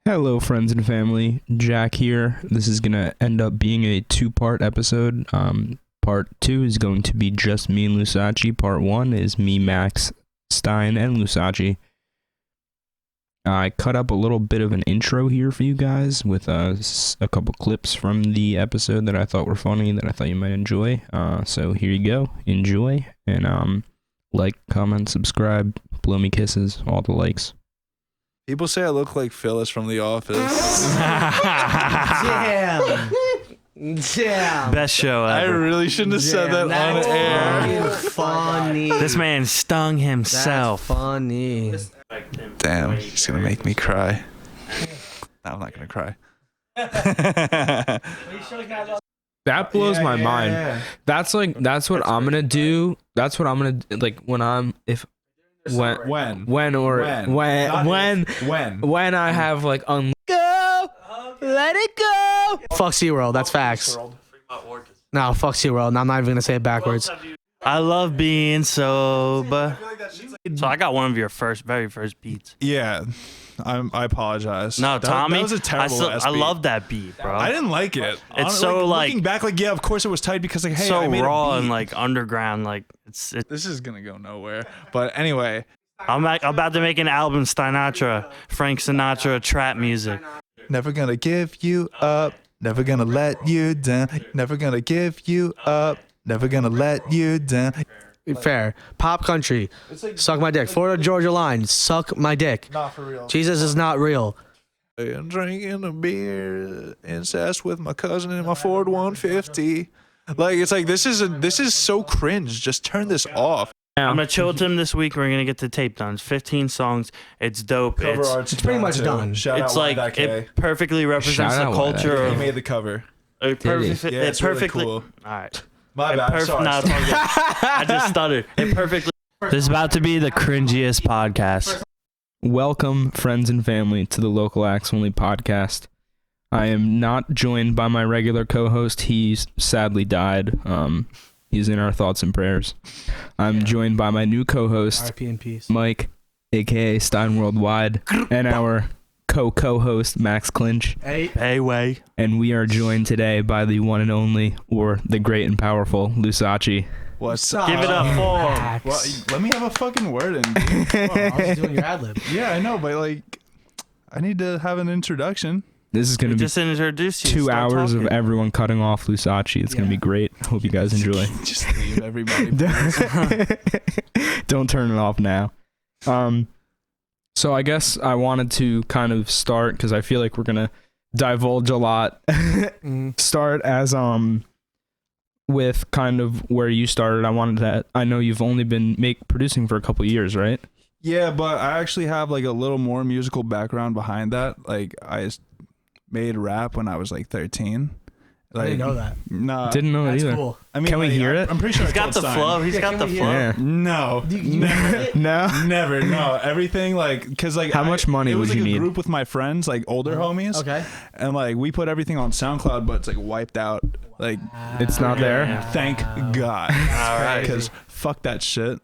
Hello, friends and family. Jack here. This is going to end up being a two-part episode. Part 2 is going to be just me and Lousace. Part 1 is me, Max, Stine, and Lousace. I cut up a little bit of an intro here for you guys with a couple clips from the episode that I thought were funny, that I thought you might enjoy. So here you go. Enjoy. And like, comment, subscribe, blow me kisses, all the likes. People say I look like Phyllis from The Office. Damn. Best show ever. I really shouldn't have said that on air. Funny. This man stung himself. That's funny. Damn, he's gonna make me cry. No, I'm not gonna cry. That blows my mind. That's what I'm gonna do. That's what I'm gonna like when I have like go, let it go. Fuck SeaWorld. That's facts. No, fuck SeaWorld. And I'm not even gonna say it backwards. I love being sober. So I got one of your very first beats. Yeah, I apologize. No, Tommy, that was a terrible I love that beat, bro. I didn't like it. It's so like looking back, like yeah, of course it was tight because like hey, so I made raw a beat. and like underground, like it's. This is gonna go nowhere. But anyway, I'm about to make an album, Sinatra, Frank Sinatra trap music. never gonna give you up, never gonna let you down, never gonna give you up, never gonna let you down. Fair. Pop country. Suck my dick. Florida Georgia line. Suck my dick. Not for real. Jesus is not real. I'm drinking a beer, incest with my cousin in my Ford 150. Like it's like this is so cringe. Just turn this off. I'm gonna chill with him this week. We're gonna get the tape done. It's 15 songs. It's dope. It's pretty much done. It's like it perfectly represents Shout the out culture He of. made the cover. It Did he? perfectly. Yeah, it's It perfectly. really cool. All right. My bad. Sorry. No, it's all good. I just stuttered. It perfectly. This is about to be the cringiest podcast. Welcome, friends and family, to the Local Acts Only podcast. I am not joined by my regular co-host. He's sadly died. He's in our thoughts and prayers. I'm joined by my new co-host, RP in peace. Mike, aka Stein Worldwide, and our co-host, Max Clinch. Hey, way. And we are joined today by the one and only, or the great and powerful, Lousace. What's Give it up for him. Max. Well, let me have a fucking word in. I was just doing your ad lib. Yeah, I know, but like, I need to have an introduction. This is going to be Just introduce you. 2 Start hours talking. of everyone cutting off Lousace. It's going to be great. Hope you guys enjoy. Just leave everybody. Don't turn it off now. So I guess I wanted to kind of start, because I feel like we're gonna divulge a lot. Start as with kind of where you started. I know you've only been producing for a couple years, right? Yeah, but I actually have like a little more musical background behind that. Like I made rap when I was like 13. Like, I didn't know that. Nah, Didn't know That's it either. cool. I mean, Can we like, hear it? I'm pretty sure He's got the flow. He's got can the we hear flow. Yeah. No, No. never. No, everything like because like How much money it was would you like a need? group with my friends, like older homies. Okay. And like we put everything on SoundCloud, but it's like wiped out. Like It's not there. Yeah. thank God. All right. Because fuck that shit.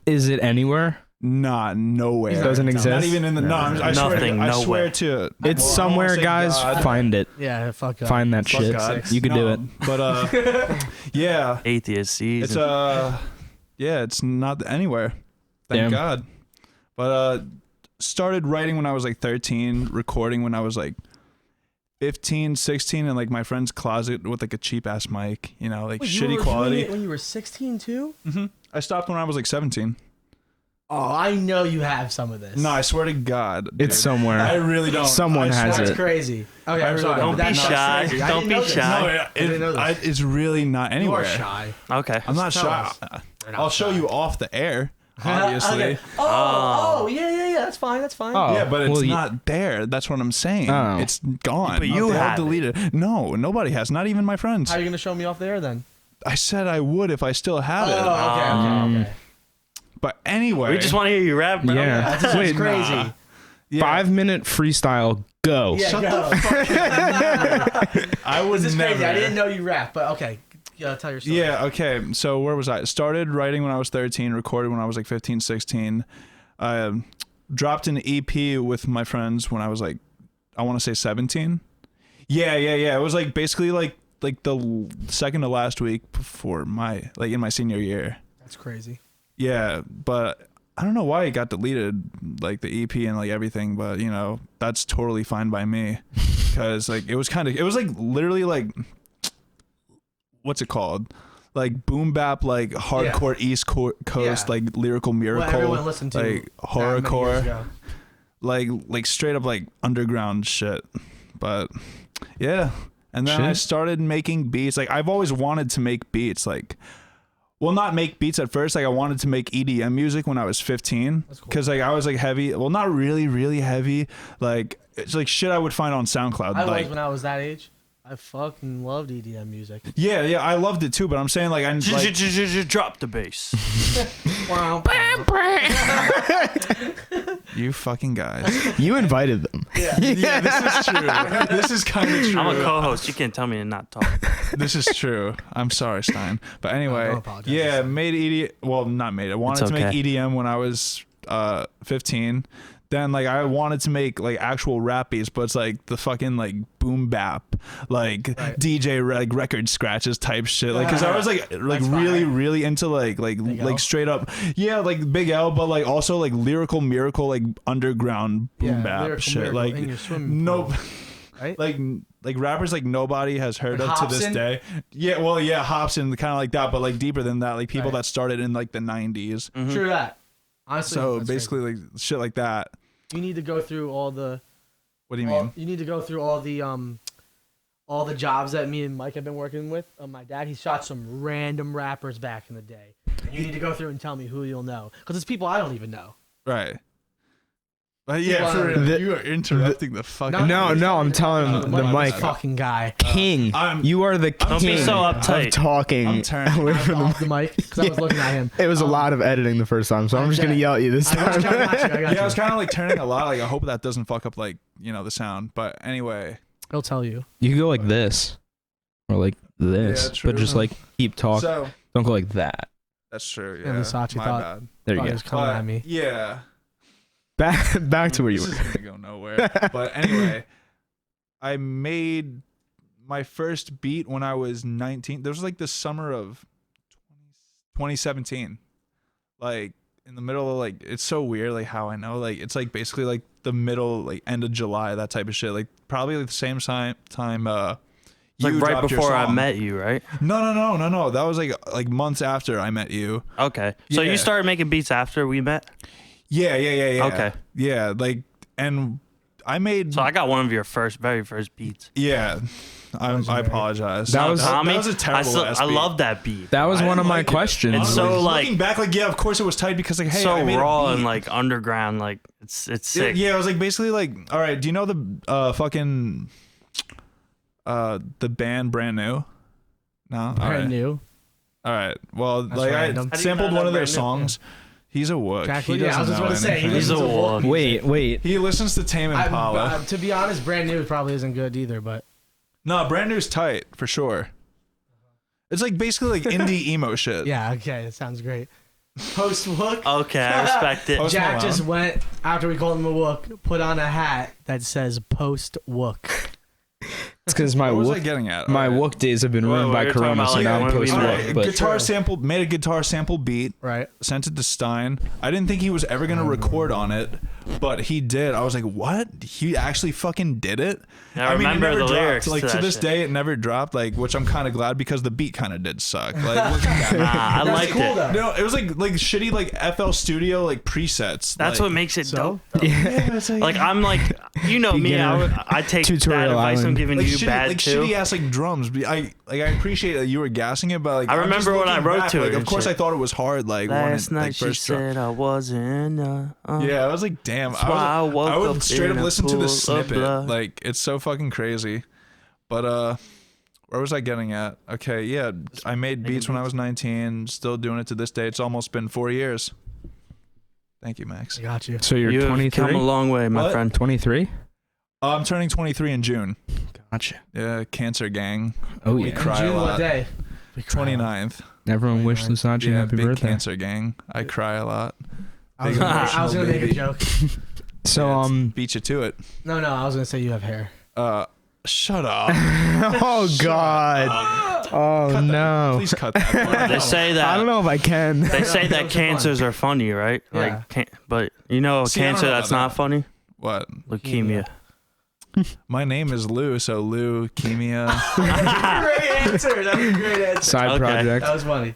Is it anywhere? Nah, nowhere. It doesn't exist. Not even in the I Nothing, I no swear way. to It's well, I somewhere, won't say guys. God. Find it. Yeah, fuck up. Find that Fuck shit. God. You can do No, it. But yeah, Atheist season. it's yeah, it's not anywhere. Thank Damn. God. But started writing when I was like 13, recording when I was like 15, 16 in like my friend's closet with like a cheap ass mic, you know, like Wait, you shitty were doing quality. it when you were 16 too? I stopped when I was like 17. Oh, I know you have some of this. No, I swear to God, dude. It's somewhere. I really don't. Someone I has swear- it. That's crazy. Okay, I I'm really sorry. don't That's be shy. crazy. I Don't didn't be know this. shy. No, I didn't know this. it's really not You anywhere. are shy. Okay. I'm not Tell shy. us. You're not I'll show shy. you off the air, obviously. Okay. Oh, yeah. That's fine. That's fine. Oh. Yeah, but it's well, not there. That's what I'm saying. Oh. It's gone. But you They all have it. deleted. No, nobody has. Not even my friends. How are you gonna show me off there then? I said I would if I still had it. Okay. But anyway, We just want to hear you rap, bro. Yeah. That's Wait, crazy. nah. Yeah. 5-minute freestyle. Go. Yeah, Shut go. the fuck up. I would This is never. crazy. I didn't know you rap, but okay. Tell your story. Yeah, okay. So where was I? Started writing when I was 13, recorded when I was like 15, 16. Dropped an EP with my friends when I was like I want to say 17. Yeah. It was like basically like the second to last week before my like in my senior year. That's crazy. Yeah, but I don't know why it got deleted, like the EP and like everything. But you know, that's totally fine by me, because like it was like literally like, what's it called? Like boom bap, like hardcore East Coast, like lyrical miracle, what everyone listened to, like horrorcore, like straight up like underground shit. But yeah, and then I started making beats. Like I've always wanted to make beats, like. Well, not make beats at first. Like I wanted to make EDM music when I was 15, because like I was like heavy. Well, not really heavy. Like it's like shit I would find on SoundCloud. I was when I was that age. I fucking loved EDM music. Yeah, I loved it too. But I'm saying like I drop the bass. You fucking guys. You invited them. Yeah, this is true. This is kind of true. I'm a co-host. You can't tell me to not talk. This is true. I'm sorry, Stine. But anyway, yeah, made EDM. Well, not made. I wanted to make EDM when I was 15. Then like I wanted to make like actual rap beats, but it's like the fucking like boom bap, like DJ like record scratches type shit. Like because I was like really into like straight up like Big L, but like also like lyrical miracle, like underground boom bap shit. Like nope. Right? Like rappers like nobody has heard of to this day. Yeah, well, yeah, Hobson, kind of like that, but like deeper than that, like people that started in like the 90s. Mm-hmm. True that. Honestly, so basically like shit like that. You need to go through all the. What do you mean? You need to go through all the jobs that me and Mike have been working with. My dad, he shot some random rappers back in the day. And you need to go through and tell me who you'll know, because it's people I don't even know. Right. But yeah, for real, you are interrupting the fucking. No, I'm telling him the mic. Fucking guy. King. You are the king. Don't be so uptight. Of talking away from the mic because I was looking at him. It was a lot of editing the first time, so I'm just gonna yell at you this time. I was kind of like turning a lot. Like I hope that doesn't fuck up like the sound. But anyway, he'll tell you. You can go like this, or like this, but just like keep talking. So, don't go like that. That's true. Yeah, Lousace thought. Bad. There you go. He was coming at me. Yeah. Back to where you were. This is gonna go nowhere. But anyway, I made my first beat when I was 19. There was like the summer of 2017. Like in the middle of like, it's so weird like how I know, like it's like basically like the middle, like end of July, that type of shit. Like probably like the same time like right before I met you, right? No. That was like months after I met you. Okay. So you started making beats after we met? Yeah. Okay. Yeah, like, and I made. So I got one of your very first beats. Yeah, I apologize. That was a terrible. I love that beat. That was one of my questions. It's so like looking back, like of course it was tight because like hey, so I made raw and like underground, like it's sick. Yeah, it was like basically like, all right, do you know the fucking the band Brand New? No, Brand New. All right, well, like I sampled one of their songs. He's a wook. He doesn't I was just about to say he's a wook. Wait. He listens to Tame Impala. To be honest, Brand New probably isn't good either, but no, Brand New's tight for sure. It's like basically like indie emo shit. Yeah, okay, it sounds great. Post wook. Okay, I respect it. Jack just went after we called him a wook, put on a hat that says post wook. It's because my what was I getting at? My wook days have been ruined by Corona, so now I'm post wook. But made a guitar sample beat. Right. Sent it to Stine. I didn't think he was ever gonna record on it, but he did. I was like, what? He actually fucking did it. I mean, it never the dropped. Lyrics like to this day, it never dropped. Like, which I'm kind of glad because the beat kind of did suck. Like, looking back, I liked it. Though. No, it was like shitty like FL Studio like presets. That's what makes it dope. Yeah, like I'm like, you know me, I take that advice I'm giving you bad like too. Shitty ass like drums. I appreciate that you were gassing it, but like I remember when I wrote to it. Like, of course, I thought it was hard. Like last when it, night like, she first said I wasn't. Yeah, I was like, damn. I would straight up listen to the snippet. Like it's so fucking crazy. But where was I getting at? Okay, yeah, I made beats when I was 19. Still doing it to this day. It's almost been 4 years. Thank you, Max. I got you. So you're 23? Come a long way, my friend. 23? I'm turning 23 in June. Gotcha. Yeah, Cancer Gang. Oh, we yeah. cry June, a lot. what day? 29th. Everyone wish Lousace happy big birthday. Cancer Gang. I cry a lot. I was gonna make a joke. So beat you to it. No, I was gonna say you have hair. Shut up. Oh God. Oh no. Please cut that. They say that. I don't know if I can. They say that cancers are funny, right? Yeah. Like, but you know, See, I don't cancer know that's about not funny. What? Leukemia. My name is Lou, so leukemia. Great answer. That was a great answer. Side Okay. project. That was funny.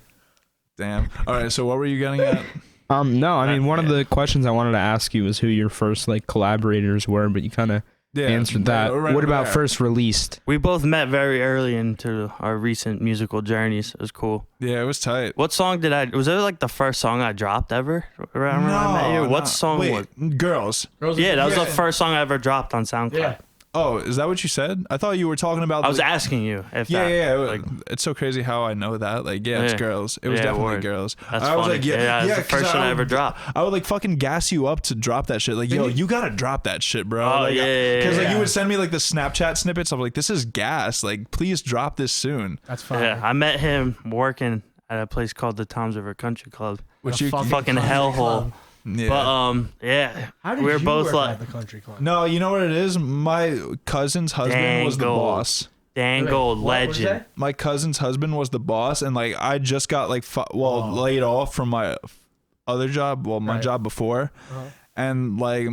Damn. All right. So what were you getting at? No, I mean one of the questions I wanted to ask you was who your first like collaborators were, but you kind of answered that. right What about there. first released? We both met very early into our recent musical journeys. It was cool. Yeah, it was tight. What song did I? Was it like the first song I dropped ever? Around when I met you? What song was? Girls. Yeah, that was the first song I ever dropped on SoundCloud. Yeah. Oh, is that what you said? I thought you were talking about. I was asking you if Yeah, that, yeah. like, It's so crazy how I know that. Like, yeah, it's Yeah. girls. It was Yeah, definitely word. girls. That's I was funny. like, Yeah, it's the 'cause first one I ever dropped. I would like fucking gas you up to drop that shit. Like, yo, you gotta drop that shit, bro. Oh, like, yeah. Because like you would send me like the Snapchat snippets. I'm like, this is gas. Like, please drop this soon. That's fine. Yeah, I met him working at a place called the Tom's River Country Club. Which you fucking hellhole. yeah. But yeah, How did we were you both work like at the country club? No, you know what it is? My cousin's husband was the Dangle. boss. Dangle Wait, what did you legend. say? My cousin's husband was the boss, and like I just got like laid off from my other job. Well, my Right. job before, and like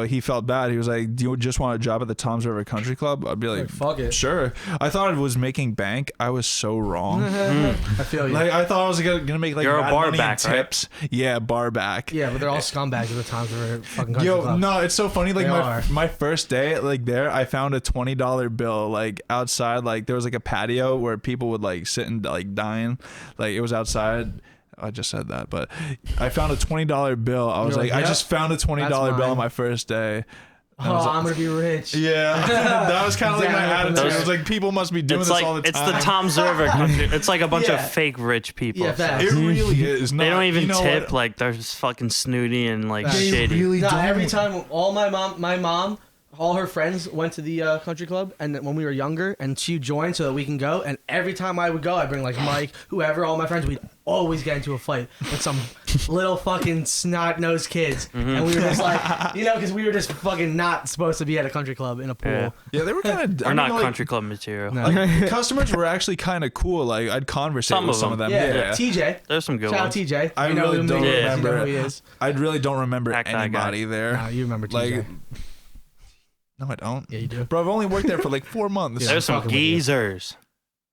he felt bad. He was like, "Do you just want a job at the Tom's River Country Club?" I'd be like, Fuck it. "Sure." I thought it was making bank. I was so wrong. I feel you. Like I thought I was gonna make like You're a mad bar money in back, right? tips. Yeah, bar back. yeah, but they're all scumbags at the times we're fucking country Yo, club. no, it's so funny. Like They are. my first day, like there, I found a $20 bill like outside. Like there was like a patio where people would like sit and like dine. Like it was outside. I just said that, but I found a $20 bill. I was You're like, like, I yep, just found a $20 that's bill mine. on my first day. Oh, I'm gonna be rich. Yeah, that was kind of like my Yeah, attitude. those- It was like people must be doing It's this like all the it's time. the Tom's River Country. It's like a bunch Yeah. of fake rich people. Yeah, facts. It really is. They don't even you know tip. what? Like they're just fucking snooty and like They shitty. No, every time all my mom, all her friends went to the country club, and when we were younger, and she joined so that we can go. And every time I would go, I'd bring like Mike, whoever, all my friends. We'd always get into a fight with some little fucking snot-nosed kids, and we were just like, because we were just fucking not supposed to be at a country club in a pool. Yeah. Yeah, they were kind of. We're not country club material. No. Like, customers were actually kind of cool. Like I'd conversate Some with of some of them. Yeah, Yeah. TJ. There's some good Shout out ones. TJ. I You know really who don't he is. remember. You know who he is. I really don't remember Hack that guy. anybody there. Nah, you remember TJ. Like, no, I don't. Yeah, you do. Bro, I've only worked there for like 4 months. Yeah. There's some fucking with you. geezers.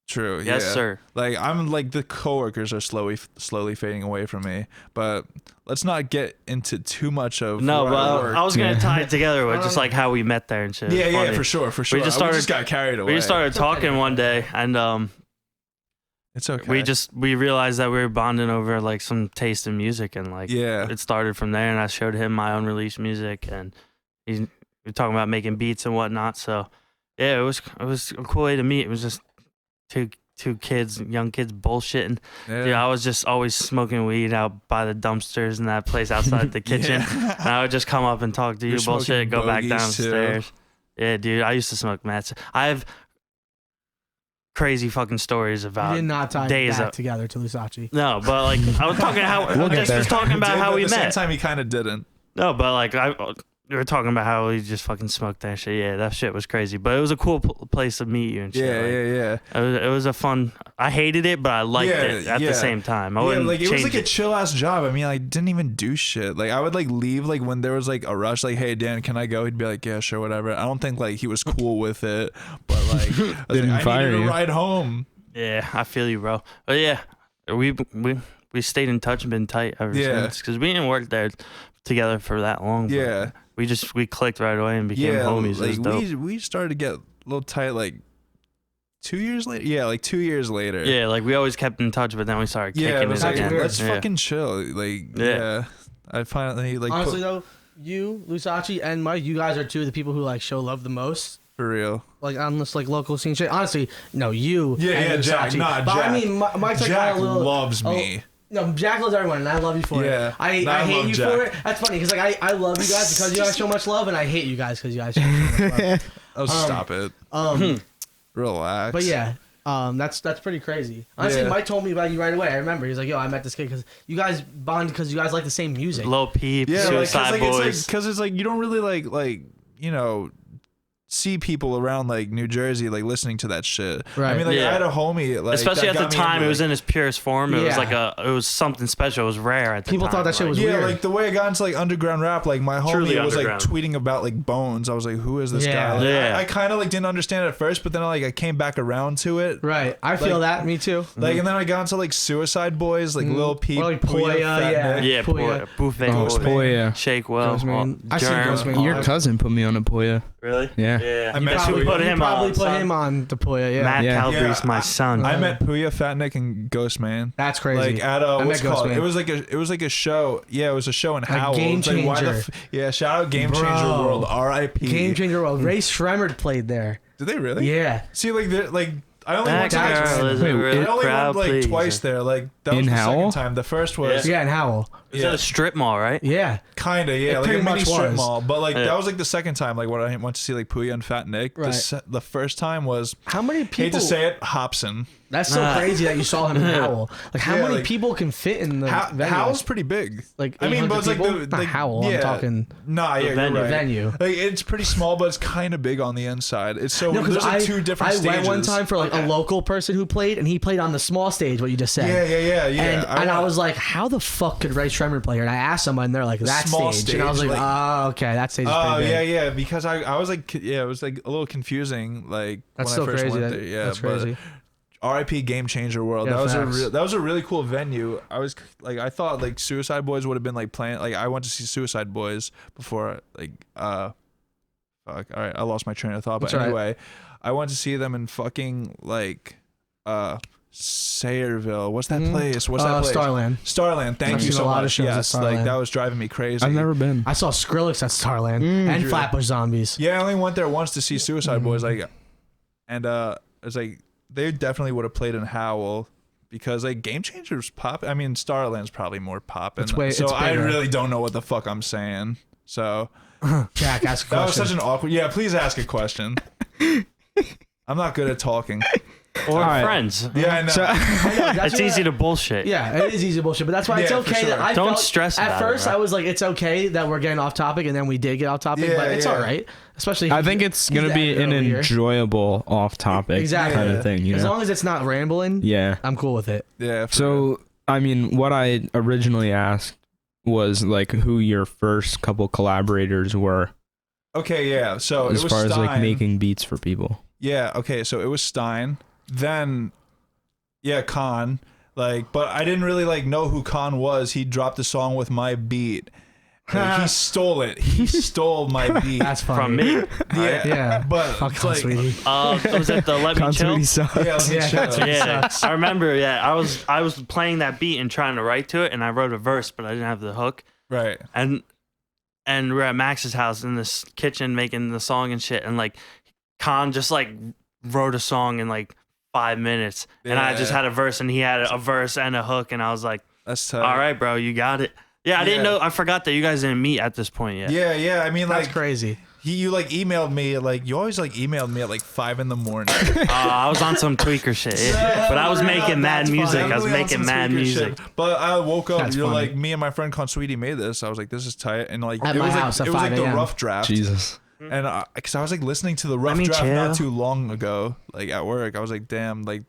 True. Yes, yeah. sir. Like I'm like the coworkers are slowly fading away from me. But let's not get into too much of No, where I but work. I was gonna tie it together with just like how we met there and shit. Yeah, It's yeah, funny. for sure. We just started. got carried away. We just started talking one day, and It's okay. we realized that we were bonding over like some taste in music, and like Yeah. it started from there. And I showed him my unreleased music, and we were talking about making beats and whatnot. So yeah, it was a cool way to meet. It was just two young kids bullshitting. Yeah. Yeah, I was just always smoking weed out by the dumpsters in that place outside the kitchen. Yeah. And I would just come up and talk to you You're bullshit, smoking go back bogeys, downstairs. Yeah, dude, I used to smoke mats. I have crazy fucking stories You about did not tie days that of. together to Lusace. No, but like I was talking how We'll I get just there. was talking about Did, how but we at the met. same time, he kind of didn't. No, but like we were talking about how we just fucking smoked that shit. Yeah, that shit was crazy. But it was a cool place to meet you and shit. Yeah, like, yeah. It was a fun. I hated it, but I liked it at the same time. I Yeah, wouldn't like it was change like a chill ass job. I mean, I didn't even do shit. Like I would like leave like when there was like a rush. Like, hey Dan, can I go? He'd be like, yeah, sure, whatever. I don't think like he was cool with it, but like I was Didn't like, fire I needed you. to ride home. Yeah, I feel you, bro. But yeah, we stayed in touch and been tight ever Yeah. since because we didn't work there together for that long. but Yeah, we clicked right away and became yeah. homies. It was Like dope. we started to get a little tight like 2 years later. Yeah, like 2 years later. Yeah, like we always kept in touch, but then we started Yeah, kicking it was it like again. let's Yeah. fucking chill. Like Yeah. yeah. I finally like Honestly though, you, Lusace, and Mike, you guys are two of the people who like show love the most. for real. Like on this like local scene shit. Honestly, no, you. Yeah, and yeah, Jack, Lusace. nah, But I Jack. mean, Mike's like Jack a little. loves me. No, Jack loves everyone, and I love you for Yeah, it. I I hate love you Jack. for it. That's funny because like I love you guys because you guys show much love, and I hate you guys because you guys show so much love. Oh, stop it. Um, Relax. but yeah, That's pretty crazy. Honestly, Mike told me about you right away. I remember. He's like, "Yo, I met this kid because you guys bond because you guys like the same music." Low Peep, Suicide Boys. Because it's like you don't really like you know, see people around like New Jersey like listening to that shit. Right. I mean, like I had a homie, like, especially at the time, it was in its purest form. It was like it was something special. It was rare at the time. People thought that shit was weird. Yeah, like the way I got into like underground rap, like my homie was like tweeting about like Bones. I was like, who is this guy? Like, I kind of like didn't understand it at first, but then I came back around to it. Right. I feel that. Me too. Like, and then I got into like Suicide Boys, like Lil Peep, like Poya, Poya, Shake Well, Ghostman. Your cousin put me on a Poya. Really? Yeah. I met probably put him on the Poya. Yeah. Matt Calgary's my son. I met Puya, Fat Nick, and Ghostman. That's crazy. Like at what's it called? It was like a show. Yeah, it was a show in Howell. Game Changer. Shout out Game Changer World. R.I.P. Game Changer World. Ray Shremmerd played there. Did they really? Yeah. See, like I only went like twice there. Like that was in the Howell? second time. The first was in Howell. Is that a strip mall, right? Yeah. Kinda, yeah, like a mini strip mall. But like that was like the second time, like when I went to see like Puya and Fat Nick. Right. The first time was, how many people? Hate to say it, Hobson. That's so crazy that you saw him in Howell. Like how many people can fit in the venue? Howell's pretty big. Like I mean, but it's like the not Howell. I'm talking. Venue. Like it's pretty small, but it's kind of big on the inside. It's so there's like two different stages. I went one time for like a local person who played, and he played on the small stage. What you just said. Yeah. And I was like, how the fuck could Ray Shremmerd play here? And I asked someone, and they're like, that stage. And I was like, oh, okay, that stage is pretty big. Yeah. Because I was like, it was like a little confusing. Like that's when so I first crazy. went there. Yeah, that's crazy. R.I.P. Game Changer World. Yeah, that was a really cool venue. I was like, I thought like Suicide Boys would have been like playing. Like I went to see Suicide Boys before. Like fuck. All right, I lost my train of thought. But anyway, I went to see them in fucking like Sayreville. What's that place? What's that place? Starland. Thank you so much. Yes, like that was driving me crazy. I've never been. I saw Skrillex at Starland and Flatbush Zombies. Yeah, I only went there once to see Suicide Boys. Like, and it's like they definitely would have played in Howell because like Game Changers pop. I mean, Starland's probably more popping. So I really don't know what the fuck I'm saying. So Jack, ask a question. That was such an awkward. Yeah, please ask a question. I'm not good at talking. Or friends. Yeah, I know. So, it's easy to bullshit. Yeah, it is easy to bullshit, but that's why it's okay that I don't stress about it. At first, I was like, it's okay that we're getting off topic, and then we did get off topic, but it's all right. Especially, I think it's gonna be an enjoyable off-topic kind of thing. As long as it's not rambling, I'm cool with it. Yeah. So, I mean, what I originally asked was like who your first couple collaborators were. Okay, yeah. So as far as like making beats for people. Yeah. Okay. So it was Stine. Then, Khan, like, but I didn't really like know who Khan was. He dropped a song with my beat. Like, he stole it. He stole my beat. That's funny. From me. Yeah, but fuck like, sweetie. Was it the Let Me Chill? Yeah. I remember. Yeah, I was playing that beat and trying to write to it, and I wrote a verse, but I didn't have the hook. Right. And we're at Max's house in this kitchen making the song and shit, and like Khan just like wrote a song in like 5 minutes, and I just had a verse, and he had a verse and a hook, and I was like, "That's tough. All right, bro, you got it." Yeah, I didn't know. I forgot that you guys didn't meet at this point yet. Yeah. I mean, like, that's crazy. You like emailed me, like you always like emailed me at like 5 a.m. I was on some tweaker shit, but I was making mad music. I was making mad music. But I woke up, you're like, me and my friend Consueti made this. I was like, this is tight, and like at it was like the rough draft. Jesus. And because I was like listening to the rough draft not too long ago, like at work, I was like, damn, like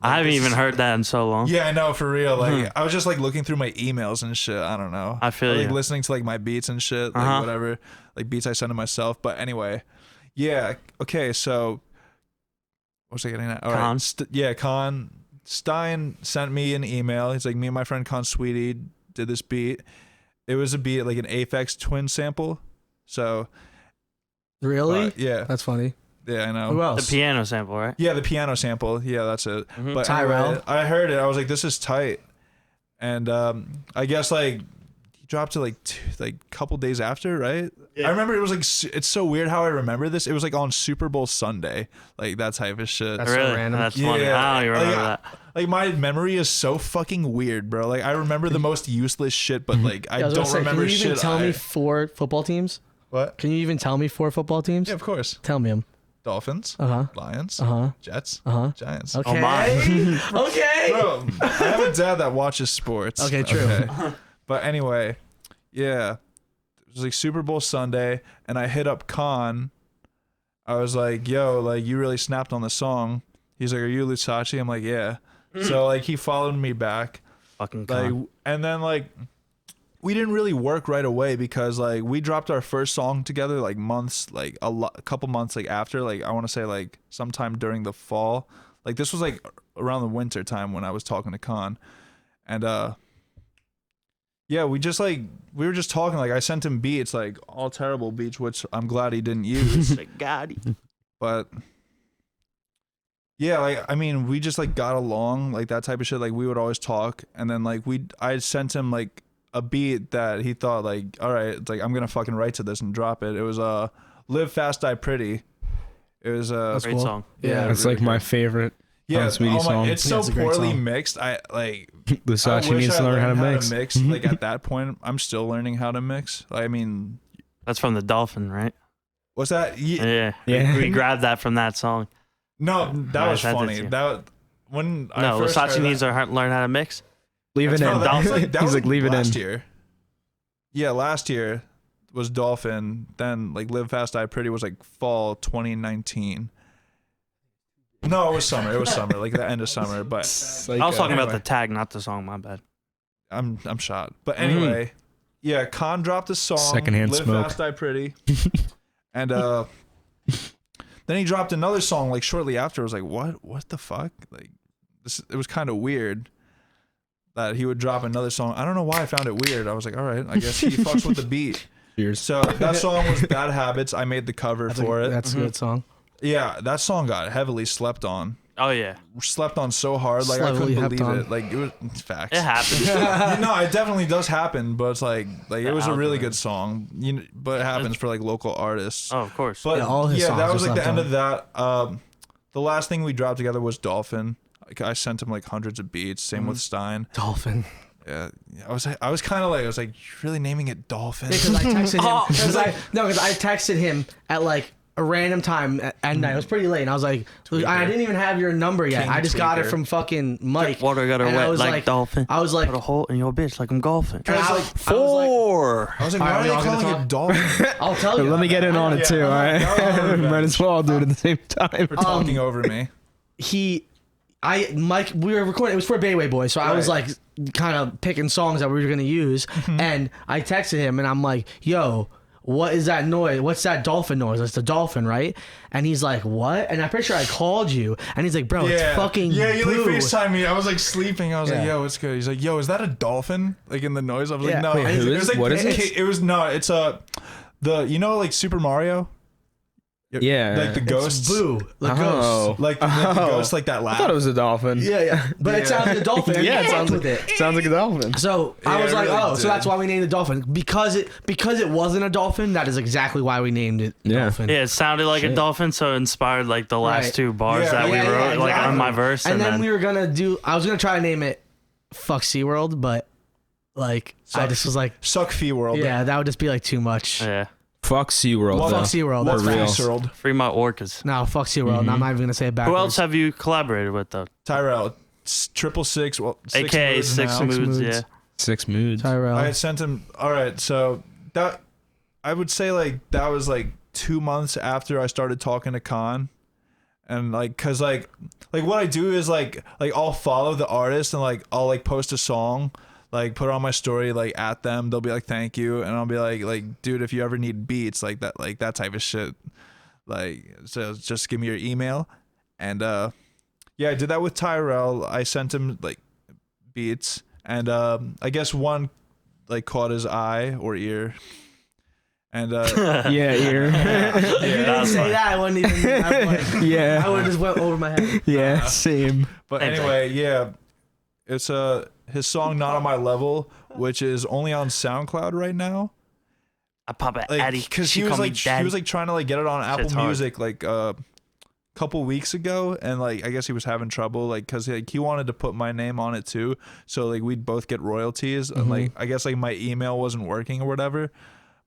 I haven't even heard that in so long. Yeah, I know, for real. Like I was just like looking through my emails and shit. I don't know. I feel like listening to like my beats and shit, like whatever, like beats I send to myself. But anyway, yeah. Okay, so what was I getting at? All right. Con Stine sent me an email. He's like, me and my friend Consueti did this beat. It was a beat like an Aphex Twin sample. So really, yeah, that's funny. Yeah, I know. Who else? The piano sample, right? Yeah, the piano sample. Yeah, that's it. But Tyrell. Anyway, I heard it. I was like, this is tight. And I guess like he dropped it like couple days after, right? Yeah. I remember it was like, it's so weird how I remember this. It was like on Super Bowl Sunday, like that type of shit. That's really so random. That's funny. I don't even remember that. Like my memory is so fucking weird, bro. Like I remember the most useless shit, but like I don't remember shit. Can you even tell me 4 football teams? What? Can you even tell me 4 football teams? Yeah, of course. Tell me them. Dolphins, Lions, Jets, Giants. Okay. Oh my. Okay. Bro, I have a dad that watches sports. Okay, true. But anyway, yeah, it was like Super Bowl Sunday, and I hit up Khan. I was like, "Yo, like you really snapped on the song." He's like, "Are you Lousace?" I'm like, "Yeah." So like he followed me back, Fucking like, con. and then like we didn't really work right away because like we dropped our first song together like months, like a couple months like after, like I want to say like sometime during the fall. Like this was like around the winter time when I was talking to Khan, and yeah, we were just talking. Like I sent him beats, like all terrible beats, which I'm glad he didn't use. But yeah, like I mean, we just like got along, like that type of shit. Like we would always talk, and then like I sent him like a beat that he thought like, all right, it's like I'm gonna fucking write to this and drop it. It was "Live Fast Die Pretty." It was Great cool. song. Yeah, That's really like my good. favorite. Yeah, Sweetie song. it's Yeah, so it's a great poorly song. mixed. I Lousace wish needs to I learn how to learned mix. Like at that point, I'm still learning how to mix. I mean, That's from the Dolphin, right? what's that? Yeah. Yeah. We grabbed that from that song. No, that was I sent it funny. to you. That when I No, first Lousace heard needs that, to learn how to mix. Leave it in. no, that was like, that He's was like, leave it in. last year. Yeah, last year was Dolphin. Then like "Live Fast Die Pretty" was like fall 2019. No, it was summer. It was summer, like the end of summer. But Like, I was talking about anyway. the tag, not the song. My bad. I'm shot. But anyway, yeah, Khan dropped a song, Secondhand "Live smoke. Fast Die Pretty," and then he dropped another song like shortly after. I was like, what the fuck? Like this, it was kind of weird that he would drop another song. I don't know why I found it weird. I was like, all right, I guess he fucks with the beat. Cheers. So that song was "Bad Habits." I made the cover for it. That's a good song. Yeah, that song got heavily slept on. Oh yeah, Slept on so hard, like I Slowly couldn't hepped believe on. it. Like it was facts. it happens. No, it definitely does happen, but it's like it was a really algorithm. good song. But it happens for like local artists. Oh, of course. But Yeah, all his songs that are was like the slept end on. of that. The last thing we dropped together was Dolphin. Like, I sent him like hundreds of beats. Same with Stine. Dolphin. Yeah, I was kind of like, I was like, you're really naming it Dolphin? Because I texted him. Because I texted him at like a random time at night. It was pretty late, and I was like, I didn't even have your number yet. King I just got it tweaker. from fucking Mike. Water got her And I wet was like dolphin. I was like, Put a hole in your bitch like I'm golfing. and I was like, 4. I was like, All why right, are we they all gonna calling talk? it Dolphin? I'll tell you. Let me get in on it too, all right? Might as well do it at the same time. For talking over me. Mike, we were recording. It was for Bayway Boys, so I was like, kind of picking songs that we were gonna use, and I texted him, and I'm like, "Yo, what is that noise? What's that dolphin noise? It's the dolphin, right?" And he's like, "What?" And I'm pretty sure I called you, and he's like, "Bro, it's fucking Yeah, you like Boo." FaceTime me. I was like sleeping. I was like, Yeah. yo, what's good? He's like, yo, is that a dolphin? Like in the noise? I was Yeah. like, no. Wait, who It is- was like, what is it? It was no, it's like Super Mario? Yeah. Like the It's ghosts. Boo, the Oh. ghost. Like the ghost, like that I laugh. thought it was a dolphin. Yeah, but it sounds like a dolphin. Yeah, it and sounds with like it. sounds like a dolphin. So I Yeah, was it like, really oh, so did. that's why we named it Dolphin because it wasn't a dolphin. That is exactly why we named it Yeah. Dolphin. Yeah, it sounded like a dolphin, so it inspired like the last Right. 2 bars Yeah, that we yeah, wrote, yeah, like on exactly. my verse, And then we were gonna I was gonna try to name it Fuck SeaWorld, but like I Suck. just was like, Suck Fee World. yeah, that would just be like too much. yeah, Fuck SeaWorld. Well, though. Fuck SeaWorld. Love That's real. facts. Fee World. free my orcas. No, fuck SeaWorld. I'm not even gonna say it backwards. Who else have you collaborated with though? Tyrell. 666. Well, six AKA moods Six now. Moods. Moods. Yeah, 6 moods. Tyrell. I had sent him. All right, so that I would say like that was like 2 months after I started talking to Khan, and like cause like what I do is like I'll follow the artist and like I'll like post a song, like put it on my story like at them. They'll be like thank you, and I'll be like dude, if you ever need beats like that type of shit, like so just give me your email, and yeah, I did that with Tyrell. I sent him like beats, and I guess one like caught his eye or ear, and Yeah, ear. If you didn't that's say fine. that, I wouldn't even. I yeah. would have just went over my head. Yeah, same. but Thanks, anyway, yeah, it's his song "Not on My Level," which is only on SoundCloud right now. I pop it, Like, Addy. because She he was call me like Daddy. he was like trying to like get it on Apple Shit's hard. Music like couple weeks ago, and like I guess he was having trouble like because like he wanted to put my name on it too, so like we'd both get royalties, and like I guess like my email wasn't working or whatever.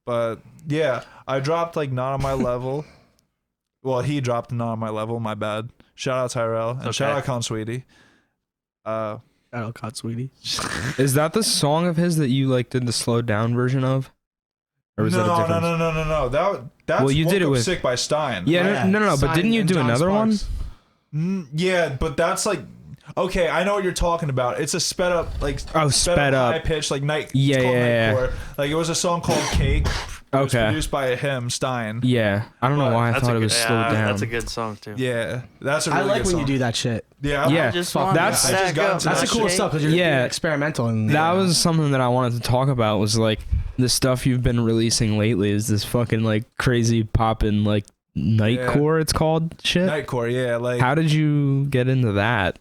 But yeah, I dropped like "Not on My Level," Well, he dropped not on my level. My bad. Shout out Tyrell and shout out Con Sweetie. Shout out Con Sweetie. Is that the song of his that you like did the slowed down version of? Or was that a different? No. That's well, you did it with Sick by Stine. Yeah, no. But didn't you do another one? Yeah, but that's like. Okay, I know what you're talking about. It's a sped up, sped up, high pitch, like night. Yeah. Nightcore. Like it was a song called Cake. It was produced by him, Stine. Yeah, I don't know why I thought it was slowed down. That's a good song too. Yeah, that's a really I like good when song. you do that shit. Yeah, that's the cool stuff because you're experimental. And that was something that I wanted to talk about. Was like the stuff you've been releasing lately is this fucking like crazy poppin' like nightcore. It's called shit. Nightcore, yeah. Like, how did you get into that?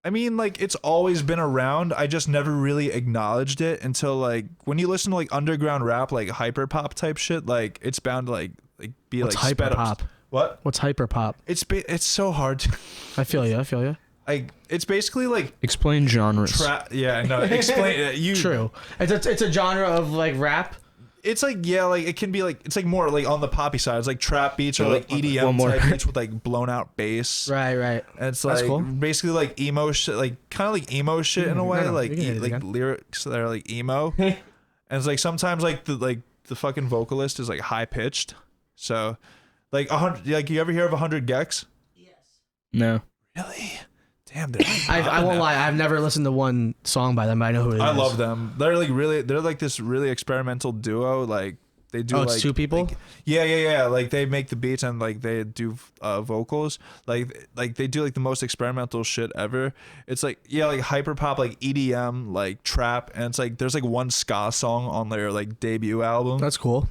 I mean, like, it's always been around. I just never really acknowledged it until, like, when you listen to, like, underground rap, like, hyper pop type shit, like, it's bound to, like be, What's like, hyper sped pop? up. What? What's hyper pop? It's so hard to... I feel you. Like, it's basically, like... Explain genres. Explain it. True. It's a genre of, like, rap. It's like, yeah, like it can be like, it's like more like on the poppy side. It's like trap beats or like EDM type beats with like blown out bass. Right. And it's like cool. basically like emo shit, like kind of like emo shit in a way, like lyrics that are like emo. And it's like sometimes like the fucking vocalist is like high pitched. So like 100, like you ever hear of 100 Gex? Yes. No. Really? Damn, I won't lie. I've never listened to one song by them, but I know who it is. I love them. They're like this really experimental duo. Like they do. It's like, two people. Like, yeah. Like they make the beats and like they do vocals. Like they do like the most experimental shit ever. It's like like hyper pop, like EDM, like trap, and it's like there's like one ska song on their like debut album. That's cool.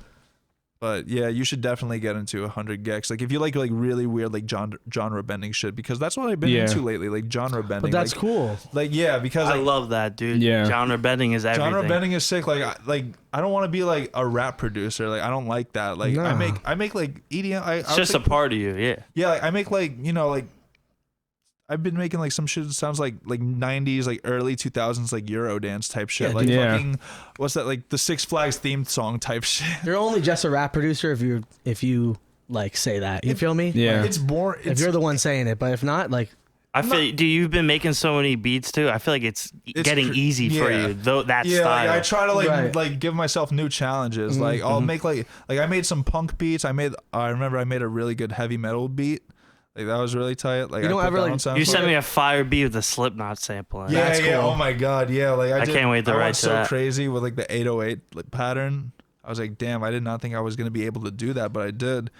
But yeah, you should definitely get into 100 Gex. Like if you like really weird like genre bending shit, because that's what I've been into lately, like genre bending. But that's like, cool. Like yeah, because I love that, dude. Yeah, genre bending is everything. Genre bending is sick. Like I don't want to be like a rap producer. Like I don't like that. Like I make like EDM. It's just a part of you. Yeah. Yeah, like, I make like like I've been making like some shit that sounds like 90s, like early 2000s, like Eurodance type shit. Fucking, what's that, like the Six Flags themed song type shit. You're only just a rap producer if you like say that. You feel me? Yeah. Like, it's boring. If you're the one saying it, but if not, like. I feel, you've been making so many beats too. I feel like it's getting easy for you, though. That style. Like, I try to like give myself new challenges. Mm-hmm. Like I'll make like I made some punk beats. I remember I made a really good heavy metal beat. Like that was really tight. Like you don't ever like you sent me a fire beat with a Slipknot sample. Yeah, cool. Oh my god, yeah. Like I can't wait to write to that. So crazy with like the 808 like pattern. I was like, damn, I did not think I was gonna be able to do that, but I did.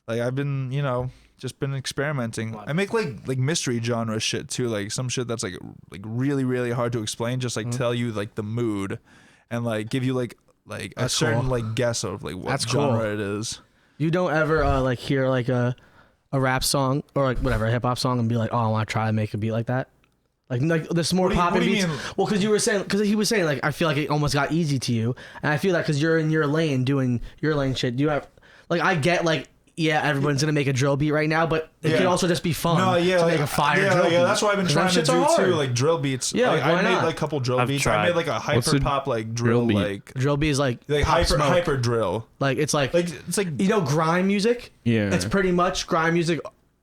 Like I've been, just been experimenting. I make like mystery genre shit too, like some shit that's like really really hard to explain. Just like tell you like the mood, and like give you like a certain like guess of like what genre it is. You don't ever like hear like a rap song or like whatever, a hip hop song and be like, oh, I want to try to make a beat like that. Like this more popping beats. Well, because he was saying like I feel like it almost got easy to you, and I feel like because you're in your lane doing your lane shit. Do you have like I get like. Yeah, everyone's gonna make a drill beat right now, but it could also just be fun to make a fire drill beat. Yeah, that's what I've been trying to do too, like drill beats. Yeah, like, I made like a couple drill beats. I made like a hyper pop like drill beat. Like drill beat is like hyper drill. Like it's like grime music. Yeah, it's pretty much grime music.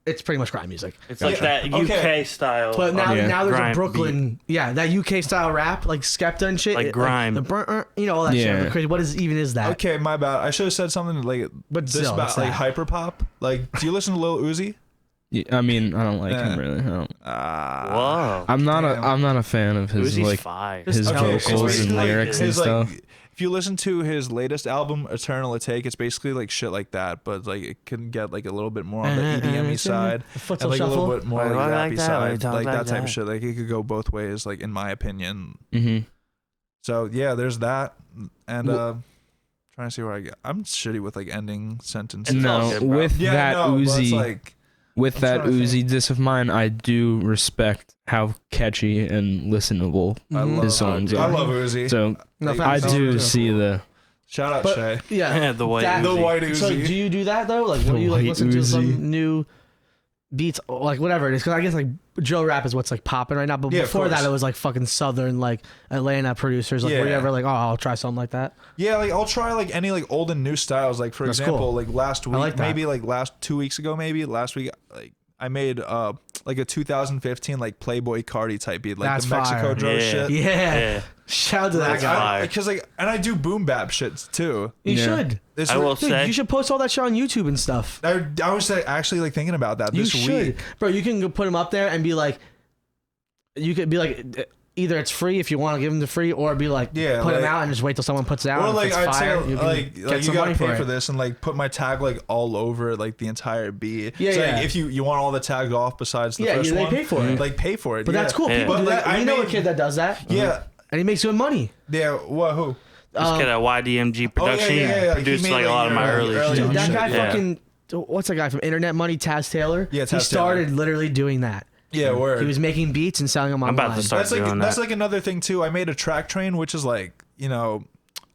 It's pretty much grime music. It's like that UK style. But now there's a Brooklyn, that UK style rap, like Skepta and shit. Like grime. All that shit. Crazy. What is that? Okay, my bad. I should have said something like about like hyper pop. Like, do you listen to Lil Uzi? Yeah, I mean, I don't like him really. Whoa. I'm not a fan of his Uzi's like fire. his vocals and lyrics and stuff. If you listen to his latest album, Eternal Take, it's basically like shit like that, but like it can get like a little bit more on the EDM-y side, and like a little bit more like rappy side, like that type of shit. Like it could go both ways, like in my opinion. Mm-hmm. So yeah, there's that, and trying to see where I get. I'm shitty with like ending sentences. No, with that Uzi. With that Uzi diss of mine, I do respect how catchy and listenable his songs are. I love Uzi. So I do see the... Shout out Shay. Yeah, the white Uzi. So do you do that though? Like when you like listen to some new beats, like whatever it is? Because I guess like drill rap is what's like popping right now. But before that, it was like fucking southern, like Atlanta producers. Like, were you ever like, oh, I'll try something like that? Yeah, like I'll try like any like old and new styles. Like for example, like last week, maybe like last 2 weeks ago, last week, like I made like a 2015 like Playboy Cardi type beat, like That's the Mexico drum shit. Yeah. Shout out to that guy. Because like, and I do boom bap shit too. You should. I will say, you should post all that shit on YouTube and stuff. I was actually like thinking about that this week. Bro, you can go put them up there and be like, you could be like, either it's free if you want to give them the free, or be like, put them out and just wait till someone puts it out. Or like I'd say like you gotta pay for this and like put my tag like all over like the entire beat. Yeah, so, like, if you want all the tags off besides the first one, pay for it. Like pay for it. But that's cool. People do that. I know a kid that does that. Yeah. And he makes good money. Yeah. What? Who? This kid at YDMG Production. He produced like a lot of my early shit. Dude, that guy fucking. What's that guy from Internet Money? Taz Taylor. Yeah, Taz He started literally doing that. Yeah, word. He was making beats and selling them online. I'm about to start doing that. That's like another thing too. I made a track train, which is like, you know,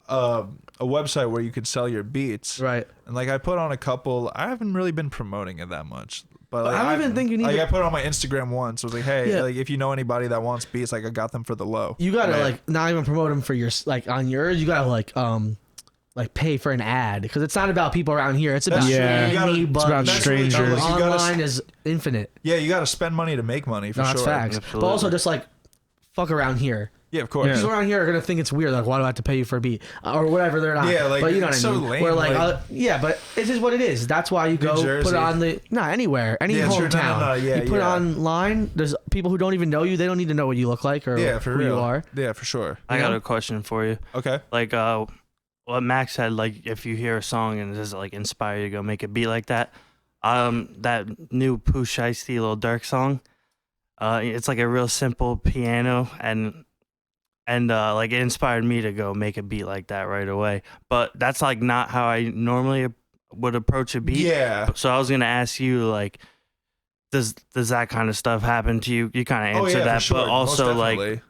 a website where you could sell your beats. Right. And like I put on a couple. I haven't really been promoting it that much. But like, I don't even think you need. Like I put it on my Instagram once. I was like, hey, like if you know anybody that wants beats, like I got them for the low. You gotta like not even promote them for your like on yours. You gotta like pay for an ad, because it's not about people around here. It's about it's about strangers. Online is infinite. Yeah, you gotta spend money to make money for sure. That's facts. Absolutely. But also just like fuck around here. Yeah, of course. People around here are gonna think it's weird. Like, why do I have to pay you for a beat or whatever? They're not. Yeah, like, but you know what it's I mean. so lame, We're like, like- yeah, but it's just what it is. That's why you go put it on the anywhere, any hometown. No, yeah, you put it online. There's people who don't even know you. They don't need to know what you look like or who you are. Yeah, for sure. I got a question for you. Okay. Like, what Max said, like, if you hear a song and does it like inspire you to go make a beat like that, that new Pooh Shiesty Lil Durk song, it's like a real simple piano and like it inspired me to go make a beat like that right away. But that's like not how I normally would approach a beat. Yeah. So I was gonna ask you, like, does that kind of stuff happen to you? You kind of answer that, for sure. but also Most like, definitely.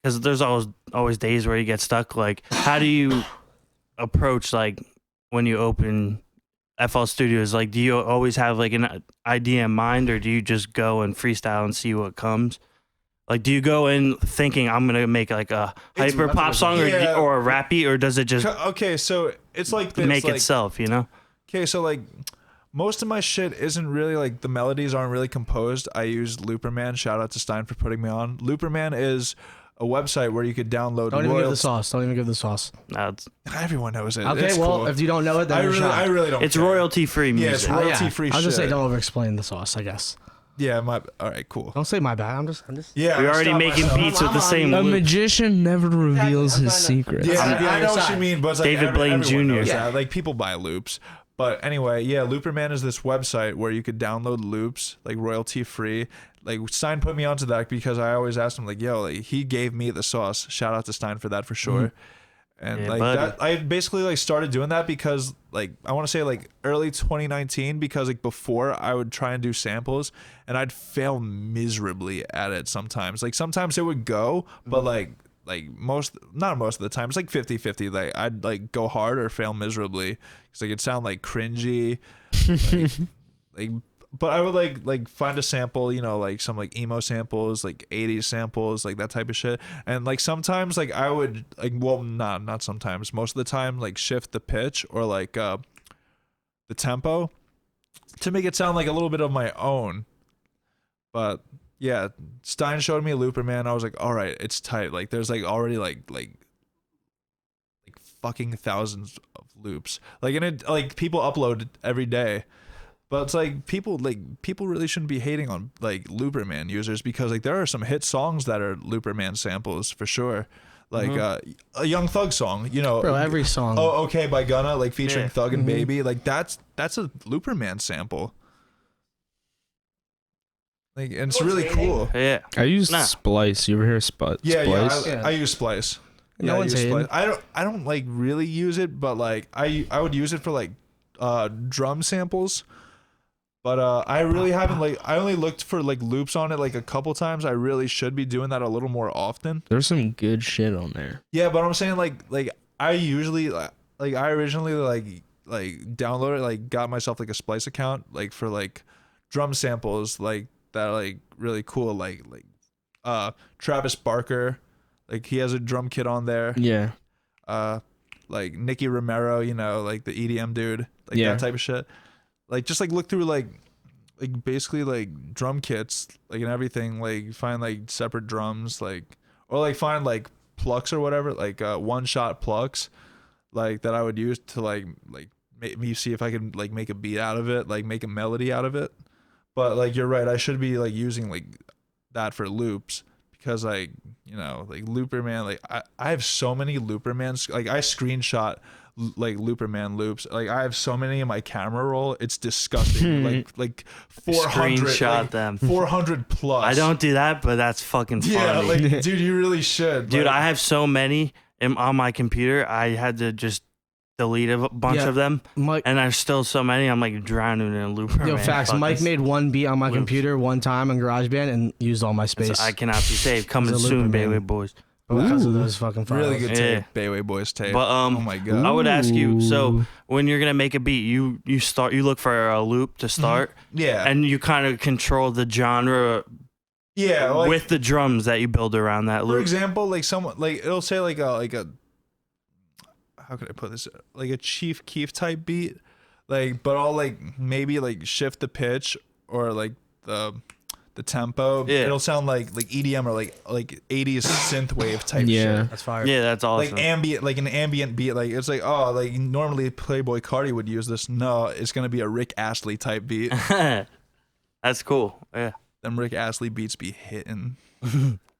because there's always days where you get stuck. Like, how do you approach like when you open FL Studios? Like, do you always have like an idea in mind, or do you just go and freestyle and see what comes? Like, do you go in thinking I'm gonna make like a hyper pop song or a rap beat, or does it just so it's like this, make like, itself? You know? Okay, so like most of my shit isn't really like the melodies aren't really composed. I use Looperman. Shout out to Stine for putting me on. Looperman is a website where you could download. Don't even give the sauce. Don't even give the sauce. No, Everyone knows it. Okay, it's well, cool. if you don't know it, then I really don't. it's care. royalty free music. Yeah, it's royalty free. I was just shit. say don't over explain the sauce. I guess. Yeah, all right, cool. Don't say my bad. I'm just. Yeah, We're already making beats with the same A loop. magician never reveals his secrets. Yeah, I know what you mean, but it's like David Blaine everyone Jr. knows Yeah. that. Like people buy loops. But anyway, yeah, Looperman is this website where you could download loops like royalty free. Like Stine put me onto that because I always asked him like, yo, like, he gave me the sauce. Shout out to Stine for that for sure. And Yeah, like buddy. that, I basically like started doing that because like I want to say like early 2019, because like before I would try and do samples and I'd fail miserably at it sometimes. Like sometimes it would go, but not most of the time, it's like 50-50. Like I'd like go hard or fail miserably because like it'd sound like cringy. like but I would like find a sample, you know, like some like emo samples, like 80s samples, like that type of shit. And like sometimes like I would like, well, not sometimes, most of the time, like shift the pitch or like the tempo to make it sound like a little bit of my own. But yeah, Stine showed me a Looperman. I was like, all right, it's tight. Like there's like already like fucking thousands of loops. Like, and it like people upload every day. But it's like people really shouldn't be hating on like Looperman users, because like there are some hit songs that are Looperman samples for sure. Like a Young Thug song, you know. Bro, every song. Oh, okay, by Gunna, like featuring Thug and Baby. Like that's a Looperman sample. Like, and it's really cool. Yeah. I use Splice. You ever hear Splice? I use Splice. No one's hating. I don't like really use it, but like I would use it for like drum samples. But I really haven't I only looked for like loops on it like a couple times. I really should be doing that a little more often. There's some good shit on there. Yeah, but I'm saying like I usually I originally like downloaded, like got myself like a Splice account like for like drum samples, like that are like really cool, like Travis Barker, like he has a drum kit on there. Yeah. Like Nicky Romero, you know, like the EDM dude, like that type of shit. Like just like look through like basically like drum kits, like and everything, like find like separate drums, like or like find like plucks or whatever, like one shot plucks, like that I would use to like maybe see if I could like make a beat out of it, like make a melody out of it. But like you're right, I should be like using like that for loops, because like, you know, like Looperman, like I have so many Loopermans, like I screenshot like Looperman loops, like I have so many in my camera roll, it's disgusting. like 400 screenshot like, them 400 plus. I don't do that, but that's fucking funny. Yeah, like dude, you really should. Dude, like, I have so many on my computer. I had to just delete a bunch of them, Mike, and there's still so many. I'm like drowning in a looper. yo, facts. Mike made one beat on my computer one time on GarageBand and used all my space. So I cannot be saved. Coming It's a soon, looper, Bayway man. Boys. because of those fucking files. really good tape, Yeah. Bayway Boys tape. But oh my god, I would ask you. So when you're gonna make a beat, you look for a loop to start, yeah, and you kind of control the genre yeah, like, with the drums that you build around that for loop. example, like someone like it'll say like a how could I put this, like a Chief Keef type beat, like, but I'll like maybe like shift the pitch or like the tempo. Yeah. It'll sound like EDM or like 80s synthwave type shit. That's fire. Yeah, that's awesome. Like ambient, like an ambient beat, like it's like, oh, like normally Playboy Carti would use this. No, it's gonna be a Rick Astley type beat. That's cool. Yeah. Them Rick Astley beats be hitting.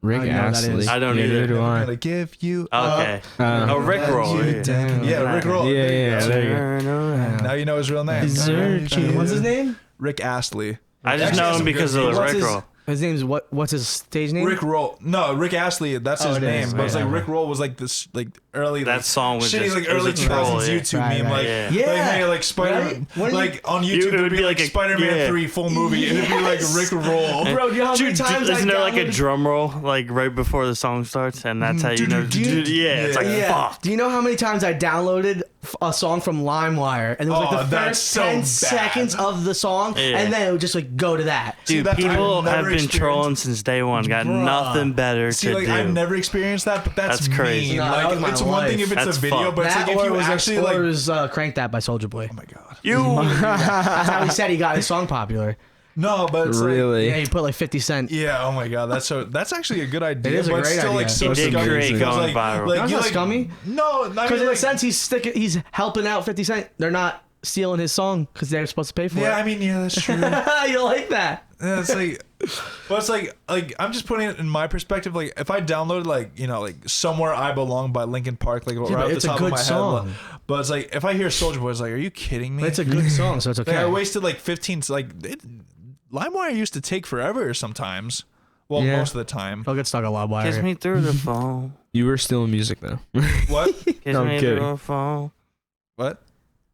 Rick I know what that Astley. is. I don't Neither either. do I'm I. gonna give you Okay. up. Oh, Rick Roll. You Yeah. down. Yeah, Rick Roll. Yeah, There you yeah, go. there you go. Turn around. Now you know his real name. Searching. What's his name? Rick Astley. I just Actually, know has him some because good of the beats. What's Rick his- Roll. His name's what? What's his stage name? Rick Roll. No, Rick Astley. That's his it name. is. But it's like Right. Rick Roll was like this, like early. That like, song was shitty, just like it was early a troll, 2000s yeah. YouTube Right, meme, right. like, Yeah. like hey, like Spider, Right? When like on YouTube, it it would be like a- Spider-Man yeah. 3 full movie, and it'd be like Rick Roll. Bro, you know how many Dude, times I isn't there like a downloaded- drum roll like right before the song starts, and that's how you know? Yeah, it's like Yeah. fuck. Do you know how many times I downloaded a song from LimeWire and it was like Oh, the that's first so 10 bad. seconds of the song, Yeah. and then it would just like go to that. See, Dude, that people I've never have been experienced- trolling since day one. Got Bruh. nothing better See, to like do. I've never experienced that, but that's crazy. mean. No, that like was my it's one thing life. if it's That's a video, fucked. but it's That like if or you was actually or like, was Crank That by Soulja Boy. oh my god, That's how he said he got his song popular. no, but it's like, Really? Yeah, he put like 50 Cent. yeah, oh my god, that's actually a good idea. It is a but it's great still like idea. so He did scummy create because, going like, viral. Like, That's you, not like, scummy. No, Because in a sense, he's helping out 50 Cent. They're not stealing his song because they're supposed to pay for yeah, it. I mean, yeah, that's true. You like that? Yeah, it's like, but it's like I'm just putting it in my perspective. Like if I downloaded like, you know, like Somewhere I Belong by Linkin Park, like right but off the it's a top good of my song. head. But it's like if I hear Soulja Boy, it's like, are you kidding me? But it's a good song, so it's okay. Like, I wasted like 15. Like LimeWire used to take forever sometimes. Well, Yeah. most of the time. I'll get stuck on LimeWire. Kiss me through the phone. You were still in music though. What? Kiss I'm me kidding. through the phone. What?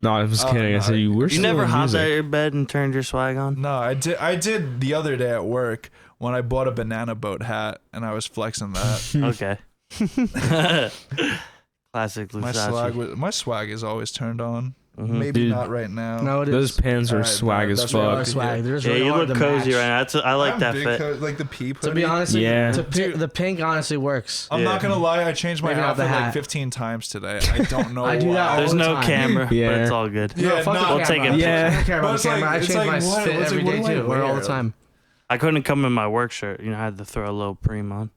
No, I was Oh, kidding. I no, said you were You still never in hopped out of music. your bed and turned your swag on? No, I did. I did the other day at work when I bought a banana boat hat and I was flexing that. Okay. Classic Lousace. My swag is always turned on. Mhm. Maybe Dude. not right now. No, it is. Those pants are Alright, swag as that's what I They are fuck. was- swag. They're just Yeah, really you hard look to cozy match. right now. I like I'm that big fit. like the pea To hoodie. be honest, Yeah. the pink honestly works. I'm Yeah. not gonna lie. I changed my Maybe not the outfit like hat. 15 times today. I don't know. I do that why. all There's the no time. camera, Yeah. but it's all good. Yeah, no, fuck no. the We'll take camera. it. Yeah. I don't care But about it's the camera. like- I it's change like, my what- fit it's like, every what day do I too. Wear all the wear? time. I couldn't come in my work shirt. You know, I had to throw a little preem on.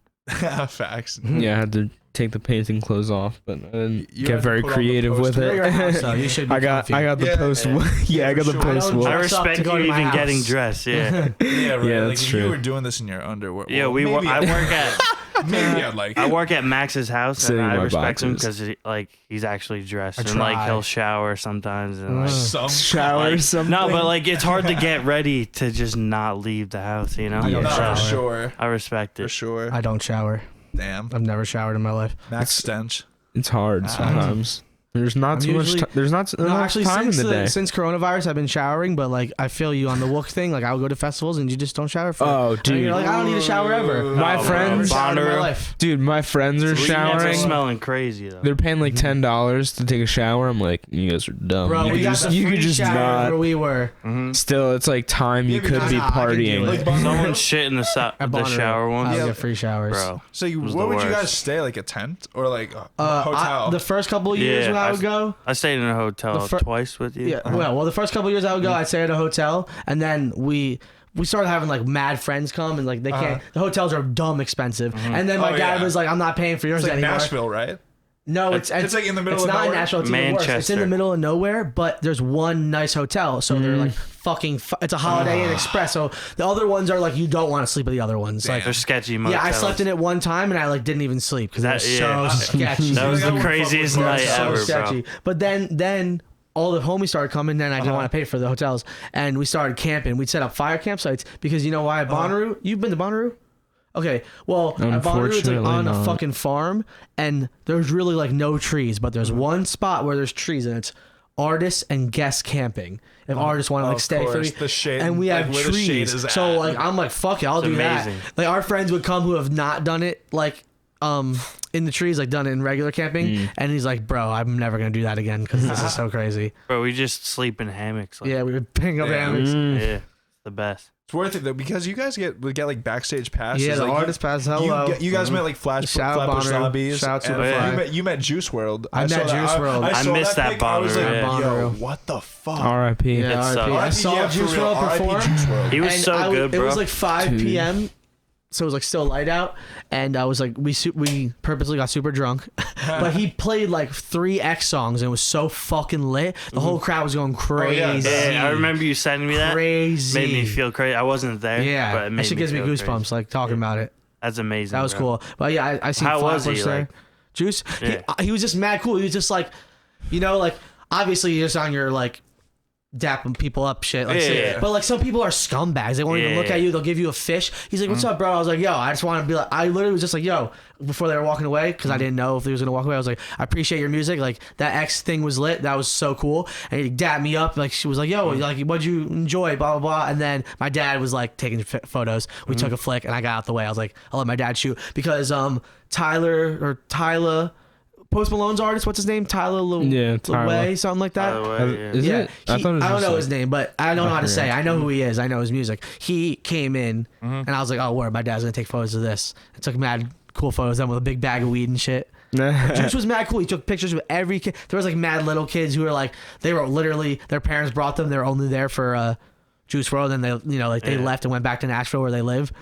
Facts. Yeah, I had to take the painting clothes off, but I didn't You get had to very put on the creative with poster. You're at your house, it. though. You should be I got comfy. the Yeah, post. yeah. Yeah, I got the For sure. post. I don't I dress up respect to go you to my even house. getting dressed. Yeah. Yeah, right. Yeah, like that's if true. you were doing this in your underwear. Yeah, well, we maybe I work at maybe I'd like. I work at Max's house, Sitting and in I my respect him boxers. because he's actually dressed, I and like try. he'll shower sometimes, and like, some Shower or like something. no, but like it's hard to get ready to just not leave the house, you know. I don't No, shower. for sure. I respect For it. sure. I don't shower. Damn. I've never showered in my life. Max stench. It's hard sometimes. There's not too much. There's not enough time in the day. Since coronavirus, I've been showering, but like I feel you on the Wook thing. Like I would go to festivals and you just don't shower for. Oh, dude, you're like I don't need a shower ever. My friends, dude, my friends are showering. Smelling crazy though. They're paying like $10 to take a shower. I'm like, you guys are dumb. Bro, you could just not. Where we were. Still, it's like time you could be partying. Like someone shit in the shower once. I get free showers, bro. So where would you guys stay? Like a tent or like a hotel? The first couple of years when I would go, I stayed in a hotel twice with you. Yeah, well, the first couple of years I would go, I'd stay at a hotel, and then we started having like mad friends come, and like they can't. The hotels are dumb expensive, and then my dad was like, "I'm not paying for yours like anymore." Nashville, right? No, it's like in the middle. It's not in Nashville. It's even worse. It's in the middle of nowhere, but there's one nice hotel, so they're like fucking. It's a Holiday Inn Express. So the other ones are like you don't want to sleep at the other ones. Like they're sketchy. Motels. Yeah, I slept in it one time and I like didn't even sleep because that was so sketchy. That was the craziest night ever, sketchy. bro. But then all the homies started coming, then I didn't want to pay for the hotels, and we started camping. We'd set up fire campsites because you know why? Bonnaroo. You've been to Bonnaroo? Okay, well, at Bonnaroo, it's like on a fucking farm, and there's really like no trees, but there's one spot where there's trees, and it's artists and guest camping. If artists want to like stay for the shade, and we like, have where the shade trees, is so at. like I'm like fuck it, I'll do amazing. that. Like our friends would come who have not done it like in the trees, like done it in regular camping, and he's like, bro, I'm never gonna do that again because this is so crazy. Bro, we just sleep in hammocks. Like, Yeah, we would ping up hammocks. Yeah, the best. It's worth it though because you guys get like backstage passes. Yeah, the like, artist pass. Hello, you guys met like Flatbush Zombies. Shout out and you met Juice WRLD. I met Juice WRLD. I missed that Bonnaroo. I was like, Bonnaroo. yo, what the fuck? R.I.P. Yeah, R.I.P. I saw Juice WRLD perform. He was so good, bro. It was like 5 p.m. So it was like still light out, and I was like, we purposely got super drunk, but he played like 3 X songs and it was so fucking lit. The whole crowd was going crazy. Yeah, I remember you sending me that. Crazy. Made me feel crazy. I wasn't there. Yeah, but it made that shit gives me goosebumps crazy. like talking about it. That's amazing. That was cool. But yeah, I seen How was Flatbush he, there. like- Juice. Yeah. He was just mad cool. He was just like, you know, like obviously you're just on your like dapping people up shit. Like, Yeah. But like some people are scumbags. They won't even look at you. They'll give you a fish. He's like, what's up, bro? I was like, yo, I just want to be like, I literally was just like, yo, before they were walking away, because I didn't know if they was going to walk away. I was like, I appreciate your music. Like that X thing was lit. That was so cool. And he dapped me up. Like she was like, yo, like what'd you enjoy? Blah, blah, blah. And then my dad was like taking photos. We took a flick and I got out the way. I was like, I'll let my dad shoot because Tyler Post Malone's artist, what's his name? Tyler LeWay, something like that. Is Yeah, it? I thought it was I don't just know like- his name, but I don't know how to say. I know who he is. I know his music. He came in, and I was like, "Oh, word! My dad's gonna take photos of this." I took mad cool photos of him with a big bag of weed and shit. Juice was mad cool. He took pictures with every kid. There was like mad little kids who were like, they were literally their parents brought them. They were only there for Juice WRLD, and they left and went back to Nashville where they live.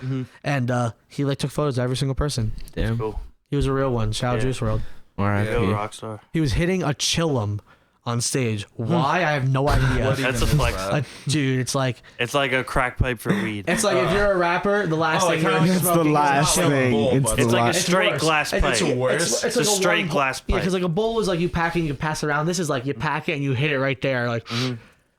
And he like took photos of every single person. Damn. Cool. He was a real one. Shout out Juice WRLD. R.I.P. Rockstar. He was hitting a chillum on stage. Why? I have no idea. That's a flex. Dude, it's like a crack pipe for weed. if you're a rapper, the last thing you're It's the last thing. It's like a straight worse. glass pipe. It's worse. It's a like straight glass Yeah, pipe. because like a bowl is like you pack it and you can pass it around. This is like you pack it and you hit it right there. Like,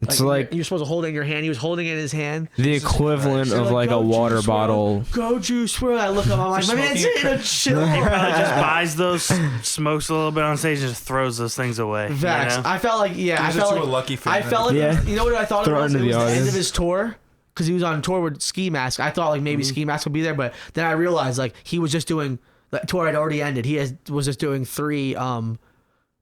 It's like you're supposed to hold it in your hand. He was holding it in his hand. the equivalent of like a go water Juice bottle. WRLD. Go Juice WRLD. I look up. I'm like, my man's hitting a chill. He probably just buys those, smokes a little bit on stage, and just throws those things away. Facts. You know? I felt like I felt like a lucky fan. I felt like you know what I thought it Throw it was? It into was the the end audience. of his tour. Because he was on tour with Ski Mask. I thought like maybe Ski Mask would be there, but then I realized like he was just doing that tour had already ended. Was just doing 3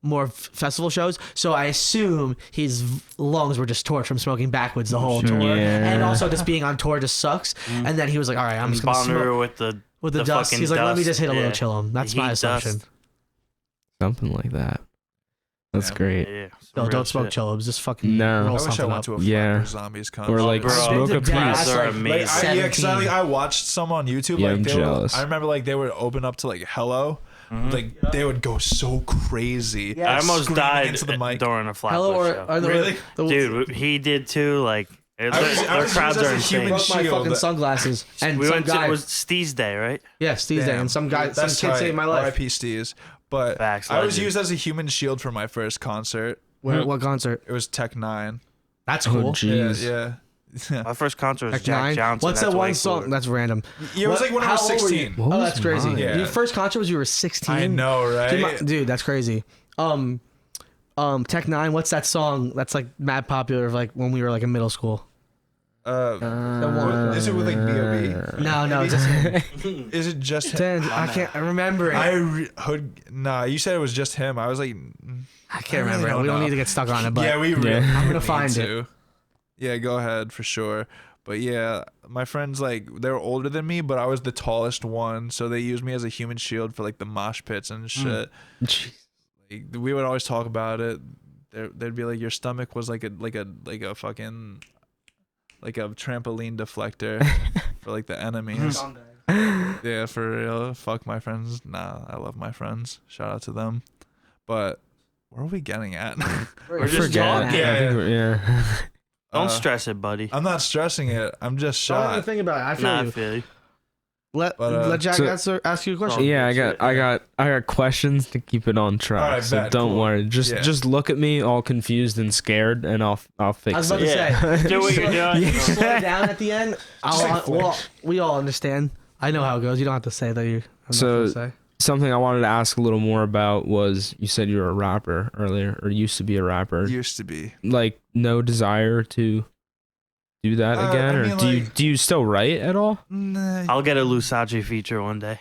more festival shows. So I assume his lungs were just torched from smoking backwoods the whole tour, Yeah. and also just being on tour just sucks. And then he was like, "All right, I'm just gonna smoke with the dust." fucking He's like, "Let me dust. just hit a little Yeah. chillum." That's Heat my dust. assumption. Something like that. That's great. Yeah, No, some don't real smoke shit. chillums. Just fucking No. roll I wish I something went up. to a Yeah. Flatbush Zombies concert. Or like bro. smoke a I've been to piece. Dallas, Are like, amazing. Like, 17. I watched some on YouTube. Yeah, like I'm they jealous. I remember like they would open up to like Hello. Like they would go so crazy. Yeah. I almost Screaming died into the mic. during a Flatbush Hello show. or Really? Dude, he did too. Like their was crowds used as are a insane. human broke my shield. fucking sunglasses. And We some went to guy, it was Steve's Day, right? yeah, Steve's Day, Damn. and some guy, some That's kid saved my life. R.I.P. Steez. But Facts, I was legend. used as a human shield for my first concert. What concert? It was Tech 9. That's Oh, cool. jeez. Yeah. My first concert was Tech Jack 9? Johnson. What's That's that one way song? cooler. That's random. It was like when I was How old were you? 16. What Oh, was that's crazy. mine? Yeah. Your first concert was you were 16? I know, right? Dude, that's crazy. Tech Nine. What's that song that's like mad popular of like when we were like in middle school? Is it with like B.O.B.? No, just Is it just him? I can't remember it. Nah, you said it was just him. I was like, I can't remember it. We don't need to get stuck on it, but yeah, I'm gonna find it. Yeah, go ahead for sure. But yeah, my friends like they were older than me, but I was the tallest one, so they used me as a human shield for like the mosh pits and shit. Like, we would always talk about it. They'd be like, your stomach was like a fucking like a trampoline deflector for like the enemies. Yeah, for real. Fuck my friends. Nah, I love my friends. Shout out to them. But where are we getting at? We're just talking. Yeah. Don't stress it, buddy. I'm not stressing it. I'm just Don't even shot. think about it. I feel you. Let Jack ask you a question. Yeah, I got questions to keep it on track. All right, so don't worry. Just look at me all confused and scared, and I'll fix it. I was about to say, do what you're doing. You slow down at the end. We all understand. I know how it goes. You don't have to say that you. So something I wanted to ask a little more about was you said you were a rapper earlier, or used to be a rapper. Used to be. Like no desire to do that again, or do you still write at all? Nah. I'll get a Lousace feature one day.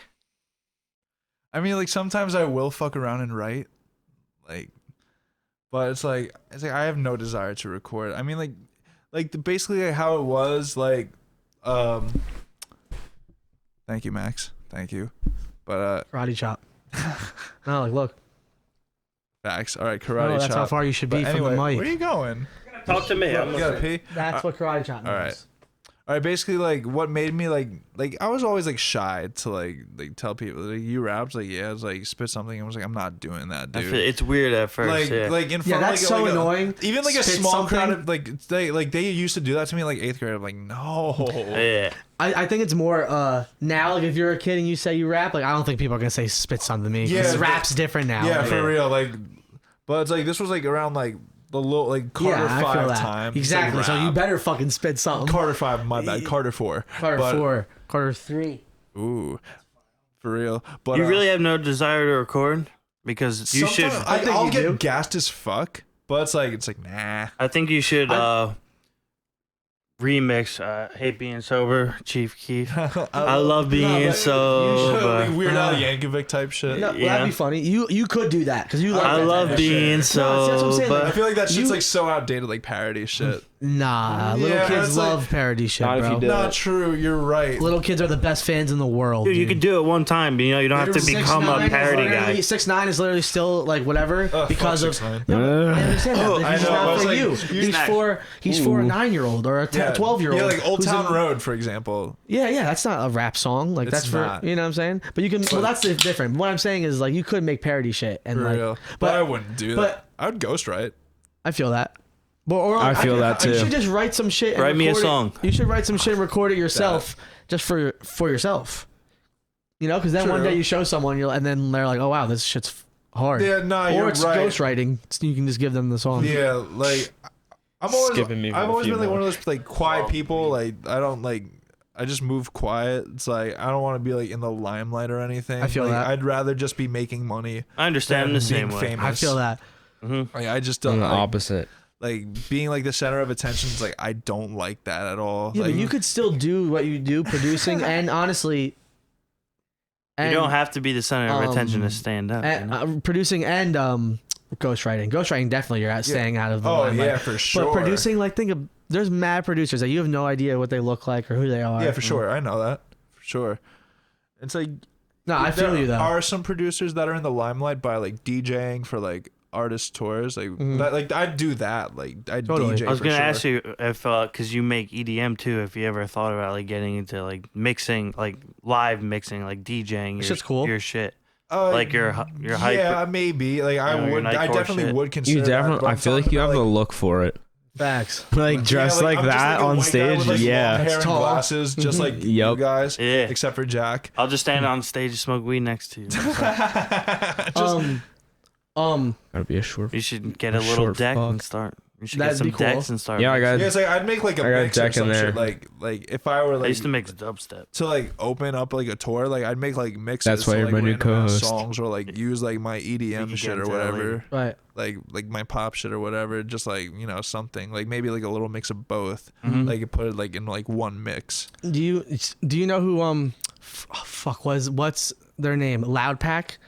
I mean, like sometimes I will fuck around and write, like, but it's like I have no desire to record. I mean, basically how it was, like, thank you, Max. Thank you. But karate chop. No, like look. Facts. All right, karate chop. That's how far you should be from the mic. Where are you going? Talk to me. You gotta pee. That's what karate chop means. All right. All right, basically, like, what made me, like, I was always, like, shy to, like tell people, like, you raps? Like, yeah, I was, like, spit something. I was like, I'm not doing that, dude. It's weird at first, like in front that's of, so annoying. Even, like, a Spit small something. crowd of, like, they used to do that to me, like, 8th grade. I'm like, no. Yeah. I think it's more, now, like, if you're a kid and you say you rap, like, I don't think people are going to say spit something to me. Yeah. Rap's different now. Yeah, for real. Like, but it's, like, this was, like, around, like, the low, like, Carter 5 time. Exactly. So you better fucking spit something. Carter 5, my bad. Carter 4. Carter 4. Carter 3. Ooh. For real. But you really have no desire to record? Because you should. I'll get gassed as fuck, but it's like, nah. I think you should remix Hate Being Sober, Chief Keef. I love being sober. Like Weird Al Yankovic type shit. No, that'd be funny. You could do that because you love I love being sober. that's what I'm saying. I feel like that shit's like so outdated, like parody shit. Nah, little kids love parody shit, bro. Not true. You're right. Little kids are the best fans in the world. Dude, you could do it one time, but you don't have to become a parody guy. 6ix9ine is literally still like whatever because of. I understand that. He's not for you. He's for a 9-year-old or a 12-year-old. Yeah, like Old Town Road, for example. Yeah, that's not a rap song. Like that's for you know what I'm saying. But you can. Well, that's different. What I'm saying is like you could make parody shit and like. Real. But I wouldn't do that. I would ghostwrite. I feel that. I feel that too. You should just write some shit. And write me a song. You should write some shit and record it yourself, just for yourself. You know, because then one day you show someone, and then they're like, "Oh wow, this shit's hard." Yeah, no, or you're it's right. ghostwriting. You can just give them the song. Yeah, like I've always been like one of those like quiet people. Like I don't like. I just move quiet. It's like I don't want to be like in the limelight or anything. I feel like, that. I'd rather just be making money. I understand the same way. Famous. I feel that. Mm-hmm. Like, I just don't. The opposite. Like being like the center of attention is like I don't like that at all. Yeah, like, but you could still do what you do, producing, and honestly, you don't have to be the center of attention to stand up. And, producing and ghostwriting. Ghostwriting definitely you're staying out of the limelight. Yeah, for sure. But producing, like think of there's mad producers that you have no idea what they look like or who they are. Yeah, for sure. I know that for sure. It's like no, I feel you though. There are some producers that are in the limelight by like DJing for like artist tours, like that, like I'd do that, like I'd DJ. I was gonna ask you if because you make EDM too, if you ever thought about like getting into like mixing, like live mixing, like DJing your shit, like your hype. Yeah, maybe. Like I definitely would consider. You definitely. That, I feel like you have the look for it. Facts. Like dressed like that on stage, with, like, yeah. long hair and glasses, just like you guys, except for Jack. I'll just stand on stage and smoke weed next to you. Gotta be a short. You should get a little deck and start You should get some decks and start. Yeah, I got. Yeah, it's like I'd make like a mix or some shit. Like if I were like, I used to mix dubstep. To like open up like a tour, like I'd make like mixes. That's why to, you're like, my new random ass co-host. songs or like use like my EDM shit or whatever. Right. Like my pop shit or whatever. Just like something like maybe like a little mix of both. Mm-hmm. Like you put it like in like one mix. Do you know who what's their name? Loud Pack.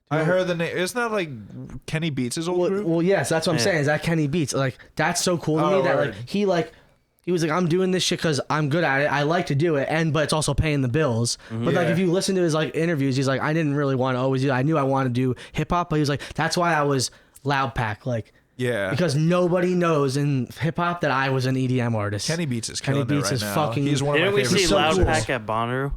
I heard the name. Isn't that like Kenny Beats' old group? Well, yes, that's what I'm saying. Is that Kenny Beats? Like, that's so cool to me that he was like, I'm doing this shit because I'm good at it. I like to do it, but it's also paying the bills. Mm-hmm. But like, if you listen to his like interviews, he's like, I didn't really want to always do it. I knew I wanted to do hip hop, but he was like, that's why I was Loud Pack, like. Yeah. Because nobody knows in hip hop that I was an EDM artist. Kenny Beats is killing it right now. Fucking. He's one of my Didn't we favorites. see Loud Pack at Bonnaroo?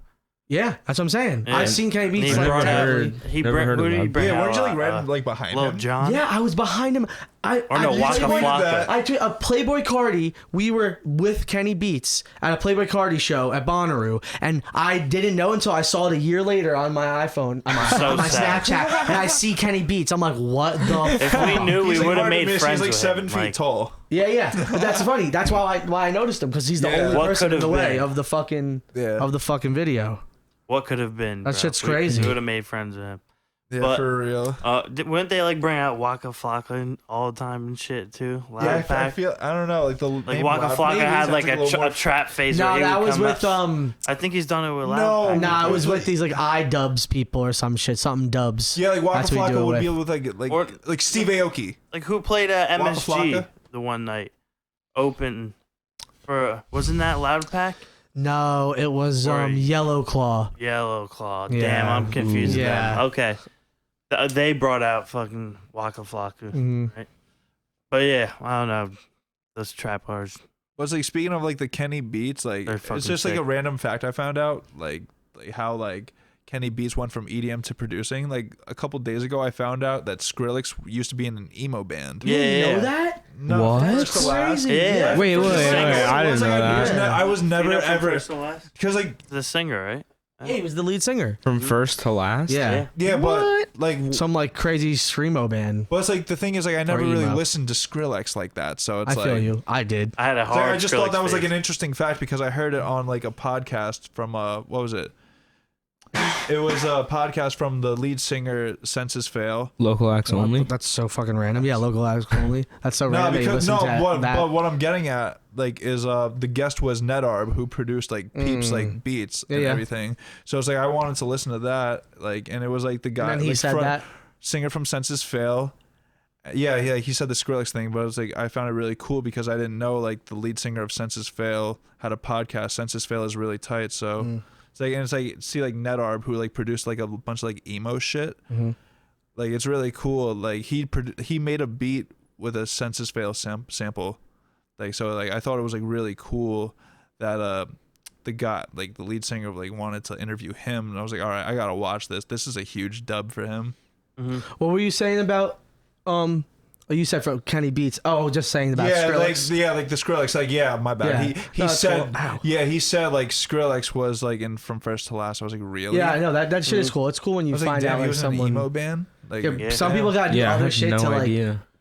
Yeah, that's what I'm saying. Yeah. I've seen Kenny Beats. Never Like, heard. Who did he bring? Yeah, weren't you like right like behind Lil him? John? Yeah, I was behind him. Waka Flocka. A Playboy Cardi. We were with Kenny Beats at a Playboy Cardi show at Bonnaroo, and I didn't know until I saw it a year later on my iPhone, on my Snapchat, and I see Kenny Beats. I'm like, what the? If we knew, we would have made friends. He's like with 7 him. feet tall. Yeah. But that's funny. That's why I noticed him, because he's the only person in the way of the fucking video. What could have been? That shit's crazy. We would have made friends with him. Yeah, but, for real. Wouldn't they like bring out Waka Flocka all the time and shit too? Yeah, I feel. I don't know. Like Waka Flocka had like a trap face. No, that was with I think he's done it with Loud Pack. No, it was with these like iDubbbz people or some shit, something dubs. Yeah, like Waka Flocka would be with like Steve Aoki. Like who played at MSG the one night? Open for wasn't that Loud Pack? No, it was Yellow Claw. Yellow Claw. Yeah. Damn, I'm confused. Yeah. Okay. They brought out fucking Waka Flocka. Mm-hmm. Right? But yeah, I don't know. Those trap bars. Was like speaking of like the Kenny Beats, like it's just like a random fact I found out, like how like Kenny Beats went from EDM to producing. Like a couple days ago, I found out that Skrillex used to be in an emo band. You know that? No, what? Crazy. Yeah. Wait, I didn't know that. I was never ever because like the singer, right? Yeah, he was the lead singer. From first to last? Yeah. Yeah, but like some like crazy screamo band. But it's like the thing is like I never really emo. listened to Skrillex like that, so it's I feel you. I did. I had a hard. I just thought that was like an interesting fact because I heard it on like a podcast from what was it? It was a podcast from the lead singer Senses Fail. Local acts only. That's so fucking random. Yeah, local acts only. That's so random. But what I'm getting at like is the guest was Nedarb who produced like Peeps like beats and everything. So it's like I wanted to listen to that like and it was like the guy and he like, said that singer from Senses Fail. Yeah, he said the Skrillex thing, but it was like I found it really cool because I didn't know like the lead singer of Senses Fail had a podcast. Senses Fail is really tight, so it's like see like Nedarb who like produced like a bunch of like emo shit. Like it's really cool. Like he made a beat with a Senses Fail sample. Like so like I thought it was like really cool that the guy like the lead singer like wanted to interview him, and I was like, all right, I gotta watch this. This is a huge dub for him. What were you saying about you said for Kenny Beats. Oh, just saying about Skrillex. Like the Skrillex. Like, yeah, my bad. Yeah. He said, he said like Skrillex was like in from first to last. I was like, really? Yeah, I know that shit is cool. It's cool when you find out he like was someone in an emo band. Like, some people got to do other shit to like.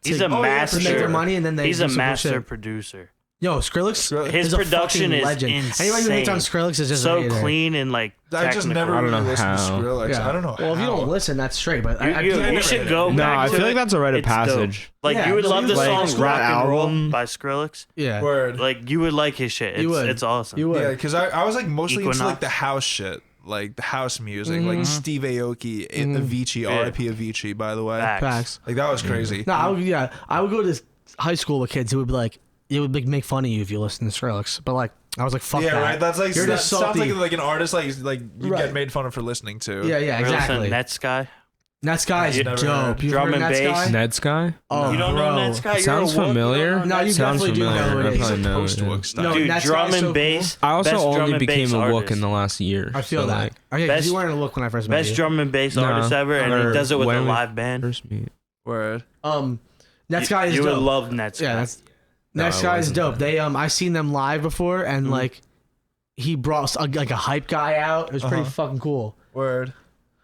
He's a master. To make their money and then they. He's a master producer. Yo, Skrillex. His production is legend. insane. Anybody who hates on Skrillex is just so clean and like. I just never really listened to Skrillex. Yeah. I don't know. Well, if you don't listen, that's straight. But you should go. No, back I to feel it. like that's a rite of passage. Dope. Like you would love the like, song "Rock and Roll" album by Skrillex. Yeah. Word. Like you would like his shit. It's awesome. You would. Yeah, because I was like mostly Equinox. into like the house shit. Like the house music, like Steve Aoki, Avicii, R.I.P. Avicii, by the way. Facts. Like that was crazy. No, I would go to high school with kids who would be like, it would make fun of you if you listen to Skrillex. But like, I was like, fuck that. Yeah, right. That's like You're that just sounds salty. like an artist like you get made fun of for listening to. Yeah, exactly. Netsky. Netsky is dope. You Drum heard and bass. Netsky? Oh, you don't know Netsky? Sounds familiar. No, you Sounds definitely do know familiar. who it is. I probably know Post it, work yeah. stuff. No, Dude, Netsky's drum so and bass. I also best drum only and became bass a look artist. in the last year. I feel so, that. like, Okay, because you weren't a look when I first met you. Best drum and bass artist ever, and he does it with a live band. First meet. Word. Netsky is You dope. would love Netsky. Yeah, Netsky is dope. They I seen them live before, and like he brought like a hype guy out. It was pretty fucking cool. Word.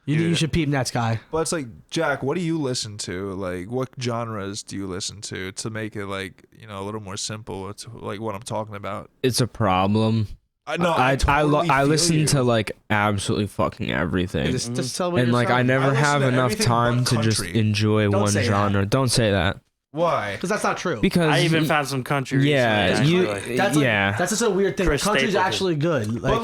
You should peep Nets guy. But it's like, Jack, what do you listen to? Like, what genres do you listen to make it like, you know, a little more simple? It's like what I'm talking about. It's a problem. I listen to like absolutely fucking everything, and like I never have enough time to just enjoy one genre. Don't say that. Why? Because that's not true. Because I even found some country. Yeah, that's just a weird thing. Country's actually good. But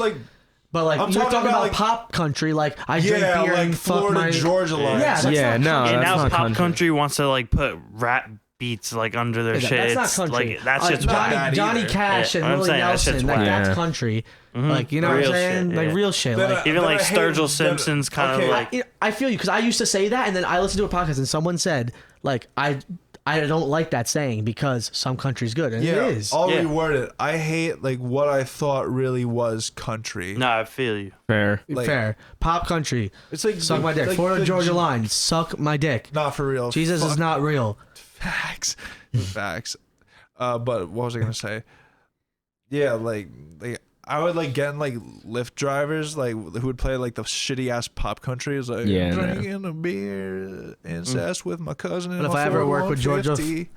like you're talking about pop country, like I drink beer and fuck Florida, my Georgia lines. Yeah, now pop country wants to like put rap beats like under their shit. That's not country. Like, that's just Johnny Cash and Willie Nelson. That's country. Like, you know what I'm saying? Shit, like real shit. Like even like Sturgill Simpson's kind of like. I feel you because I used to say that, and then I listened to a podcast and someone said like I don't like that saying because some country's good, and it is. I'll reword it. I hate like what I thought really was country. No, I feel you. Fair. Pop country. It's like suck my dick. Like, Florida Georgia line. Suck my dick. Not for real. Jesus is not real. Facts. But what was I gonna say? Yeah, like I would like getting like Lyft drivers like who would play like the shitty ass pop country. It's like drinking a beer, incest with my cousin. But if I ever work with Georgia, like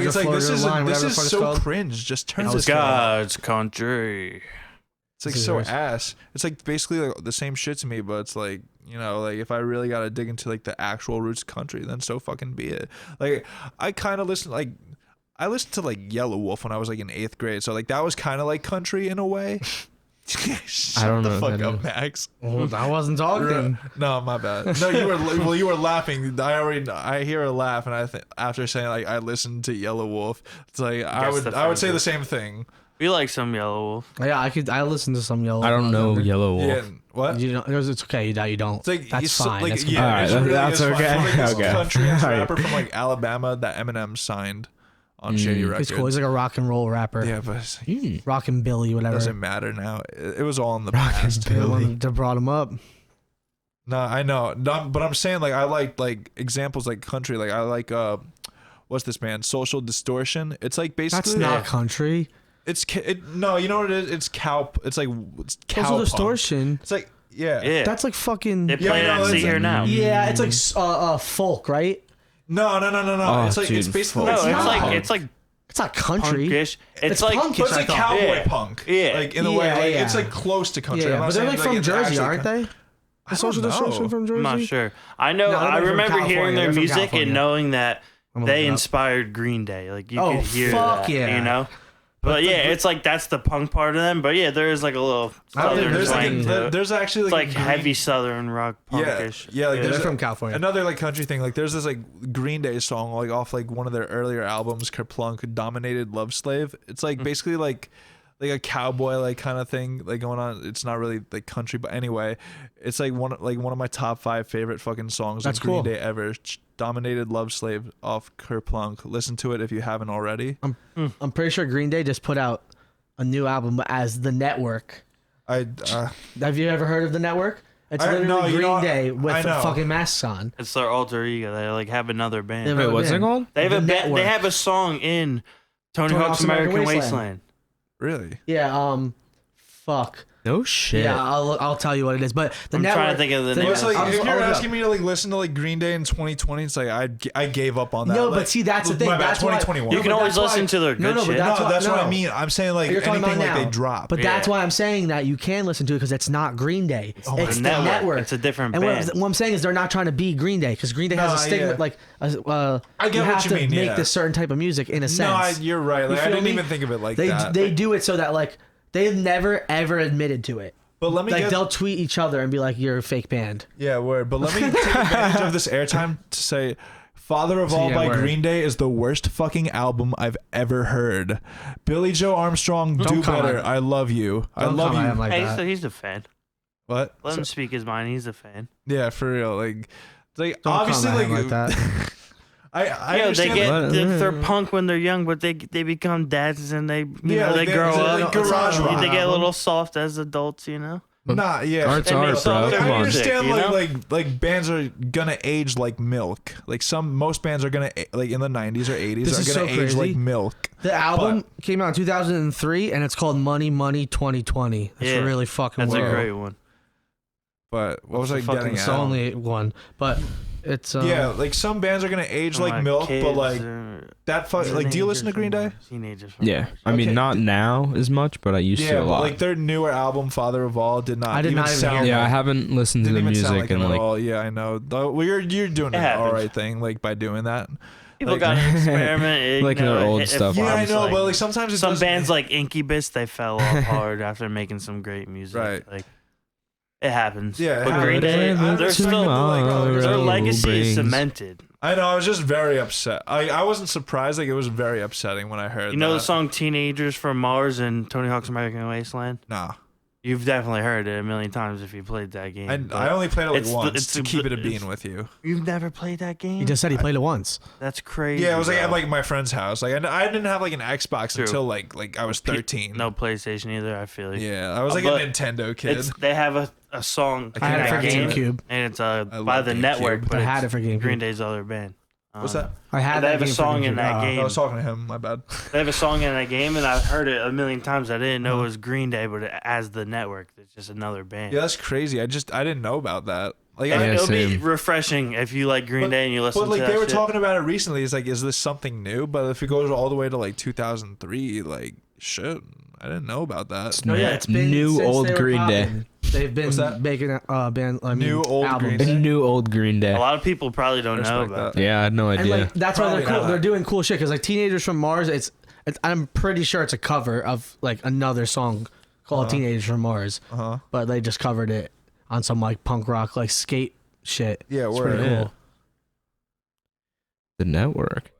it's like this is so cringe. Just turn this God's country. It's like so ass. It's like basically like the same shit to me, but it's like, you know, like if I really gotta dig into like the actual roots country, then so fucking be it. Like I kind of I listened to like Yellow Wolf when I was like in 8th grade, so like that was kind of like country in a way. I don't know. Fuck up, Max. Well, I wasn't talking. No, my bad. No, you were laughing. I hear a laugh, and I think after saying like I listened to Yellow Wolf, it's like I would say the same thing. We like some Yellow Wolf. Yeah, I listen to some Yellow Wolf. I don't know Yellow Wolf. Yeah, what? You don't, it's okay that you don't. Like, that's fine. Like, that's yeah, all right, really that's okay. Like this country rapper from like Alabama that Eminem signed on Shady Records. He's cool. He's like a rock and roll rapper. Yeah, but Rockin' Billy, whatever. Doesn't matter now. It was all in the past. Billy. They brought him up. No, I know. But I'm saying like I like examples like country. Like I like what's this band? Social Distortion. It's like basically that's not country. No, you know what it is? It's cow. It's like cow. Social Distortion. It's like yeah. That's like fucking. They play that See Here Now. Yeah, it's like folk, right? No. Oh, it's like dude, it's basically it's like it's not country. Punkish. It's like punkish, it's like cowboy punk. Yeah, like in a way, like it's like close to country. Yeah, but they're like from Jersey, aren't they? The Social Distortion from Jersey. I'm not sure. I know. I remember hearing their music and knowing that they inspired Green Day. Like you could hear that, you know. But yeah, it's like that's the punk part of them. But yeah, there is like a little southern twang to it. There's actually it's like heavy southern rock punkish. Yeah, like they're from California. Another like country thing. Like there's this like Green Day song like off like one of their earlier albums, Kerplunk, Dominated Love Slave. It's like basically like a cowboy like kind of thing like going on. It's not really like country, but anyway, it's like one of my top 5 favorite fucking songs of Green Day ever. Dominated Love Slave off Kerplunk. Listen to it if you haven't already. I'm pretty sure Green Day just put out a new album as The Network. Have you ever heard of The Network? It's literally Green Day with fucking masks on. It's their alter ego. They like have another band. Wait, what's it called? They have They have a song in Tony Hawk's American Wasteland. Really? Yeah. Fuck. No shit. Yeah, I'll tell you what it is. But I'm trying to think of the name. It's like if you're asking me to like listen to like Green Day in 2020, it's like I gave up on that. No, like, but see that's the thing. That's 2021. You can always listen to their good shit. That's what I mean. I'm saying like anything like they drop. But that's why I'm saying that you can listen to it because it's not Green Day. It's the Network. It's a different band. And what I'm saying is they're not trying to be Green Day because Green Day has a stigma like I get you what have you to mean, make this certain type of music in a sense. No, you're right. Like I didn't even think of it like that. They do it so that like they've never ever admitted to it. But let me they'll tweet each other and be like, "You're a fake band." Yeah, word. But let me take advantage of this airtime to say, "Father of All" by Green Day is the worst fucking album I've ever heard. Billy Joe Armstrong, do better. I love you. I love you. Like hey, so he's a fan. What? Let him speak his mind. He's a fan. Yeah, for real. Like obviously, like that. I understand they're punk when they're young, but they become dads and they they grow up. Garage rock. They get a little soft as adults, you know. Nah, yeah. Art's art, bro. I understand like bands are gonna age like milk. Like most bands are gonna like in the 90s or 80s are gonna age like milk. The album came out in 2003 and it's called Money Money 2020. That's really fucking That's a great one. But what was I fucking getting It's at? the only one, but it's Yeah, like some bands are gonna age like milk, but like that like, do you listen to Green Day? Teenagers from Yeah, Mars. I mean Okay. not now as much, but I used to Yeah, a but lot. like their newer album, Father of All, did not. I did even not even sound hear yeah, I like, haven't listened to didn't the even sound music like in him at like all. Yeah, I know. Well, you're doing It an happens. all right thing, like by doing that. People like- gotta experiment. Like their old stuff. Yeah, I know, but like sometimes it some doesn't- bands like Incubus, they fell off hard after making some great music. Right. Like it happens. Yeah, it but Green happens. Day, I they're respect still the, like, their legacy brings- is cemented. I know. I was just very upset. I wasn't surprised. Like it was very upsetting when I heard. You know that. the song "Teenagers from Mars" and Tony Hawk's American Wasteland? Nah, You've definitely heard it a million times if you played that game. I only played it like it's the- once it's to the- keep it a it's- bean with you. You've never played that game? He just said he played it once. That's crazy. Yeah, it was like bro. at like my friend's house. Like I didn't have like an Xbox True. until like I was 13. No PlayStation either. I feel you. Yeah, I was like But a Nintendo kid. They have a song I I had can't it for imagine GameCube. and it's I by love the GameCube. network, but I had it it's for GameCube. Green Day's other band. What's that? I had They that have a game for song in GameCube. that game. I was talking to him. My bad. They have a song in that game, and I've heard it a million times. I didn't know it was Green Day, but as the network, it's just another band. Yeah, that's crazy. I didn't know about that. Like And Yeah, it'll be same. refreshing if you like Green Day and you listen But like to they that were shit. talking about it recently. It's like, is this something new? But if it goes all the way to like 2003, like shit, I didn't know about that. No, yeah, it's been new since old they were Green Day. popping. They've been What's that? making band. I mean, New old albums. Green Day? New old Green Day. A lot of people probably don't know Respect about that. Yeah, I had no And idea. like that's why they're Probably cool. not. They're doing cool shit because like Teenagers from Mars. It's I'm pretty sure it's a cover of like another song called Teenagers from Mars, Uh-huh. but they just covered it on some like punk rock like skate shit. Yeah, It's word. pretty Yeah. cool. The network.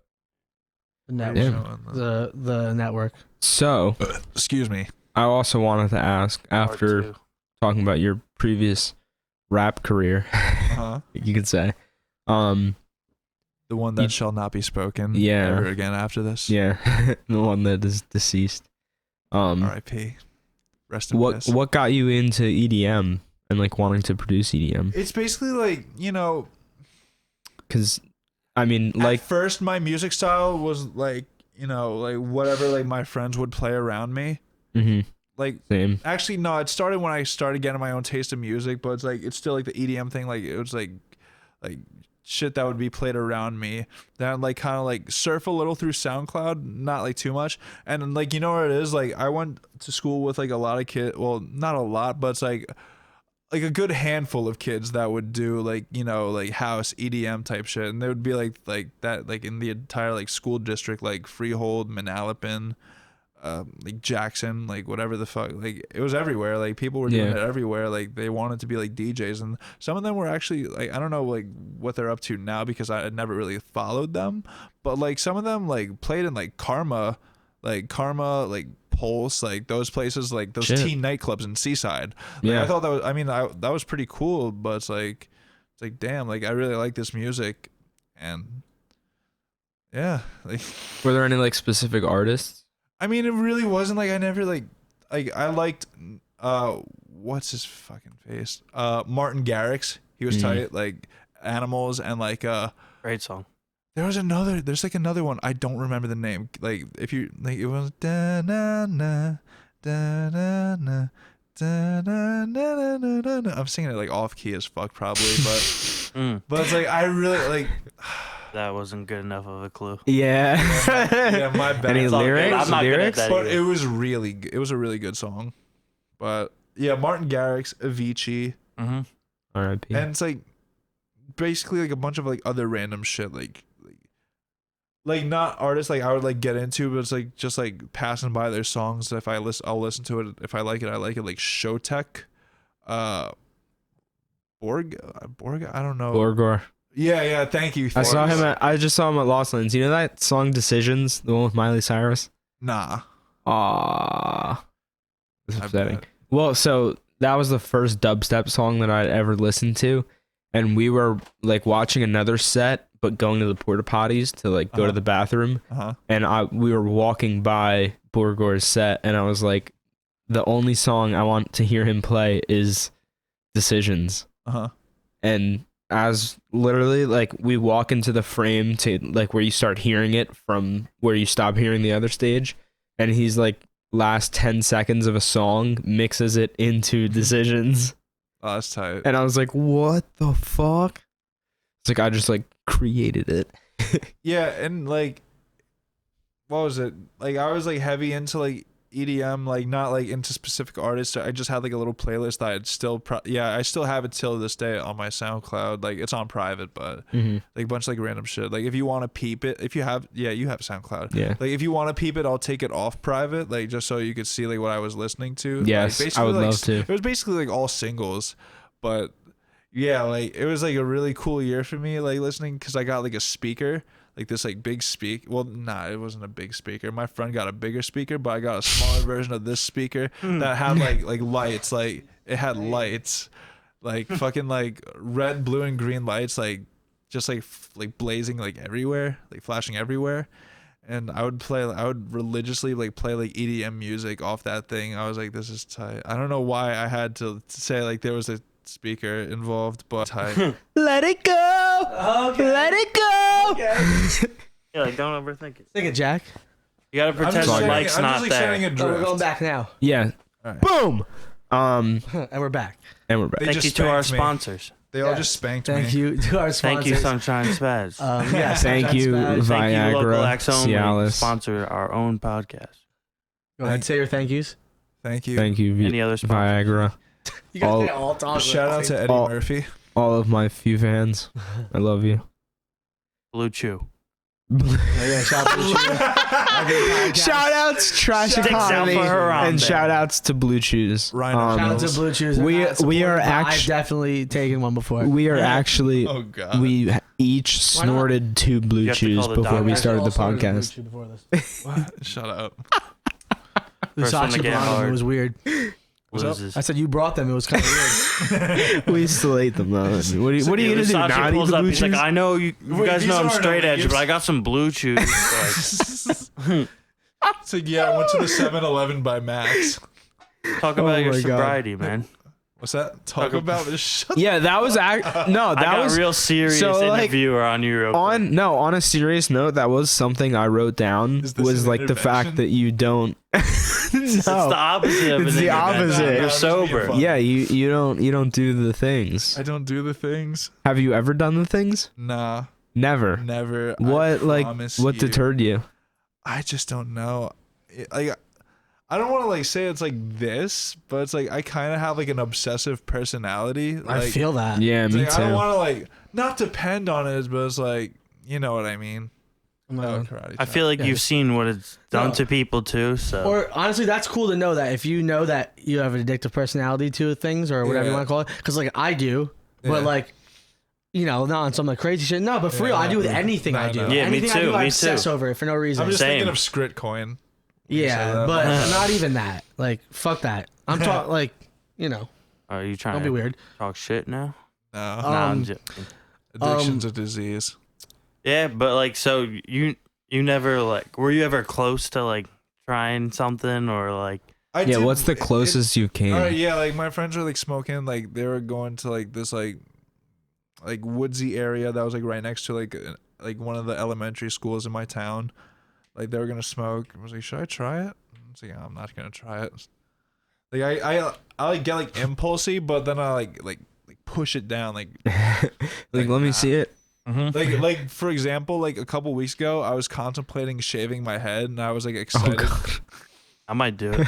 The network. Yeah. The network. So Excuse me. I also wanted to ask, Part after two. talking about your previous rap career, Uh-huh. you could say, The one that You- shall not be spoken Yeah. ever again after this. yeah, the one that is deceased. R.I.P. Rest in What peace. what got you into EDM and like wanting to produce EDM? It's basically like, Because I mean, like, at first my music style was like, like whatever like my friends would play around me. mhm, Like same. actually no, it started when I started getting my own taste of music, but it's still like the EDM thing. Like it was like shit that would be played around me. Then I'd like kind of like surf a little through SoundCloud, not like too much. And like, you know what it is? Like I went to school with like a lot of kids. Well, not a lot, but it's like a good handful of kids that would do like, like house EDM type shit. And there would be like that, like in the entire like school district, like Freehold, Manalapan, like Jackson, like whatever the fuck, like it was everywhere. Like people were doing Yeah. it everywhere. Like they wanted to be like DJs, and some of them were actually like, I don't know like what they're up to now because I had never really followed them, but like some of them like played in like Karma, like Pulse, like those places, like those Shit. teen nightclubs in Seaside. Like, Yeah. I thought that was, that was pretty cool, but it's like damn, like I really like this music, and yeah, like. Were there any like specific artists? I mean, it really wasn't like I never like I liked what's his fucking face? Martin Garrix. He was tight, like Animals, and like Great song. there's like another one. I don't remember the name. Like if you like it was da na na da na na da na na na na na. I'm singing it like off key as fuck probably, but it's like I really like That wasn't good enough of a clue. Yeah. yeah, my bad. Any It's all good. lyrics? I'm not good at Lyrics? that. But either. it was a really good song. But yeah, Martin Garrix, Avicii, Mm-hmm. R.I.P. and it's like basically like a bunch of like other random shit, like not artists like I would like get into, but it's like just like passing by their songs. If I I'll listen to it. If I like it, I like it. Like Showtek, Borg, I don't know. Borgor. Yeah, thank you. I saw Forrest. him. I just saw him at Lost Lands. You know that song "Decisions," the one with Miley Cyrus. Nah. Ah, it's I upsetting. bet. Well, so that was the first dubstep song that I'd ever listened to, and we were like watching another set, but going to the porta potties to like go to the bathroom, and we were walking by Borgor's set, and I was like, the only song I want to hear him play is "Decisions," and as literally like we walk into the frame to like where you start hearing it from where you stop hearing the other stage, and he's like last 10 seconds of a song mixes it into Decisions. Oh, that's tight. And I was like, what the fuck? It's like I just like created it. Yeah, and like, what was it? Like I was like heavy into like EDM, like not like into specific artists. I just had like a little playlist that I'd still I still have it till this day on my SoundCloud. Like it's on private, but like a bunch of like random shit. Like if you want to peep it, if you have you have SoundCloud. Yeah. Like if you want to peep it, I'll take it off private, like just so you could see like what I was listening to. Yes, like, I would love to. It was basically like all singles, but yeah, like it was like a really cool year for me, like listening, because I got like a speaker. Like this like big speaker. Well, nah, it wasn't a big speaker. My friend got a bigger speaker, but I got a smaller version of this speaker that had like lights. Like it had lights, like fucking like red, blue, and green lights, like just like blazing like everywhere, like flashing everywhere. And I would religiously like play like EDM music off that thing. I was like, this is tight. I don't know why I had to say like there was a speaker involved, but tight. Let it go. Okay. Let it go. Okay. Yeah, like don't overthink it. Think it, Jack. You gotta pretend the mic's not there. We're going back now. Yeah. Right. Boom. And we're back. And we're back. They Thank just you to our spanked me. sponsors. They all just spanked me. Thank you to our sponsors. Thank you, Sunshine Spaz. Yeah, Thank you, Spaz. Thank you, Local Viagra, Acts Only. Cialis. Sponsor our own podcast. Go ahead, say your thank yous. Thank you. Thank you, Any other sponsors? Viagra. You guys All- can't all talk. Shout out to Eddie all- Murphy. All of my few fans. I love you. Blue Chew. Yeah, shout out to Shout outs, Trash Sticks out Economy, for Harambe. and shout outs to Blue Chews. Rhino. Shout out to Blue Chews. we I'm not are supportive, but I've actually definitely taken one before. we are actually Oh god. we each Why not? snorted 2 Blue You have to Chews call the before we doctor. started the Also Blue podcast. Chew before this. What? Shut up. First one to Lousace get brought them. hard. It was weird. What's up? Loses. I said you brought them. It was kind of weird. We still ate them though. What are you gonna do? Versace Not eat pulls the up. Blue He's like, Chews? I know you Wait, guys these know I'm aren't straight edge, Oreos. but I got some Blue Chews. Like, It's like, yeah, I went to the 7-Eleven by Max. talk about your my God. sobriety, man. What's that? Talk about this. Shut Yeah, that was no. I That got was a real serious so, like, interviewer on you. Real quick. on a serious note. That was something I wrote down. Is this Was an like the fact intervention? that you don't. It's the opposite of It's an the intervention. opposite. You're No, just being sober. fun. Yeah, you don't do the things. I don't do the things. Have you ever done the things? Nah, Never. never. I What promise what you. deterred you? I just don't know. Like, I don't want to like say it's like this, but it's like I kind of have like an obsessive personality. Like, I feel that. Yeah, it's me like, I don't too. want to like not depend on it, but it's like you know what I mean. I'm Oh, not- karate I chop. feel like Yeah. you've seen what it's done No. to people too. So Or honestly, that's cool to know that if you know that you have an addictive personality to things or whatever you Yeah. want to call it, because like I do, Yeah. but like. You know, not on some like crazy shit. No, but for Yeah, real, I do with no. anything No, I do. no. Yeah, me anything I too, do, I me obsess too. over it for no reason. I'm just Same. thinking of Scritcoin. You say Yeah, that. but not even that. Like, fuck that. I'm talking like, you know, are you trying don't to be weird. talk shit now? No, Nah, I'm joking. addiction's a disease. Yeah, but like, so you never like, were you ever close to like trying something or like? Yeah, what's the closest you came? Alright, yeah, like my friends were like smoking, like they were going to like this like woodsy area that was like right next to like one of the elementary schools in my town. Like they were gonna smoke. I was like, should I try it? I was like, I'm not gonna try it. Like I like get like impulsy, but then I like push it down. Like Like, let me see it. like for example, like a couple weeks ago, I was contemplating shaving my head, and I was like Oh excited. god. I might do it.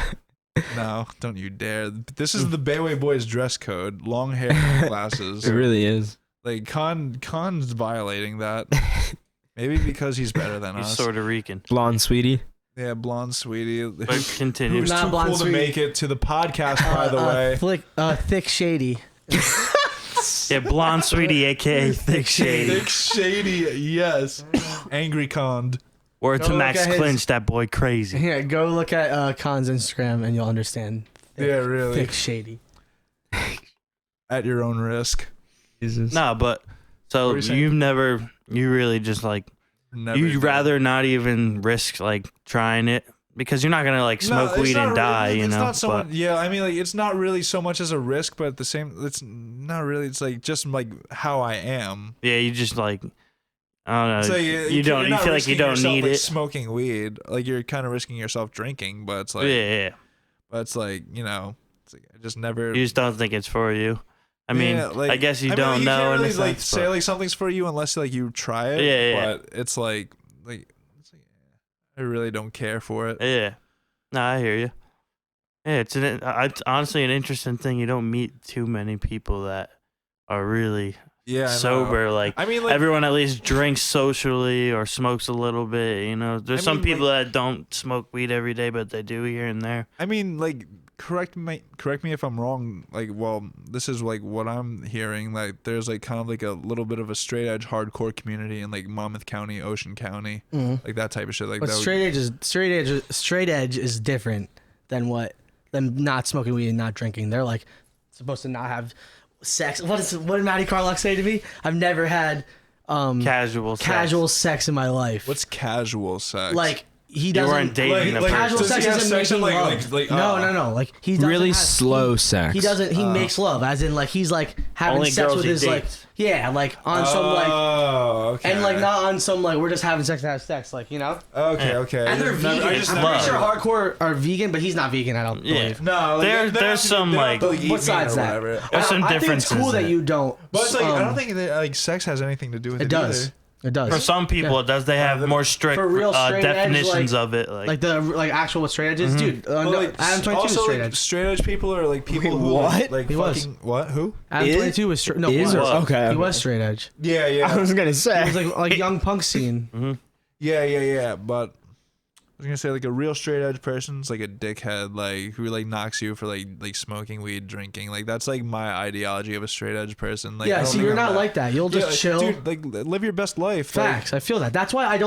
No, don't you dare! This is the Bayway Boys dress code: long hair, and glasses. It really is. Like Khan's violating that. Maybe because he's better than He's us. sort of reeking. Blonde sweetie. Yeah, blonde sweetie. But continue. Who's Not too blonde cool to sweetie. make it to the podcast, by the way. Thick shady. Yeah, blonde sweetie, aka thick shady. Thick shady, yes. Angry Khan. Word to Go Max look at his- Clinch, that boy crazy. Yeah, go look at Khan's Instagram and you'll understand. Yeah, really. Thick shady. At your own risk. Jesus. No, but so What were you saying? you really just like, Never you'd did. rather not even risk like trying it because you're not gonna like smoke it's weed not and die, really- you it's know. Not so But much, yeah, I mean, like, it's not really so much as a risk, but at the same, it's not really. It's like just like how I am. yeah, you just like, I don't It's know. like, you you're don't. not You feel like you risking don't yourself, need like, it. Smoking weed, like you're kind of risking yourself drinking, but it's like, Yeah, but it's like it's like I just never. you just don't think it's for you. I mean, I guess you don't know. You can't really in a like sense, say like something's for you unless like you try it. Yeah. But it's like I really don't care for it. Yeah. No, I hear you. Yeah, it's honestly an interesting thing. You don't meet too many people that are really sober. Like, I mean, like, everyone at least drinks socially or smokes a little bit. You know, there's some people that don't smoke weed every day, but they do here and there. I mean, like, correct me if I'm wrong. Like, well, this is like what I'm hearing. Like, there's like kind of like a little bit of a straight edge hardcore community in like Monmouth County, Ocean County, like that type of shit. Like, but straight edge is different than not smoking weed and not drinking. They're like supposed to not have sex. What did Matty Carlock say to me? I've never had casual sex in my life. What's casual sex? Like, he doesn't. You weren't dating like casual sex isn't making love. No. Like, he doesn't really have, slow sex. He doesn't. He makes love, as in like he's like having only sex girls with he his dates. like on some like okay. and like not on some like we're just having sex to have sex, like, you know. Okay. And they're vegan. I'm pretty sure hardcore are vegan, but he's not vegan. I don't believe. No, like, there's some like besides that. There's some I think differences. it's cool that you don't. But it's like I don't think that like sex has anything to do with it. It does. Either. It does. For some people, it does. They have more strict for real definitions edge, of it. Like the straight edges, dude. Adam 22 is straight edge. Straight edge people are like people who what? like He fucking was. what? Who? Adam 22 was straight. No, Is was. okay. He was straight edge. Yeah. I was gonna He say. was like young punk scene. Yeah. But I was gonna say like a real straight edge person's like a dickhead, like who like knocks you for like smoking weed, drinking. Like that's like my ideology of a straight edge person. Like, Yeah, see, you're not like that. You'll just chill. Dude, like live your best life. Facts. I feel that. That's why I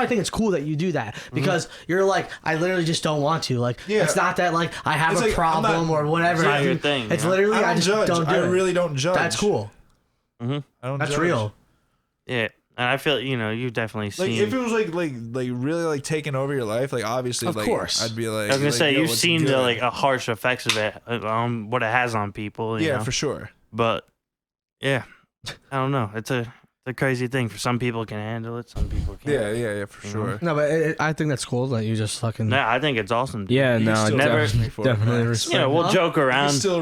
think it's cool that you do that, because you're like, I literally just don't want to. Like, it's not that like I have It's a like, problem or whatever. It's not your thing. It's you know? literally I just judge. don't do it. I really don't judge. That's cool. I don't. That's judge. real. Yeah, and I feel you definitely Like seen. if it was like really like taking over your life, like obviously, Of like course. I'd be like. I was gonna say yo, you've what's seen good? the like harsh effects of it, what it has on people. You know? for sure. But yeah, I don't know. It's a crazy thing. For some people can handle it, some people can't. Yeah, for sure. No, but I think that's cool that you just fucking. No, I think it's awesome. Yeah, You no, still never- roast me for it, definitely man. respect. You know, we'll Huh? joke You around. still,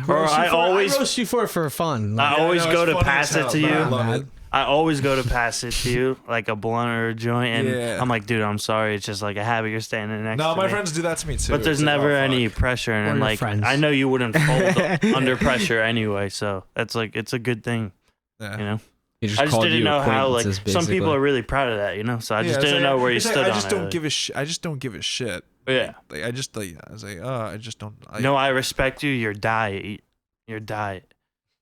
Or I always roast you for fun. I Like, always no, go it's to funny pass as it hell, to but you. I love it. I always go to pass it to you, like a blunt or a joint, and Yeah. I'm like, dude, I'm sorry. It's just like a habit. You're standing next No, to my me. friends do that to me too. But there's It's like, never oh, fuck. any pressure, and Or your like friends. I know you wouldn't fold under pressure anyway, so that's like it's a good thing, Yeah. you know. He just I just called didn't you know how like acquaintances, some people basically. are really proud of that, you know. So I just it's didn't like- know where you it's like, stood I on just it. don't like. give a shit. I just don't give a shit. Yeah. Like I was like, oh, I just don't. No, I respect you. Your diet.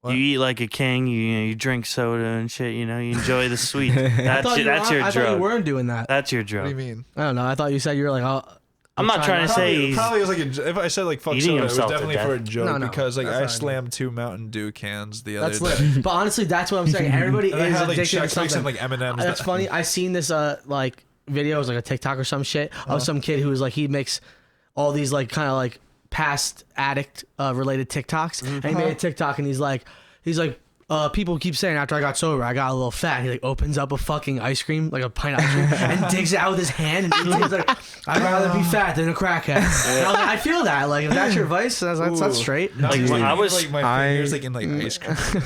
What? You eat like a king. You drink soda and shit. You know, you enjoy the sweet. I That's thought your I thought you drug. weren't doing that. That's your What do you drug. mean? I don't know. I thought you said you were like, oh. I'm not trying to say he's. Probably was like if I said like fuck eating soda, it was himself to definitely for a death. joke No, because like that's I not slammed 2 Mountain Dew cans the other That's day. lit. But honestly, that's what I'm saying. Everybody And I is had like addicted to Chex Mix and something. like M&M's. That's funny. I seen this like video, it was like a TikTok or some shit of some kid who was like, he makes all these like kind of like past addict related TikToks, and he made a TikTok and he's like people keep saying after I got sober I got a little fat. He like opens up a fucking ice cream, like a pint of ice cream, and digs it out with his hand and eats it. He's like, I'd rather be fat than a crackhead. And I was like, I feel that. Like if that's your vice, that's straight. Like Like, when I was- like my fingers like in like ice cream.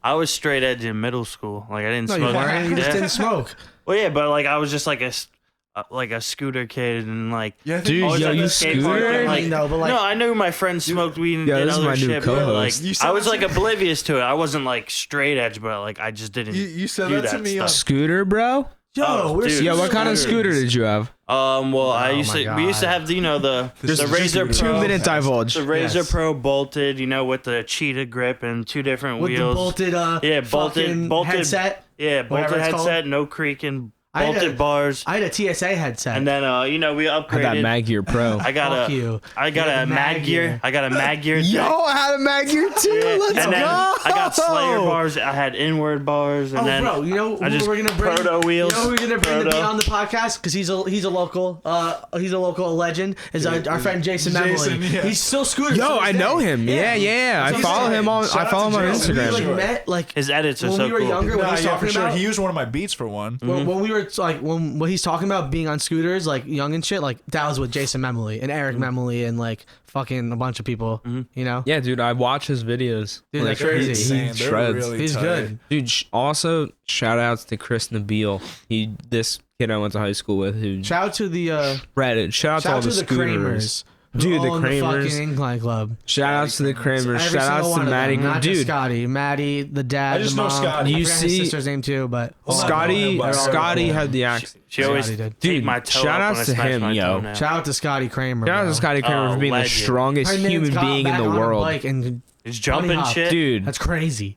I was straight edge in middle school. Like I didn't No, you smoke. weren't. You just Yeah. didn't smoke. Well, yeah, but like I was just like a scooter kid and like. Yeah, I think Dude, always yo, at you the skate park scooter? and, like, No, but like no, I knew my friends smoked weed and Yeah, did this is other my new shit, but like co-host. You said I was that like to oblivious to it. I wasn't like straight edge, but like I just didn't. You said do that to me on stuff. Scooter, bro? yo, Oh, we're dude. Yeah, what kind of scooters. scooter did you have? Well, I used my to. We used to God. have the Just Razor scooter. Pro. 2 minute divulge. The Razor Yes. Pro bolted, with the cheetah grip and 2 different With wheels. the bolted bolted headset. Yeah, bolted whatever it's headset, no creaking, I had bolted a- bars, I had a TSA headset. and then we I had that upgraded. Mag Gear Pro. I got Fuck a you. I got You a had the Mag Mag Gear. Gear. I got a Mag Gear. Yo, I had a Mag Gear too. Yeah, Let's and then go. I got Slayer bars. I had inward bars, and Oh, then bro, you know I who just we're gonna bring? proto wheels. You know who we're gonna bring to be proto. on the podcast because he's a local legend. Is our friend Jason Jason, Memoli. yeah. He's still scooter. Yo, to this I know day. him. Yeah. I That's follow what I'm him on. saying. I follow him on Shout out to We Jason. Instagram. like met like His edits are when so we were cool. younger. What Nah, he's yeah, talking for sure. about. He used one of my beats for one. When we were it's like when what he's talking about being on scooters, like young and shit, like that was with Jason Memley and Eric Memley and like fucking a bunch of people, you know? Yeah, dude, I watch his videos. Dude, like, that's crazy. Insane. He They're shreds. really He's tight. good. Dude, also shout outs to Chris Nabil. This kid I went to high school with who Shout out to the shredded. Shout out to all the scooters. Kramers. Dude, the own the Kramers. fucking incline club. Shout outs to the Kramers. Every Shout single outs one to of them. Maddie. Not just Dude, Scotty, Maddie, the dad, I just the know mom. Scotty. I You forgot his see- sister's name too, but Scotty Scotty had the accent. She always Scotty did. take Dude, my toe shout up outs when I to smash him, my yo. toenail. shout out to Scotty Kramer. Shout out to bro. Scotty Kramer Oh, for being the legend. strongest My man's human got being in back the on a world. bike and He's jumping bunny hop. shit. Dude, that's crazy.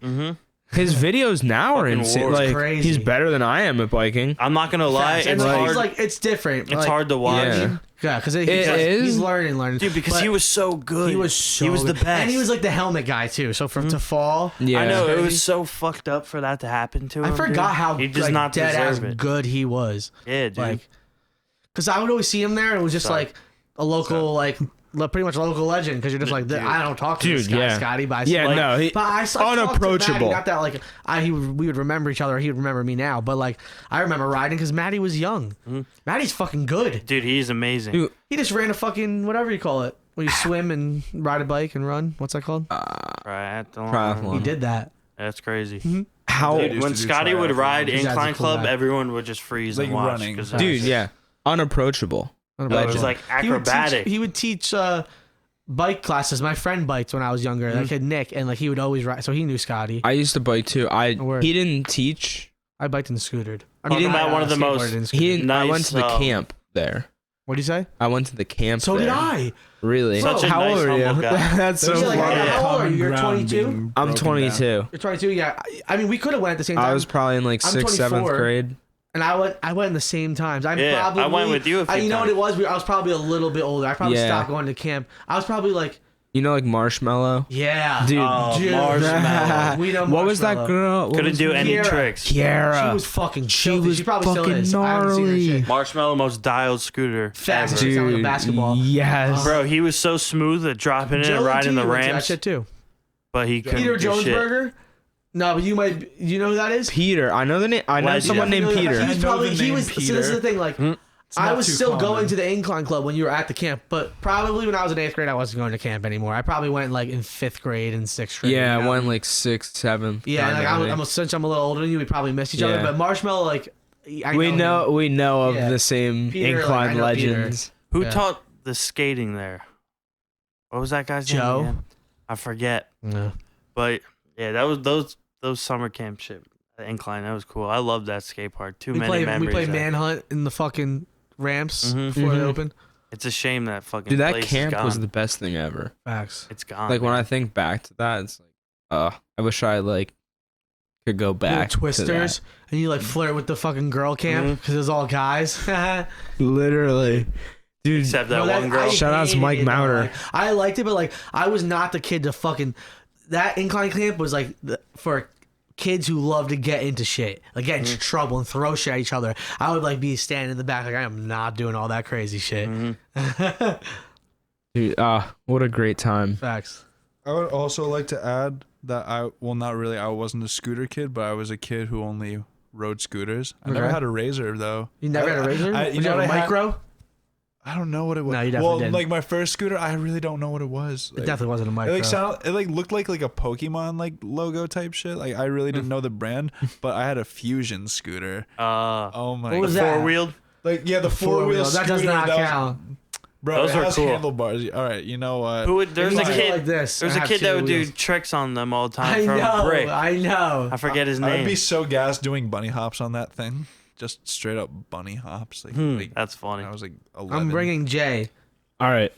his videos now are Fucking insane. wars. Like, Crazy. he's better than I am at biking. I'm not gonna lie, Facts. And it's like, hard. he's like it's different. It's like, hard to watch. Yeah. because It is. he's learning. Dude, because But he was so good. he was he was the good. best. and he was like the helmet guy too. So for to fall, Yeah. I know it Crazy. was so fucked up for that to happen to him. I forgot dude. how he does like, not dead ass deserve it. good he was. Yeah, dude. Like, because I would always see him there, and it was just Sorry. like a local, like pretty much a local legend. Because you're just like, I don't talk to this Dude, guy, yeah. Scotty, but I Yeah, like, no, he- but I talked to unapproachable. Maddie, not that like we would remember each other, or he would remember me now. But like I remember riding because Maddie was young. Maddie's fucking good. Dude, he's amazing. Dude, He just ran a fucking whatever you call it, when you swim and ride a bike and run. What's that called? Triathlon. He did that. That's crazy. How, Dude, When used to do Scotty would triathlon. ride His dad's a incline cool club, guy. everyone would just freeze Like and watch. running. 'cause dude, yeah, unapproachable. it was like He would teach- acrobatic. He would teach bike classes. My friend biked when I was younger. That kid Nick, and like he would always ride. So he knew Scotty. I used to bike too. Word. He didn't teach. I biked and scootered. I Talking about one of the most- skateboarded and He scootered. didn't. I went Nice, to the um, camp there. What'd you say? I went to the camp. So did there. I. Really? Such a How nice, old are you? humble guy. That's so Yeah, like, funny. Yeah. how old are you? You're Ground 22? being I'm broken 22. down. You're 22. Yeah. I mean, we could have went at the same time. I was probably in like I'm 6th, 7th 24. grade. And I went in the same times. I'm Yeah, probably, I went with you a few You know what times. it was? I was probably a little bit older. I probably Yeah. stopped going to camp. I was probably like, You know, like Marshmallow. yeah, Dude. Oh, Dude. Marshmallow. We know What was that Marshmallow. girl? What Couldn't was do her any name? Kiara. tricks. Kiara. She was fucking. She filthy. was She probably still fucking is. I haven't seen her gnarly. shit. Marshmallow, most dialed scooter. Fast. ever. Dude. Sound like a Dude, basketball. yes. Bro, he was so smooth at dropping in Joe and riding T the went to that ramps, shit too. but he couldn't Peter do shit. Jonesberger. No, but you might. You know who that is? Peter. I know the name. I know Legend. someone named He Peter. was I know probably. the He name was. So this is the Peter. thing. Like, I not was too still common. going to the incline club when you were at the camp, but probably when I was in 8th grade, I wasn't going to camp anymore. I probably went like in 5th grade and 6th grade. Yeah, you I know? went like 6th, 7th. Yeah, like I I'm since I'm a little older than you, we probably missed each other. Yeah. But Marshmallow, like, I we know him. we know of Yeah. the same Peter, like, incline I know Peter. legends. Who Yeah. taught the skating there? What was that guy's Joe? name? Again? I forget. Yeah. But yeah, that was those summer camp shit. The incline, that was cool. I love that skate park. Too We many played memories. there. Manhunt in the fucking ramps Mhm. before they Mhm. open. It's a shame that fucking Dude, that place camp is gone. was the best thing ever. Facts. It's gone. Like when man. I think back to that, it's like, I wish I like could go back. Little twisters, to and you like flirt with the fucking girl camp because it was all guys. that. Literally, dude. Except that No, one girl. I Shout out to hated Mike it, though. Maurer. Like, I liked it, but like I was not the kid to fucking. That incline camp was like for kids who love to get into shit, like get into trouble and throw shit at each other. I would like be standing in the back, like I am not doing all that crazy shit. Dude, what a great time. Facts. I would also like to add that I wasn't a scooter kid, but I was a kid who only rode scooters. I never Okay. had a razor though. You never had a razor? You Did you know have what a I had? micro? I don't know what it was. No, you definitely well, didn't. like my first scooter, I really don't know what it was. It Like, definitely wasn't a It micro. like looked like a Pokemon like logo type shit. Like I really didn't know the brand, but I had a Fusion scooter. Oh my! What was the that? four wheeled. Like yeah, the four wheel. That does not count. Bro, Those it are has cool. handlebars. All right, you know what? Who would? There's If a you did it kid. like this. There's and a have kid two that would do wheels. tricks on them all the time I from know. a brick. I know. I forget his I'd name. be so gassed doing bunny hops on that thing. Just straight up bunny hops. Like That's funny. I was like 11. I'm bringing Jay. All right,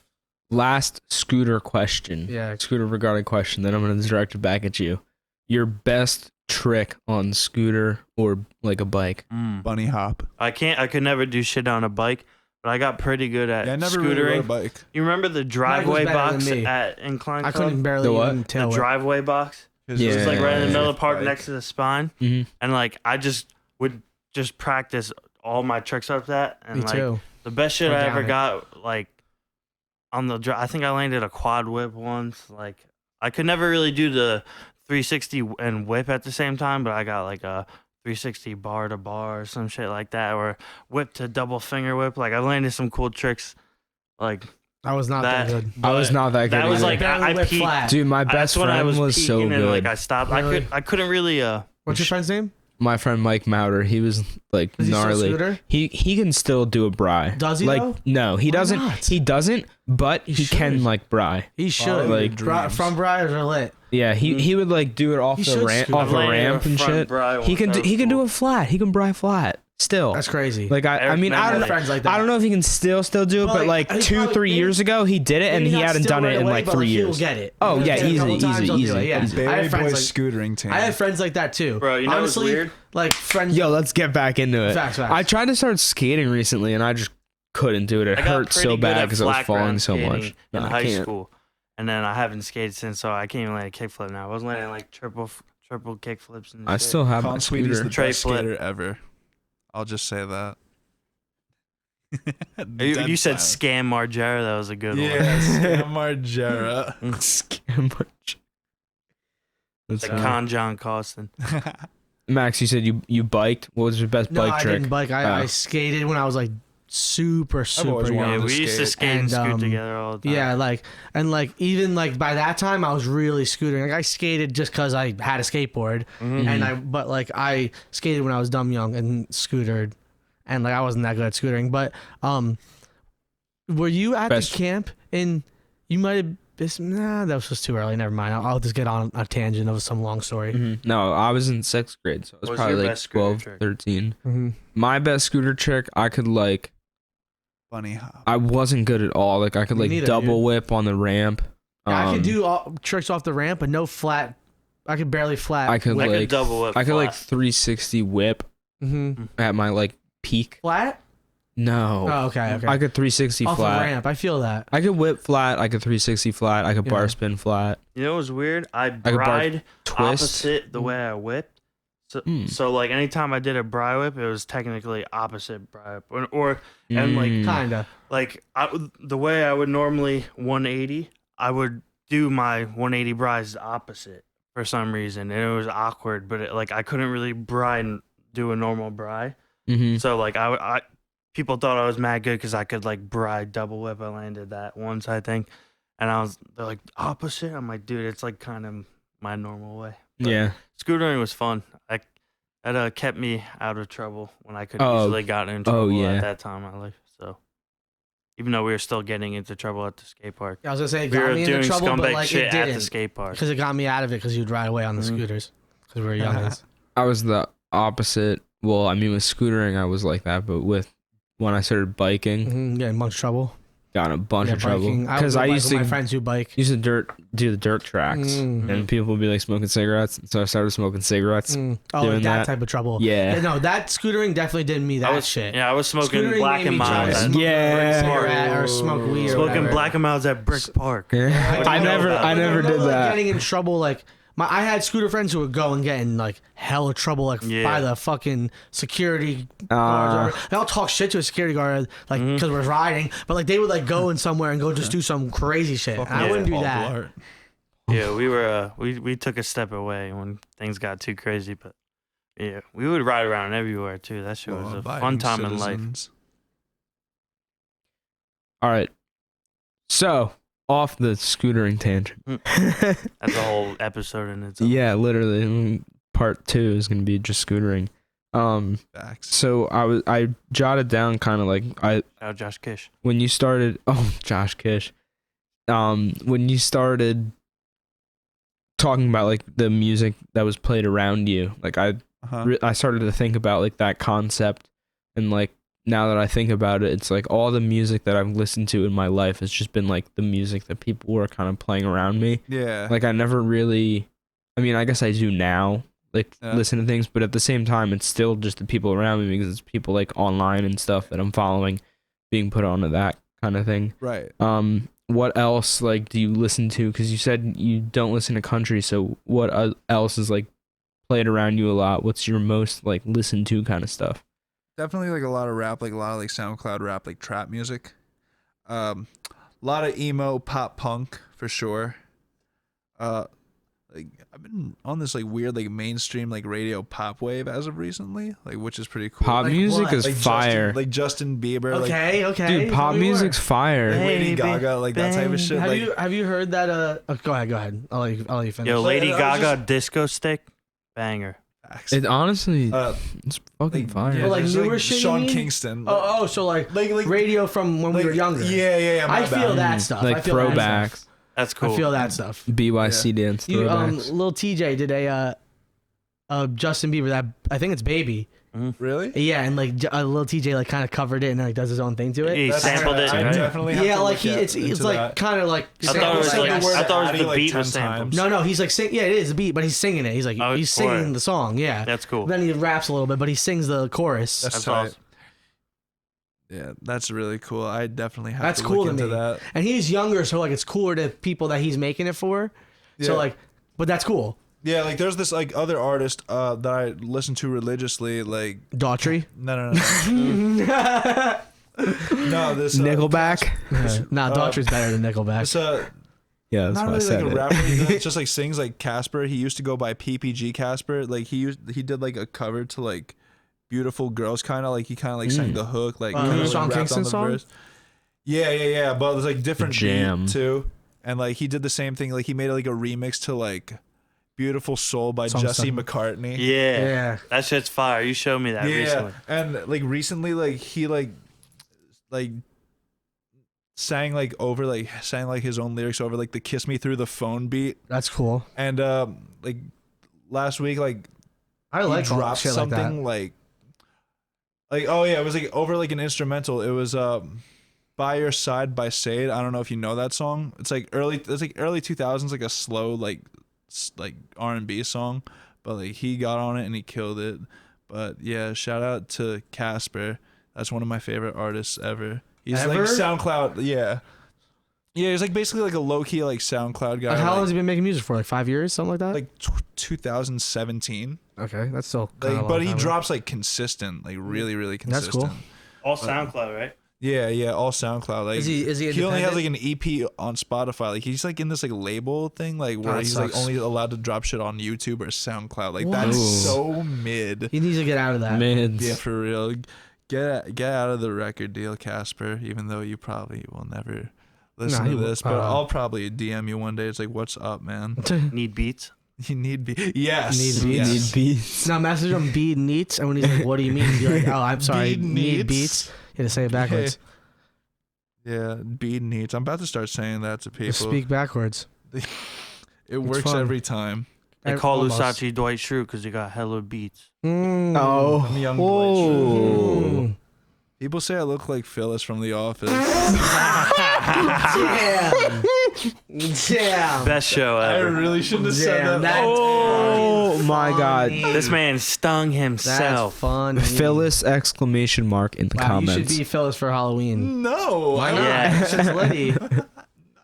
last scooter question. Yeah. Scooter regarding question. Then I'm gonna direct it back at you. Your best trick on scooter or like a bike. bunny hop. I could never do shit on a bike, but I got pretty good at Yeah, I never scootering. really rode a bike. You remember the driveway better than box me. at Incline I Club? couldn't barely The what? even The tell it. driveway box. It Yeah. was It's like right in the middle of the park bike. next to the spine. Mm-hmm. And like I just would just practice all my tricks up that. And Me like too. the best shit Or I down ever it. got, like on the I think I landed a quad whip once. Like I could never really do the 360 and whip at the same time, but I got like a 360 bar to bar or some shit like that, or whip to double finger whip. Like I landed some cool tricks, like I was not that good. I was not that good. That was either. like I Barely peaked. flat. Dude, my best That's when I friend was so peaking and, good. like I stopped. Really? I couldn't really What's your friend's name? My friend Mike Mauder, he was like Is he still a gnarly. scooter? He can still do a bri. Does he like though? no, he Why doesn't. not? He doesn't, but He he can should. like bri. He should. Like, From Briars are lit. Yeah, he would like do it off He the should ramp, scoot. off I've a landed ramp a and front shit. bri He once. can That do, was he can do cool. a flat. He can bri flat still. That's crazy. Like I mean I Remember don't that. friends like that. I don't know if he can still do it, But, but like, like he 2-3 probably- years ago he did it and Maybe he not hadn't still done it right in away, like but, 3 He'll years. get it. Oh, He'll yeah, get it a couple easy, times, he'll do it, easy. Yeah. Easy. I Baby had boy friends like scootering team. I had friends like that too. Bro, you know what's Honestly, weird? like friends. Yo, let's get back into it. Facts. I tried to start skating recently and I just couldn't do it. It I got hurt pretty so good bad at because I was flat falling ground so skating much. in No, I high can't. school, and then I haven't skated since, so I can't even land a kickflip now. I was landing like triple kickflips and I shit. still have my Con Sweetie's scooter. the Tray best flip. skater ever. I'll just say that. You said Scam Margera. That was a good one. Yeah, Scam Margera. Scam much. That's Like funny. Con John Costin. Max, you said you biked. What was your best No, bike I trick? didn't bike. I Oh. skated when I was like super always super wanted Yeah, young. to we used to skate. skate and And, scoot um, together all the time. Yeah, like even like by that time I was really scootering. Like I skated just because I had a skateboard, Mhm. and but like I skated when I was dumb young and scootered, and like I wasn't that good at scootering. But were you at Best- the camp in? You might have. Nah, that was just too early. Never mind. I'll just get on a tangent of some long story. Mhm. No, I was in 6th grade, so I was What's probably your like best scooter 12, trick? 13. Mm-hmm. My best scooter trick, I could like, Bunny hop. I wasn't good at all. Like I could Me like neither, double dude. whip on the ramp. I could do all, tricks off the ramp, but no flat. I could barely flat. I could I like could double whip. I could like flat. 360 whip Mm-hmm. at my like peak. Flat. No, Oh, okay. I could 360 Off flat. the ramp. I feel that. I could whip flat. I could 360 flat. I could bar Yeah. spin flat. You know what's weird? I could bar- bride Twist. opposite the way I whipped. So, Mm. so like anytime I did a bri whip, it was technically opposite bri whip. Or and like Mm. Kinda. the way I would normally 180, I would do my 180 bris opposite for some reason, and it was awkward. But like I couldn't really bri and do a normal bri. Mhm. So like I people thought I was mad good because I could like bri double whip. I landed that once, I think, and they're like opposite. I'm like, dude, it's like kind of my normal way. But Yeah. scootering was fun. That kept me out of trouble when I could Oh. easily got in Oh, trouble yeah. at that time in my life. So even though we were still getting into trouble at the skate park, I was gonna say it we got were me doing into trouble, but scumbag like shit it at the didn't skate park. because it got me out of it because you'd ride away on the Mhm. scooters because we were youngins. I was the opposite. Well, I mean, with scootering, I was like that, but when I started biking, Mm-hmm. Getting much trouble. got in a bunch Yeah, of trouble biking. because would I bike used with to my friends who bike. do the dirt tracks, Mm. and people would be like smoking cigarettes. So I started smoking cigarettes. Mm. Oh, doing like that that. type of trouble. Yeah. No, that scootering definitely did me that shit. Yeah, I was smoking Scootering black made and me try to miles. smoke Yeah. a cigarette or smoke weed. or Smoking whatever. black and miles at Brick Park. Yeah. What do you know about I it? never Remember, did like, that. Getting in trouble, like I had scooter friends who would go and get in like hella trouble, like Yeah. by the fucking security guards. They all talk shit to a security guard, like because we're riding, but like they would like go in somewhere and go just do some crazy shit. And I wouldn't do Paul that. Blart. Yeah, we were we took a step away when things got too crazy, but yeah, we would ride around everywhere too. That shit was a fun Law-abiding time in life. citizens. All right. So off the scootering tangent. That's a whole episode in its own. Yeah, literally. Part 2 is gonna be just scootering. Facts. So I jotted down kind of like Oh, Josh Kish. when you started. Oh, Josh Kish. When you started talking about like the music that was played around you, like I started to think about like that concept, and like now that I think about it, it's like all the music that I've listened to in my life has just been like the music that people were kind of playing around me. Yeah. Like I never really, I mean, I guess I do now, like listen to things, but at the same time, it's still just the people around me because it's people like online and stuff that I'm following being put onto that kind of thing. Right. What else like do you listen to? Because you said you don't listen to country, so what else is like played around you a lot? What's your most like listened to kind of stuff? Definitely like a lot of rap, like a lot of like SoundCloud rap, like trap music. A lot of emo, pop punk for sure. like I've been on this like weird like mainstream like radio pop wave as of recently, like which is pretty cool. Pop Like music what? is like fire. Justin Bieber. Okay, okay. Dude, pop Tell me music's more. fire. Like Lady Baby, Gaga, like that type of shit. Have you heard that? Oh, go ahead. I'll let you finish. Yo, Lady I was Gaga disco stick, banger. It honestly, it's fucking like, fire. Well, like there's, newer shit, you Sean mean? Kingston. Oh, so like radio from when we were younger. Yeah. I feel that stuff. Like I feel that throwbacks. stuff. That's cool. I feel that stuff. BYC dance You, throwbacks. Lil TJ did a Justin Bieber that I think it's Baby. Really? Yeah, and like Lil TJ like kind of covered it and like does his own thing to it. He sampled it. I Right? definitely have Yeah, to like look it's into like that. kind of like. I thought it was Sample like the word I thought it was Addy, the like, beat 10 was sampled. times. No, he's like sing. Yeah, it is the beat, but he's singing it. He's like he's singing word. the song. Yeah, That's cool. Then he raps a little bit, but he sings the chorus. That's That's tight. awesome. Yeah, that's really cool. I definitely have That's to cool look to into me. that. And he's younger, so like it's cooler to people that he's making it for. Yeah. So like, but that's cool. Yeah, like there's this like other artist that I listen to religiously. Like Daughtry. no. No, this Nickelback. Nah, Daughtry's better than Nickelback. It's Yeah, that's not why I really said like a it. rapper. He just like sings like Casper. He used to go by PPG Casper. Like he did like a cover to like Beautiful Girls, kind of like he kind of like sang the hook, like kinda, like, Sean rapped Kingston on the song? verse. Yeah. But there's like different Jam. beat too, and like he did the same thing. Like he made like a remix to like Beautiful Soul by Song Jesse stuff. McCartney. Yeah. That shit's fire. You showed me that recently. And like recently, like he like sang like his own lyrics over like the "Kiss Me Through the Phone" beat. That's cool. And like last week, like I he like dropped shit like that. something like oh yeah, it was like over like an instrumental. It was "By Your Side" by Sade. I don't know if you know that song. It's like early 2000s, like a slow like R&B song, but like he got on it and he killed it. But yeah, shout out to Casper. That's one of my favorite artists ever. He's like SoundCloud. Yeah, he's like basically like a low key like SoundCloud guy. Like, how long like, has he been making music for? Like 5 years, something like that. like 2017. Okay, that's still Like, but he drops like consistent, like really consistent. That's cool. All SoundCloud, right? Yeah, all SoundCloud. Like, Is he he only has like independent? an EP on Spotify. Like he's like in this like label thing, like where that he's sucks. like only allowed to drop shit on YouTube or SoundCloud. Like What? that's Ooh. so mid. He needs to get out of that. Mids. Yeah, for real. Get out of the record deal, Casper. Even though you probably will never listen Nah, to he will- this, but I'll probably DM you one day. It's like, what's up, man? Need beats. You need yes, Need yes. beats. Need beats. Now message him beat neats, and when he's like, "What do you mean?" Be like, "Oh, I'm sorry, Beat need neats? beats." You had to say it backwards. Yeah, bead needs. I'm about to start saying that to people. Just speak backwards. It works fun. every time. They call Almost. Lousace Dwight Schrute because he got hella beats. Oh. I'm young Whoa. Mm. People say I look like Phyllis from The Office. Damn. Damn. Best show I ever. really shouldn't have said Damn, that. that's Oh my God. This man stung That's himself. fun. Phyllis exclamation mark in the Wow, comments. you should be Phyllis for Halloween. No. Why not? Yeah. It's just Liddy.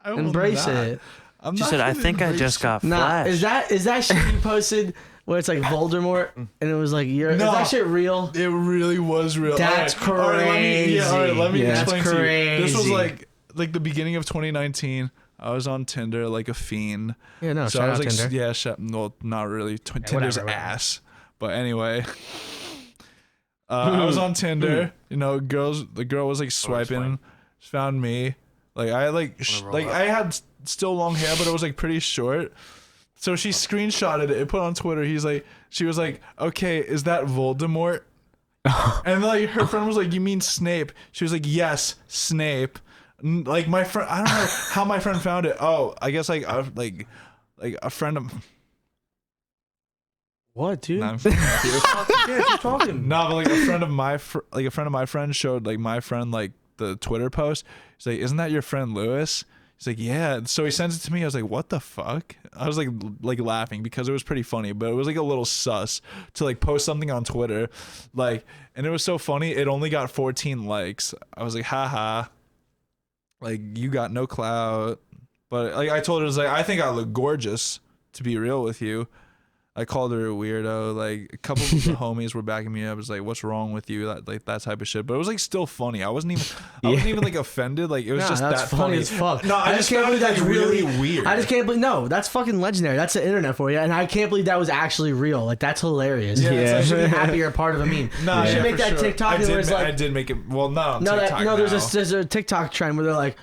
I will Embrace not. it. I'm She not said, "I gonna think I embrace just it." got Nah, flash." is that shit you posted where it's like Voldemort and it was like is No. that shit real? It really was real. That's all right, let me Yeah. explain That's to you. This was crazy. like the beginning of 2019. I was on Tinder like a fiend. Yeah, no, So shout I was out like, Tinder. yeah, well, not really. Tinder's whatever. ass. But anyway, I was on Tinder. You know, the girl was like swiping, found me. Like I I had still long hair, but it was like pretty short. So she screenshotted it and put it on Twitter. She was like, okay, is that Voldemort? And like her friend was like, you mean Snape? She was like, yes, Snape. Like my friend, I don't know how my friend found it. Oh, I guess like a friend of. What, dude? Nah, Yeah, keep talking. no, but like a friend of my friend showed like my friend like the Twitter post. He's like, isn't that your friend Lewis? He's like, yeah. So he sends it to me. I was like, what the fuck? I was like laughing because it was pretty funny, but it was like a little sus to like post something on Twitter, like, and it was so funny. It only got 14 likes. I was like, haha. Like, you got no clout. But like I told her, I was like, I think I look gorgeous, to be real with you. I called her a weirdo. Like a couple of the homies were backing me up. It was like, "What's wrong with you?" That type of shit. But it was like still funny. I wasn't even like offended. Like it was just that's that funny as fuck. No, I just can't believe that's really weird. I just can't believe. No, that's fucking legendary. That's the internet for you, and I can't believe that was actually real. Like that's hilarious. Yeah. You should be happy you're a part of a meme. No, you should make that sure. TikTok. I did make it. Well, not on TikTok. No, there's a TikTok trend where they're like,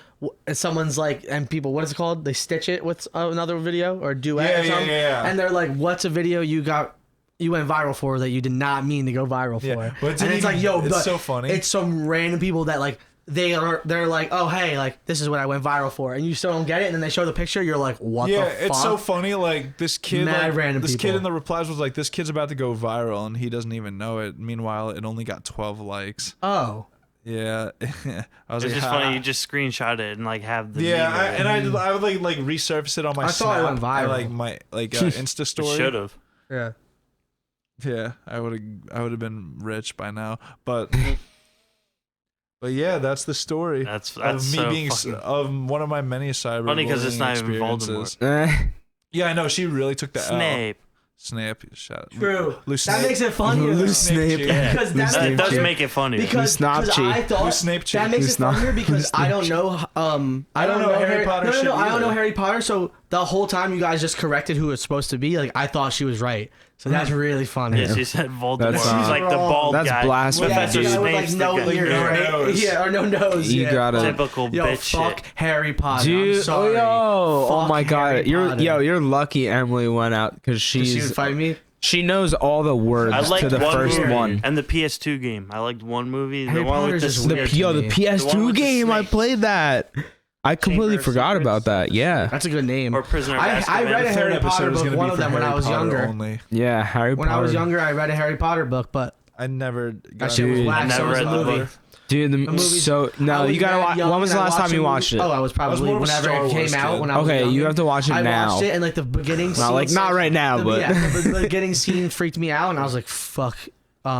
someone's like, and people, what is it called? They stitch it with another video or duet or something. Yeah. And they're like, what's a video you went viral for that you did not mean to go viral for? But and it's like, yo, it's so funny. It's some random people that like they're like, oh hey, like this is what I went viral for, and you still don't get it, and then they show the picture, you're like, what the fuck? It's so funny. Like this kid, Mad kid in the replies was like, this kid's about to go viral, and he doesn't even know it. Meanwhile, it only got 12 likes. Oh. Yeah, I was it's like, just funny. You just screenshot it and like have the I would like resurface it on my Snap. Thought it went viral. Like my Insta story. Should have. Yeah, I would have been rich by now, but yeah, that's the story. That's of me so being fucking of one of my many cyber funny because it's not even experiences. Voldemort. Yeah, I know. She really took that. Snape. Shut up. True. Loose that Snape. makes it funnier. Loose Snape. Because that does make it funny. Because I thought Snape that makes it funnier because I don't know. I don't know Harry Potter. No, I don't know Harry Potter. So the whole time you guys just corrected who it's supposed to be. Like I thought she was right. So that's really funny. Yeah, she said Voldemort. That's, She's like the bald guy. That's blasphemy, Professor dude. Snape's no the guy. ears, right? Yeah, or no nose. You gotta typical bitch fuck shit. Harry Potter. Dude, I'm sorry. oh my Harry god, Potter. you're lucky Emily went out because She would fight me. she knows all the words I liked to the one first movie one. and the PS2 game. I liked one movie. Harry The one with Potter's the just snake. weird. The me. PS2 The one with the game, I snake. played that. I completely Chamber of forgot Secrets. about that. Yeah, That's a good name. Or Prisoner of I Azkaban. read a Harry Third Potter episode is book. gonna One be of for them when I Harry was Potter younger. only. yeah, Harry When Potter. I was younger, I read a Harry Potter book, but I never. that shit was Dude, whack. I So never was read the the movie. book. Dude, movie's- so I no, was you gotta mad watch. young When was the and I last time watched you it. watched it? Oh, I was probably more of a whenever Star it came Wars out kid. when I was Okay, younger. you have to watch it I now. watched it and like the beginning scene. Not like not right now, but the beginning scene freaked me out, and I was like, "Fuck,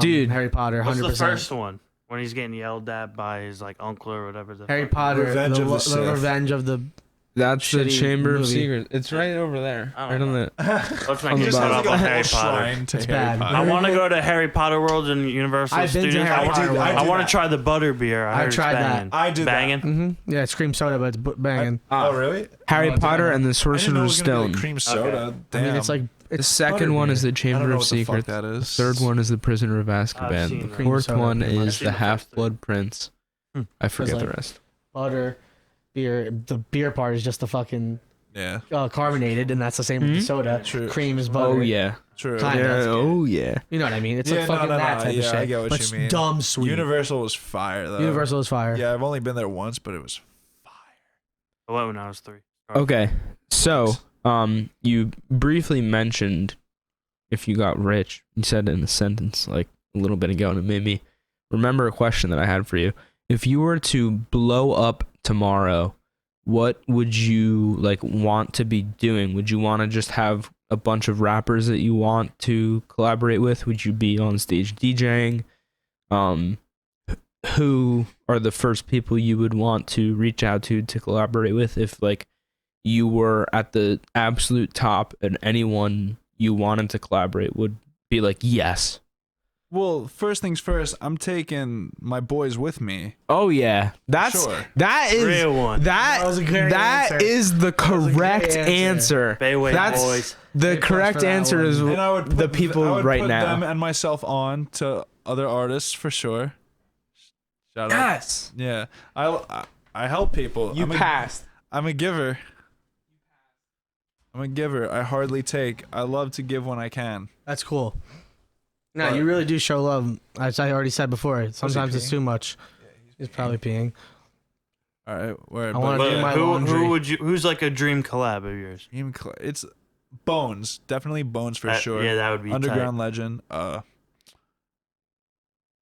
Dude. Harry Potter, What's 100%." the first one? When he's getting yelled at by his like uncle or whatever. Harry Potter, Revenge the of the Sith. Revenge of the. that's the Shitty Chamber of movie. Secrets. It's right over there. I Right don't on know. the. Let's not I'm get about- caught Sounds up like on a Harry whole Potter. shrine to It's Harry bad. Potter. I want to go to Harry Potter World and Universal I've been to Studios. Harry Potter World. I want that. to try the butter beer. I I've heard it's tried that. banging. I did that. Banging. Mm-hmm. Yeah, it's cream soda, but it's banging. Oh really? Harry Oh, Potter damn. and the I didn't know it Sorcerer's was gonna be Stone. like cream soda. Damn. I mean, it's like The second one is the I don't Chamber know of what the fuck Secrets. that The is. third one is the Prisoner of I've Azkaban. seen The that. Cream fourth soda, one pretty much. is I've seen the the first Half-Blood Prince. I forget like- the rest. butter, beer. The beer part is just the fucking Yeah. carbonated, and that's the same with the soda. True. Cream is butter. Oh yeah. True. Kinda. Yeah. that's good. Oh yeah. You know what I mean? It's Yeah, like no, fucking no, that no, type yeah, of shit. I get what but you it's mean. dumb sweet. Universal was fire though. Universal is fire. Yeah, I've only been there once, but it was I went when I was 3. Okay. So, you briefly mentioned if you got rich. You said it in a sentence like a little bit ago, and it made me remember a question that I had for you. If you were to blow up tomorrow, what would you like want to be doing? Would you want to just have a bunch of rappers that you want to collaborate with? Would you be on stage DJing? Who are the first people you would want to reach out to collaborate with if like you were at the absolute top and anyone you wanted to collaborate would be like, yes? Well, first things first, I'm taking my boys with me. Oh yeah, that's Sure. that is Real one. That was a great that answer. is the was a great correct answer. answer. Bayway That's boys. the Big correct plus for that answer one. is And I would put the people I would right put now. them and myself on to other artists for sure. Shout out. Yes, Yeah. I help people. you passed. I'm a giver. I'm a giver. I hardly take. I love to give when I can. That's cool. No, But- you really do show love. As I already said before, sometimes it's peeing? too much. He's probably peeing. All right. Word. I wanna but- do my who laundry. would you? Who's like a dream collab of yours? It's Bones. Definitely Bones for That- sure. Yeah, that would be Underground legend.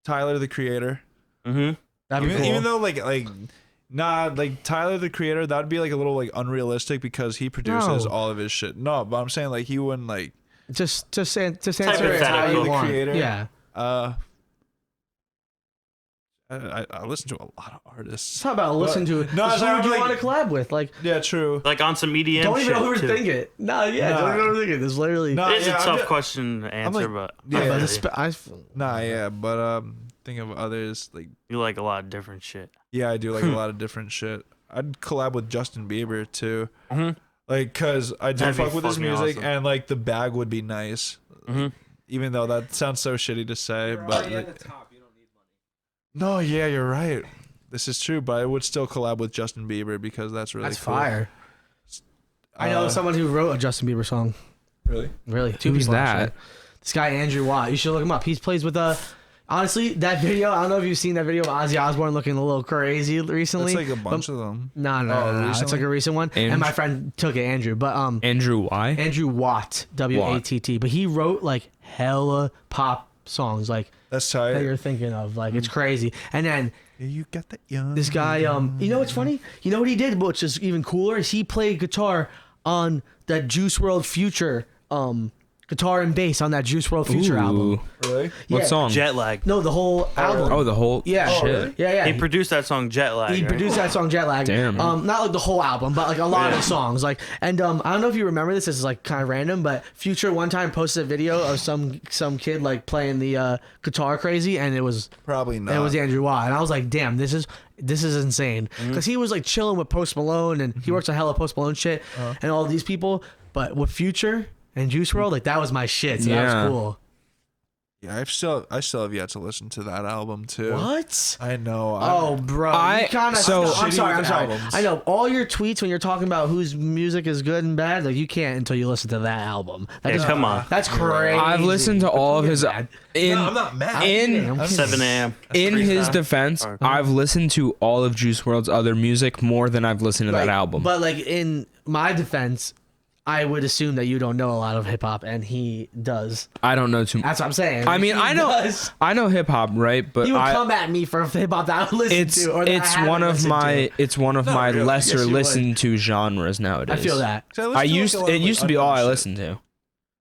Tyler the Creator. Mm-hmm. That'd be even, cool. even though like Tyler the Creator, that'd be like a little like unrealistic because he produces No. all of his shit. No, but I'm saying like he wouldn't like just answer it how Hypothetical. you want. Creator. Yeah. I listen to a lot of artists. It's not about listening to it. No, Who sorry, would you like- want to collab with? Like, Yeah, true. Like on some EDM don't even shit, too. overthink it. No, yeah, Nah. don't even overthink it. There's literally. Nah, It is yeah, a I'm tough just- question to answer, like- but Yeah. I feel But you. Nah, yeah, but think of others like. You like a lot of different shit. Yeah, I do like a lot of different shit. I'd collab with Justin Bieber too. Mm-hmm. Like, cause I do That'd be fuck with his fucking music, awesome. and like the bag would be nice. Mm-hmm. Even though that sounds so shitty to say, but like, the top. You don't need money. no, yeah, you're right. This is true, but I would still collab with Justin Bieber because that's really That's cool. fire. I know someone who wrote a Justin Bieber song. Really? Really, two Who's people. that? Actually. This guy Andrew Watt. You should look him up. He plays with honestly, that video. I don't know if you've seen that video of Ozzy Osbourne looking a little crazy recently. It's like a bunch of them. No. It's like recently? a recent one. And my friend took it, Andrew. But Andrew Y. Andrew Watt, Watt. But he wrote like hella pop songs, like That's that tight. you're thinking of. Like it's crazy. And then You got that young. this guy, you know what's funny? You know what he did, which is even cooler, is he played guitar on that Juice WRLD Future, guitar and bass on that Juice WRLD Future album. Really? What Yeah. song? Jet Lag. No, the whole album. Oh, the whole Yeah. shit. really? Yeah. He produced that song Jet Lag. He right? produced that song Jet Lag. Damn. Not like the whole album, but like a lot of the songs. Like, and I don't know if you remember this. This is like kind of random, but Future one time posted a video of some kid like playing the guitar crazy, and it was Probably not. Andrew Watt, and I was like, damn, this is insane, because he was like chilling with Post Malone, and he works on hella Post Malone shit, and all these people, but with Future and Juice WRLD, like that was my shit. So that Yeah. was cool. Yeah, I still have yet to listen to that album too. What? I know. Oh, bro. I- You kinda, so- I'm sorry. Shitty albums. I know all your tweets when you're talking about whose music is good and bad. Like you can't until you listen to that album. That Yeah, is- come on. That's crazy. I've listened to all of his Mad. in No, I'm not mad. in I'm kidding. 7 a.m. in That's his pretty defense. Or- I've listened to all of Juice WRLD's other music more than I've listened to that Right, album. But like in my defense, I would assume that you don't know a lot of hip hop, and he does. I don't know too much. That's what I'm saying. I mean, He I know hip hop, right? But He would I come at me for hip hop that I would listen it's to, or that I it's haven't one of listened my to. it's one of my really. lesser Yes, you would. listened to genres nowadays. I feel that. So I listen to, used like, a lot it of, used to like, be all I unknown shit. listened to,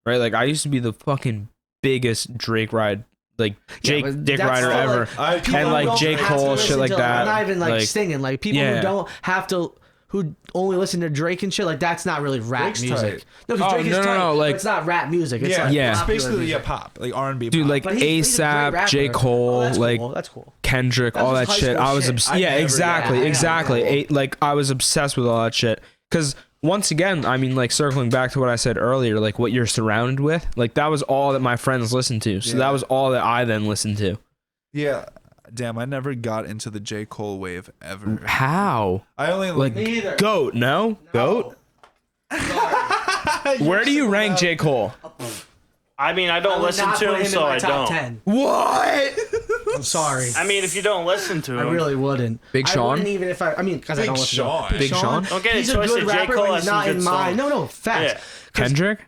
right? Like I used to be the fucking biggest Drake ride, like Jake but Dick that's Rider still, ever. like, I people And, like, don't J. have to Cole, listen shit like to, that, Not even like, like, singing. Like people yeah. who don't have to, who only listen to Drake and shit. Like that's not really rap Drake's music. tight. No, because Oh, Drake is no, no, tight, no, but like- it's not rap music. It's Yeah, like Yeah. It's popular basically music. pop, like R&B. Dude, pop. like But he's a great ASAP, rapper. J. Cole, that's like cool. That's cool. Kendrick, That's all that just high shit. school I was shit. I yeah, never- exactly, yeah, I exactly. know. Like I was obsessed with all that shit. Because once again, I mean, like circling back to what I said earlier, like what you're surrounded with, like that was all that my friends listened to. So Yeah. that was all that I then listened to. Yeah. Damn, I never got into the J. Cole wave ever. How? I only Like Me either. Goat? No, Goat. Where do you rank J. Cole? I mean, I don't would listen not to put him, in so my I top don't. 10. What? I'm sorry. I mean, if you don't listen to I him, really wouldn't. Big I Sean? wouldn't even if I mean, because I Big don't listen Sean. to him. Big Sean? Don't get it He's a twisted. good J. rapper, Cole but has he's some not good in my. songs. No, facts. Yeah. Kendrick?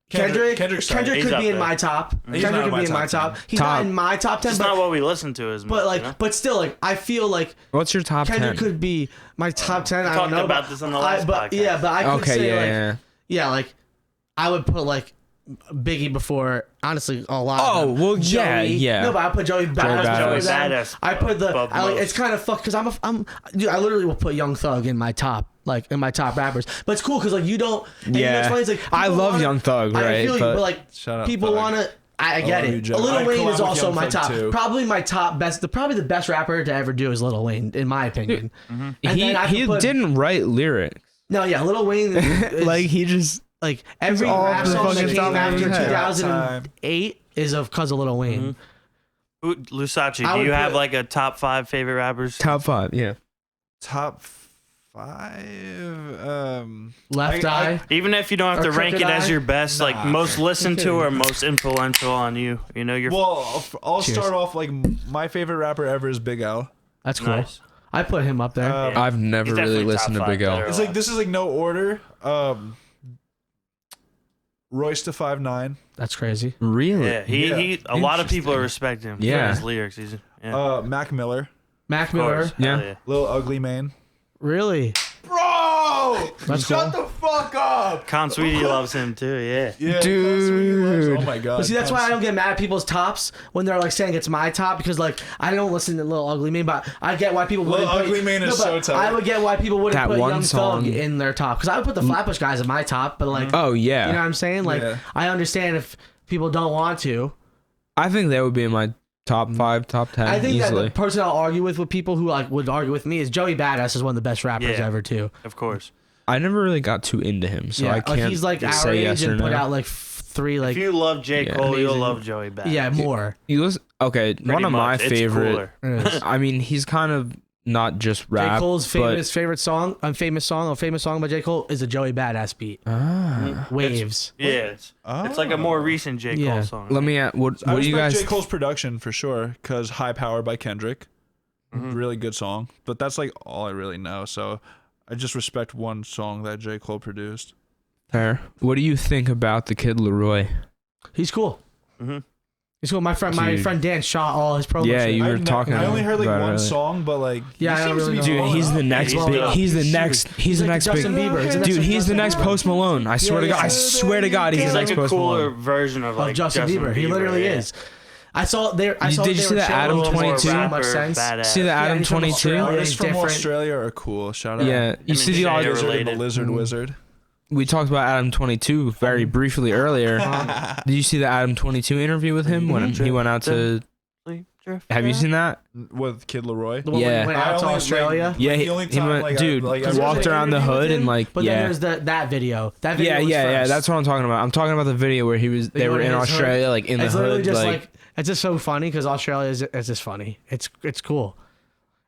Kendrick's Kendrick He's could up be in there. my top. He's Kendrick not could in be in my my top top. 10. He's Top. not in my top 10, It's but not what we listen to as much. but like, you know? but still, like, I feel like What's your top Kendrick 10? could be my top 10. I don't talked know about but this on the last but podcast. yeah, but I could Okay, say yeah, like, yeah. yeah, like I would put like Biggie before, honestly, a lot. Oh, of them. well, yeah, Joey- yeah. No, but I put Joey Badass. Badass. before them. Badass I put the. above I, like, most. it's kind of fucked because dude. I literally will put Young Thug in my top, like in my top rappers. But it's cool because like you don't. And you know what's Yeah. funny? It's like I people love wanna- Young Thug, I right? feel you, But- but like Shut up, people Thug. want to. I get love you, it. Joe. Lil I'd Wayne collab is with also Young my Thug, top. too. Probably my top best. Probably the best rapper to ever do is Lil Wayne, in my opinion. And then I He could put- didn't write lyrics. No, yeah, Lil Wayne. Is, Like he just like every all rap the song that fucking came stuff in after his head. 2008 is of cause of Lil Wayne. Who- Lousace, I do would you have put- like a top 5 favorite rappers? top 5. Yeah. Top 5. Left I- Eye. Even if you don't have Or to rank it Crooked as Eye? your best, like Nah. most listened to or most influential on you. You know, your Well, I'll Cheers. start off like my favorite rapper ever is Big L. That's cool. nice. I put him up there. Yeah. I've never He's really definitely listened to top Big 5 L. there. It's like this is like no order. Royce to 5'9". That's crazy. Really? Yeah, he a lot of people respect him Yeah. for his lyrics. He's yeah, Mac Miller, Mac of Miller. course. Yeah. Hell Lil Ugly Mane. Really? Bro, Shut the fuck up. Con Sweetie loves him too. Yeah. Dude. Oh my god. But see, that's why I don't get mad at people's tops when they're like saying it's my top, because like I don't listen to Lil Ugly Mane, but I get why people wouldn't. Lil Ugly Mane is so tough. I would get why people wouldn't That put one Young song- Thug in their top, because I would put the Flatbush Guys in my top, but like, Oh yeah. you know what I'm saying? Like, I understand if people don't want to. I think that would be in my top 5, top 10 I think easily. that the person I'll argue with people who like would argue with me is Joey Badass is one of the best rappers Yeah. ever too. Of course. I never really got too into him, so I can't he's like our say age yes or and put no. out like 3 like If you love J. Yeah. Cole, you'll Amazing. love Joey Badass. yeah more. He was okay. Pretty One of my much. It's favorite. cooler. I mean, he's kind of not just rap. J. Cole's but, favorite song by J. Cole is a Joey Badass beat. Waves. Yeah, it's like a more recent J. Cole Yeah. song. Let me ask, what I do you respect guys? J. Cole's production for sure, because High Power by Kendrick. Mm-hmm. Really good song. But that's like all I really know. So I just respect one song that J. Cole produced. Fair. What do you think about the Kid Leroy? He's cool. Mm-hmm. He's cool. My friend Dan shot all his promo. Yeah, shit. you were I've talking. I only heard like about it one earlier. song, but like Yeah, he I don't seems to really be know. Dude, blowing he's up. the next he's big. blowing He's up. the He's next. huge. He's the like next Justin big. Bieber. He's the Dude, next he's the Justin next Bieber. Post Malone. I swear to God. I swear to God, he's He's the like next a Post cooler Malone. version of like Of Justin Bieber. He literally yeah. is. I saw there. I saw Did you they see were that showing Adam a little more 22? rap, much sense. Badass. See the Adam he's from 22? Australia. Artists He's from different. Australia are cool. Shout out. Yeah, you see the Shea audio. Lizard and the related. Lizard Wizard. We talked about Adam 22 very briefly earlier. Did you see the Adam 22 interview with him when he went out to? Have you seen that? With Kid Leroy. The one Yeah. when he went out to Australia. Yeah, the only he time, went, like, dude. I he There's walked an around the interview with hood him, and like, But then yeah, there's that video. That video yeah, was yeah, yeah. first. That's what I'm talking about. I'm talking about the video where he was. They were go to in his hood. Australia, like in the It's literally hood, just like. it's just so funny because Australia is just funny. It's cool.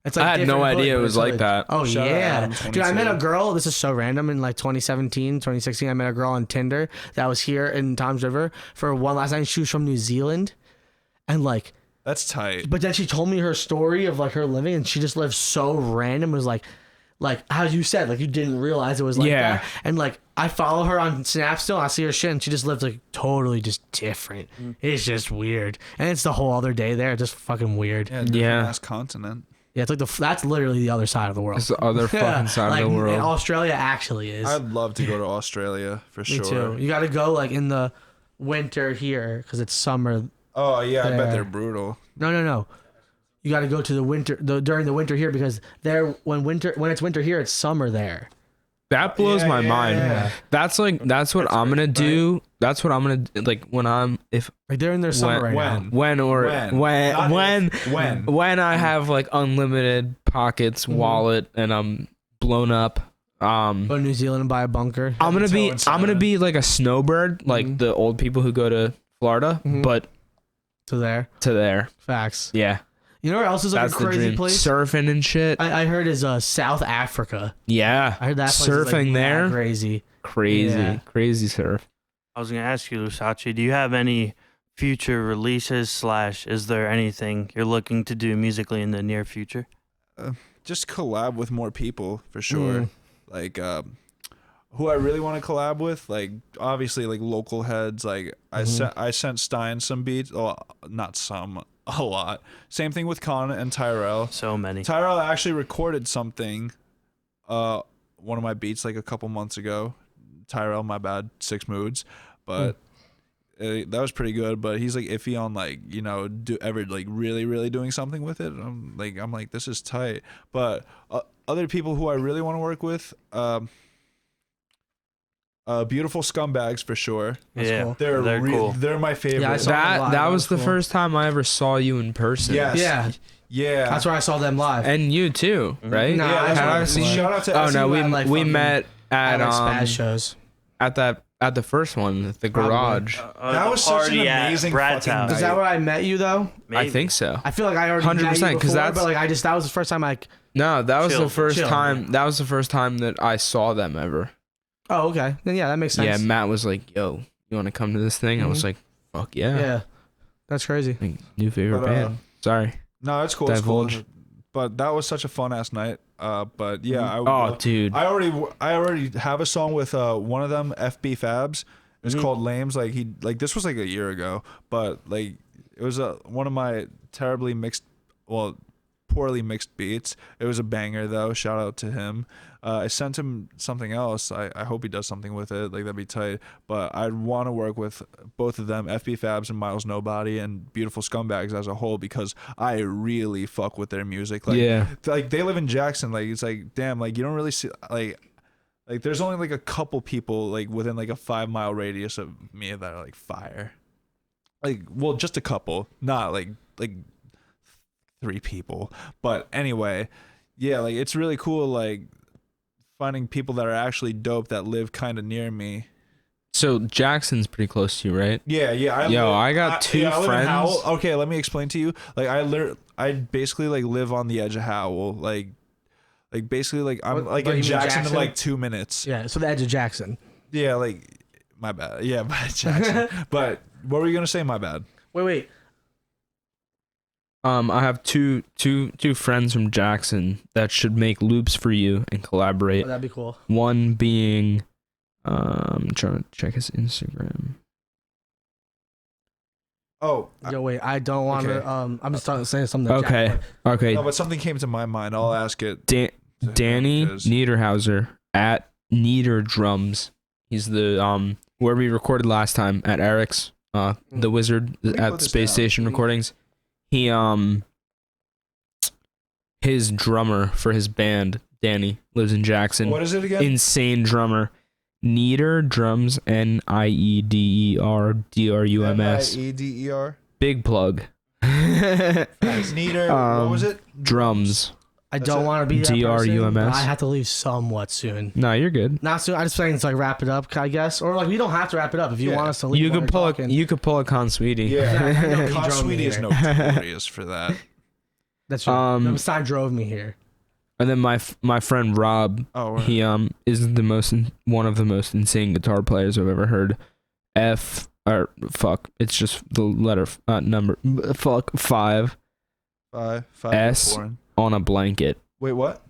It's I had no different hood, idea it but was it's like hood. that. Oh Shout out yeah, Adam dude! I met 22. a girl. This is so random. In like 2017, 2016, I met a girl on Tinder that was here in Toms River for one last night. She was from New Zealand, and like, That's tight. but then she told me her story of like her living, and she just lived so random. It was like how you said, like you didn't realize it was like Yeah. that. And like I follow her on Snap still. I see her shit, and she just lives like totally just different. It's just weird, and it's the whole other day there. It's just fucking weird. Yeah, different Yeah. ass continent. Yeah, it's like that's literally the other side of the world. It's the other fucking side like, of the and world. Australia actually is. I'd love to go to Australia for Me sure. too. You got to go like in the winter here because it's summer. Oh yeah, I bet There. they're brutal. No. You got to go to the winter during the winter here because there when it's winter here, it's summer there. That blows Yeah, my yeah, mind. yeah. That's what I'm gonna do. That's what I'm gonna like when I'm if Like they're in their summer right now. when Not when if, when. when I have like unlimited pockets, wallet, and I'm blown up. Go to New Zealand and buy a bunker. I'm gonna be Salmon. like a snowbird, like the old people who go to Florida, but To there. to there. Facts. Yeah, You know where else is like that's a the crazy dream. place? Surfing and shit. I heard is South Africa. Yeah, I heard that place is, surfing like, there. mad crazy. Crazy, Yeah. crazy surf. I was gonna ask you, Lousace, do you have any future releases / is there anything you're looking to do musically in the near future? Just collab with more people for sure. Mm. Like who I really want to collab with, like obviously like local heads. Like I sent Stine some beats. Oh, not some, a lot. Same thing with Con and Tyrell. So many. Tyrell actually recorded something, one of my beats like a couple months ago. Tyrell, my bad, 6 Moods, but that was pretty good. But he's like iffy on like like really doing something with it. I'm like this is tight. But other people who I really want to work with, Beautiful Scumbags for sure. Yeah, cool. They're cool. They're my favorite. Yeah, I saw them That live. that That was was the cool. first time I ever saw you in person. Yes. Yeah. Yeah. That's where I saw them live. And you too, right? Nah, Yeah, I that's Had why- I seen you? Shout out to Oh no, we at, like, we fucking- met at like spaz um shows. at the first one, the Probably. garage. That was such an amazing Brad's fucking house. Is that where I met you though? I think so. I feel like I already 100%, met you 'cause before, that's- but like that was the first time I. No, that was Chill, the first chill, time. yeah. That was the first time that I saw them ever. Oh, okay. Then yeah, that makes sense. Yeah, Matt was like, "Yo, you want to come to this thing?" I was like, "Fuck yeah!" Yeah. That's crazy. Like, new favorite But, band. Sorry. No, it's cool. It's cool. Divulge. But that was such a fun ass night. But yeah, Oh, dude. I already have a song with one of them, FB Fabs. It's called Lames. Like this was like a year ago, but like it was one of my terribly mixed, well, poorly mixed beats. It was a banger though. Shout out to him. I sent him something else. I hope he does something with it. Like, that'd be tight. But I'd want to work with both of them, FB Fabs and Miles Nobody, and Beautiful Scumbags as a whole, because I really fuck with their music. Like, yeah. Like, they live in Jackson. Like, it's like, damn, like, you don't really see, like there's only like a couple people like within like a 5-mile radius of me that are like fire. Like, well, just a couple, not like 3 people. But anyway, yeah, like, it's really cool, like, finding people that are actually dope that live kind of near me. So Jackson's pretty close to you, right? Yeah. I got two I live in friends. Howell. Okay, let me explain to you. Like, I basically like live on the edge of Howell. Like basically, like, I'm like in Jackson in like 2 minutes. Yeah, so the edge of Jackson. Yeah, like, my bad. Yeah, by Jackson. But what were you gonna say? My bad. Wait. I have two friends from Jackson that should make loops for you and collaborate. Oh, that'd be cool. One being, I'm trying to check his Instagram. Oh, Yo, wait, I don't want to. Okay. I'm just saying something. That Okay, Jack, okay. no, but something came to my mind. I'll ask it. Danny Niederhauser at Nieder Drums. He's the where we recorded last time at Eric's, the Wizard at Space Station Recordings. He his drummer for his band, Danny, lives in Jackson. What is it again? Insane drummer. Nieder Drums, NIEDER NIEDER. Big plug. Nieder. What was it? Drums. I don't want to be that DRUMS. person, but I have to leave somewhat soon. No, you're good. Not soon. I just saying to like wrap it up, I guess, or like we don't have to wrap it up if you want us to leave. You could pull a Consueti. Yeah, He drove me Consueti is here. notorious for that. That's true. Stein drove me here. And then my friend Rob, Oh, right. he is one of the most insane guitar players I've ever heard. It's just the letter number 5 Five S foreign. on a blanket. Wait, what?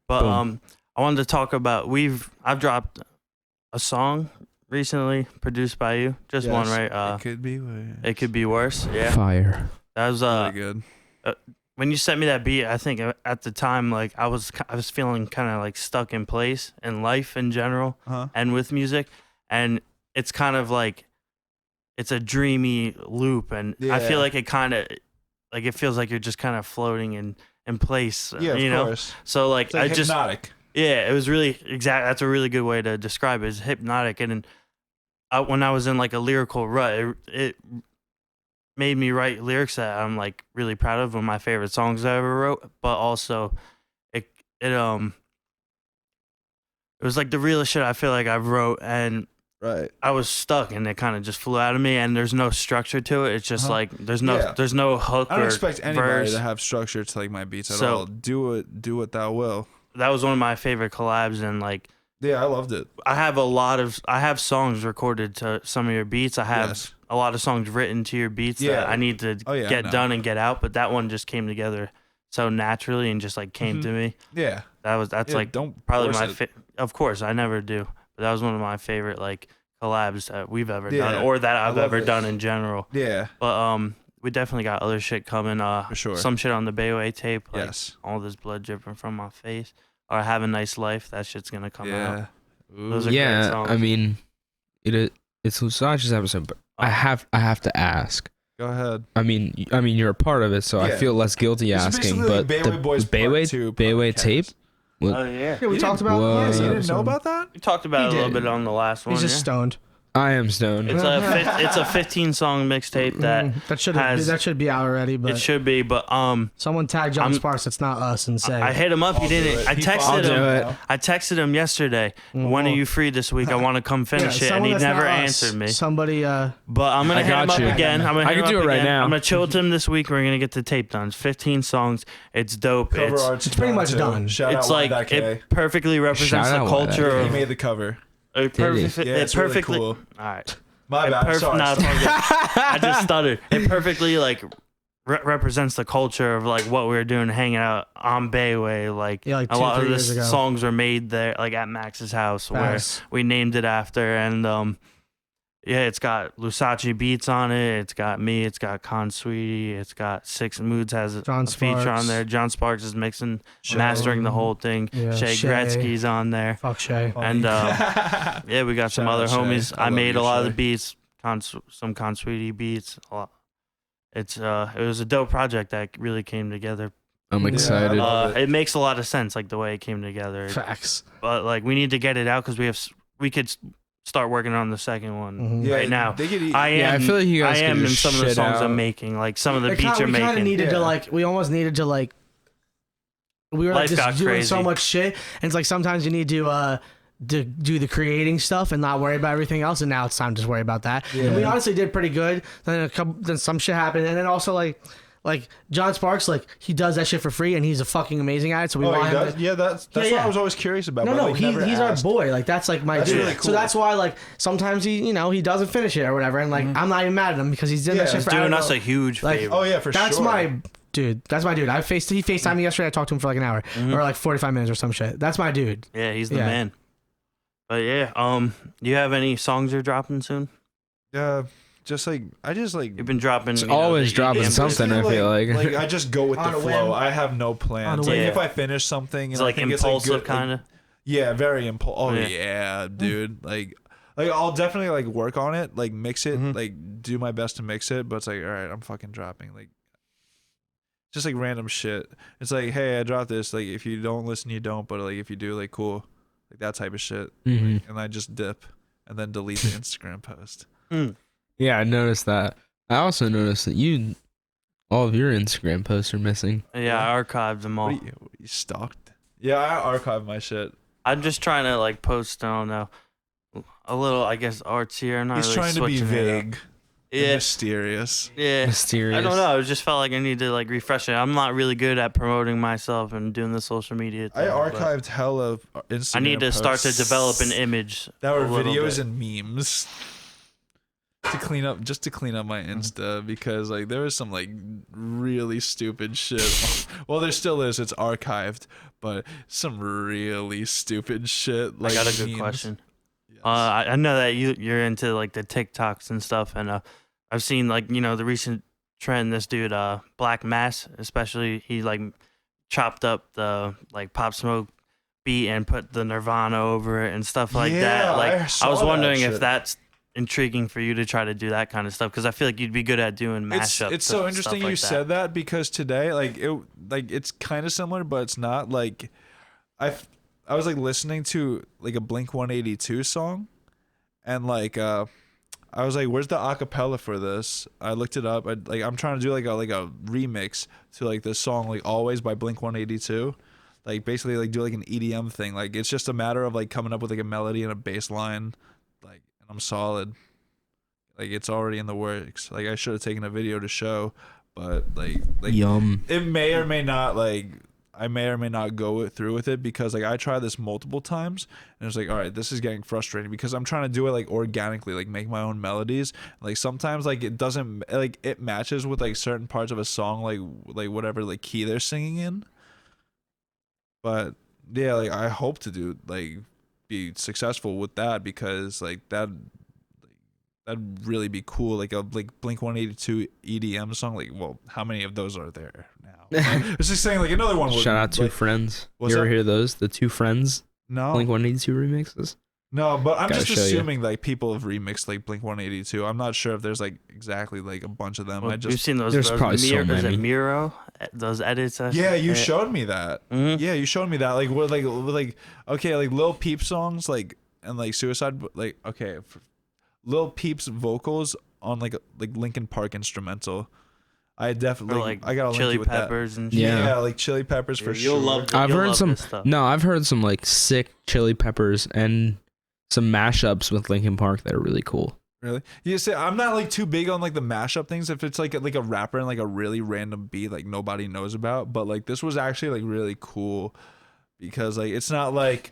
But Boom. I wanted to talk about I've dropped a song recently produced by you. Just one, right? It could be worse. It could be worse. Yeah. Fire. That was Really good. when you sent me that beat. I think at the time, like, I was feeling kind of like stuck in place in life in general, and with music, and it's kind of like it's a dreamy loop, and I feel like it kind of like it feels like you're just kind of floating in place. Yeah, you of know. course. So like, It's like hypnotic. Yeah, it was really that's a really good way to describe it. It's hypnotic, and when I was in like a lyrical rut, it made me write lyrics that I'm like really proud of. One of my favorite songs I ever wrote, but also it was like the realest shit I feel like I wrote, and Right. I was stuck, and it kind of just flew out of me, and there's no structure to it. It's just like there's no hook. I don't or expect anybody verse. to have structure to like my beats at So- all. Do what thou will. That was one of my favorite collabs, and like Yeah, I loved it. I have songs recorded to some of your beats. I have a lot of songs written to your beats that I need to get done and get out, but that one just came together so naturally and just like came to me. Yeah. That's like don't probably force my it. of course I never do, but that was one of my favorite like collabs that we've ever Yeah, done, or that I I've love ever it. done in general. Yeah. But we definitely got other shit coming. For sure. Some shit on the Bayway tape, like Yes. all this blood dripping from my face, or Have a Nice Life. That shit's gonna come out. Those are great Yeah, songs. I mean, it's Lousace's episode, but I have to ask. Go ahead. I mean, you're a part of it, so I Yeah. feel less guilty This is asking. basically But Bayway Boys Part Bayway 2 Bayway podcast. tape. Oh yeah. Yeah, we talked about Whoa. it. You Yeah, didn't know about that? We talked about He it a little did. bit on the last one. He's just yeah. stoned. I am stoned. It's a 15-song mixtape that that should be out already, but it should be, but someone tag John Sparks. It's not us and say I hit him up. He didn't. I I'll texted do him. it. I texted him yesterday. When are Well, you free this week? I want to come finish it, and someone he that's never not us. answered me. Somebody But I'm gonna I hit him got up you. again. I'm gonna I hit can him do up it right again. now. I'm gonna chill with him this week. We're gonna get the tape done. It's 15 songs. It's dope. Cover It's art's pretty much too. done. Shout it's out like YDK. it perfectly represents Shout the out culture YDK. He of made the cover. it. Did he? Yeah, it's It perfectly. really cool. All right. My bad. Sorry. No, it's all good. I just stuttered. It perfectly like represents the culture of like what we were doing, hanging out on Bayway. Like, Yeah, like a 2-3 lot of the years ago. songs were made there, like at Max's house, Facts. where we named it after. And Yeah, it's got Lousace beats on it. It's got me. It's got Con Sweetie. It's got Six Moods has a feature on there. John Sparks is mixing, mastering the whole thing. Yeah, Shay Gretzky's on there. Fuck Shay. And yeah, we got some other homies. I made a lot of the beats, some Con Sweetie beats. It was a dope project that really came together. I'm excited. It makes a lot of sense, like the way it came together. Facts. But like we need to get it out because we could start working on the second one right now. I feel like you guys I am in just some of the shit songs out. I'm making, like some of the beats you're we kind of making. needed to like. We almost needed to like. We were like Life got just doing crazy. so much shit, and it's like sometimes you need to do the creating stuff and not worry about everything else. And now it's time to just worry about that. Yeah. And we honestly did pretty good. Then some shit happened, and then also like John Sparks, like he does that shit for free, and he's a fucking amazing at it. So we want him to, yeah, that's what I was always curious about. No, but, like, he's our boy. Like that's like my That's dude. really cool. So that's why like sometimes he he doesn't finish it or whatever, and like I'm not even mad at him because he's doing that shit He's for I doing don't us know. a huge Like, favor. Oh yeah, for That's sure. my dude. That's my dude. He FaceTimed me yesterday. I talked to him for like an hour or like 45 minutes or some shit. That's my dude. Yeah, he's the Yeah. man. But yeah, do you have any songs you're dropping soon? Yeah, You've been dropping. It's always the dropping EDM something. I feel like. like I just go with the On a flow. whim. I have no plans. On a Like whim. if I finish something, It's and like I think impulsive, it's like kind of. Yeah, very impulsive. Oh Yeah. yeah, dude. Like I'll definitely like work on it, like mix it, like do my best to mix it. But it's like, all right, I'm fucking dropping like just like random shit. It's like, hey, I dropped this. Like if you don't listen, you don't. But like if you do, like cool, like that type of shit. Mhm. And I just dip and then delete the Instagram post. Yeah, I noticed that. I also noticed that all of your Instagram posts are missing. Yeah, I archived them all. What are you stalked? Yeah, I archive my shit. I'm just trying to like post. I don't know, a little, I guess, artsier. Not He's really trying to be switching it up. vague. And Yeah, mysterious. yeah. Mysterious. I don't know. I just felt like I need to like refresh it. I'm not really good at promoting myself and doing the social media I thing, but archived hella Instagram I need to start to posts develop an image. that were a little videos bit. and memes to clean up my Insta because like there was some like really stupid shit. Well, there still is. It's archived, but some really stupid shit. Like I got a good memes. question. Yes. I know that you're into like the TikToks and stuff, and I've seen like the recent trend. This dude, Black Mass, especially, he like chopped up the like Pop Smoke beat and put the Nirvana over it and stuff like Yeah, that. Like I saw was that wondering shit. if that's intriguing for you to try to do that kind of stuff, because I feel like you'd be good at doing mashups. It's so interesting you like said that because today it's kind of similar, but it's not. Like I was like listening to like a Blink 182 song, and like I was like, where's the acapella for this? I looked it up. I'm trying to do like a remix to like this song like Always by Blink 182. Like basically like do like an EDM thing. Like it's just a matter of like coming up with like a melody and a bass line. Like and I'm solid. Like it's already in the works. Like I should have taken a video to show, but like Yum. it may or may not like I may or may not go through with it because like I tried this multiple times and it's like, all right, this is getting frustrating because I'm trying to do it like organically, like make my own melodies. Like sometimes like it doesn't like it matches with like certain parts of a song, like whatever like key they're singing in. But yeah, like I hope to do like be successful with that because like that'd really be cool. Like a Blink 182 EDM song. Like, well, how many of those are there now? It's just saying like another one. Shout out Two like, Friends. what's You ever that? hear those? The Two Friends No, Blink 182 remixes? no, but I'm Gotta just show you. assuming like people have remixed like Blink 182. I'm not sure if there's like exactly like a bunch of them. Well, I we've just seen those. There's probably so Is many. it Miro? Those edits. yeah, you showed me that. Mhm. Yeah, you showed me that. Like what like okay, like Lil Peep songs like and like Suicide like okay, Lil Peep's vocals on like Linkin Park instrumental. I definitely Or like I got Chili with that. Peppers and Yeah. Yeah, like Chili Peppers for You'll sure. love I've you'll heard love some. this stuff. No, I've heard some like sick Chili Peppers and some mashups with Linkin Park that are really cool. Really? You say I'm not like too big on like the mashup things if it's like a rapper and like a really random beat like nobody knows about, but like this was actually like really cool because like it's not like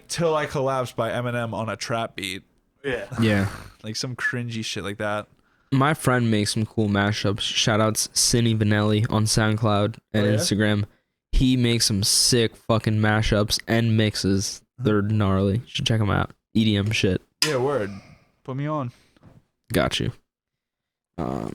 Till I Collapse by Eminem on a trap beat. Yeah. Yeah. Like some cringy shit like that. My friend makes some cool mashups. Shoutouts Cinny Vanelli on SoundCloud and Oh, yeah? Instagram. He makes some sick fucking mashups and mixes. They're gnarly. You should check them out. EDM shit. Yeah, word. Put me on. Got you. All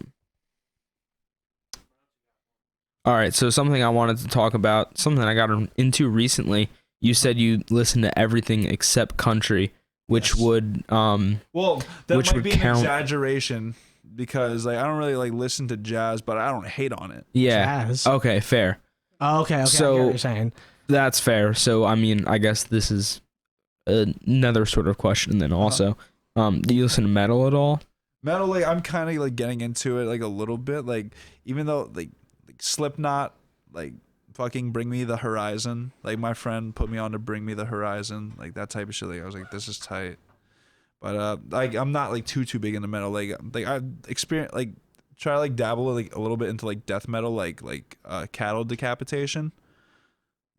right, so something I wanted to talk about, something I got into recently. You said you listen to everything except country, which would well, that which might would be an count. exaggeration because like I don't really like listen to jazz, but I don't hate on it. Yeah. Jazz. Okay, fair. Oh, okay. So- I get what you're saying. That's fair. So I mean, I guess this is another sort of question then also. Do you listen to metal at all? Metal, like I'm kind of like getting into it like a little bit. Like even though like Slipknot, like fucking Bring Me the Horizon. Like my friend put me on to Bring Me the Horizon, like that type of shit. Like I was like, this is tight. But like I'm not like too big into metal. Like I've experienced like try to like dabble like a little bit into like death metal, like cattle decapitation.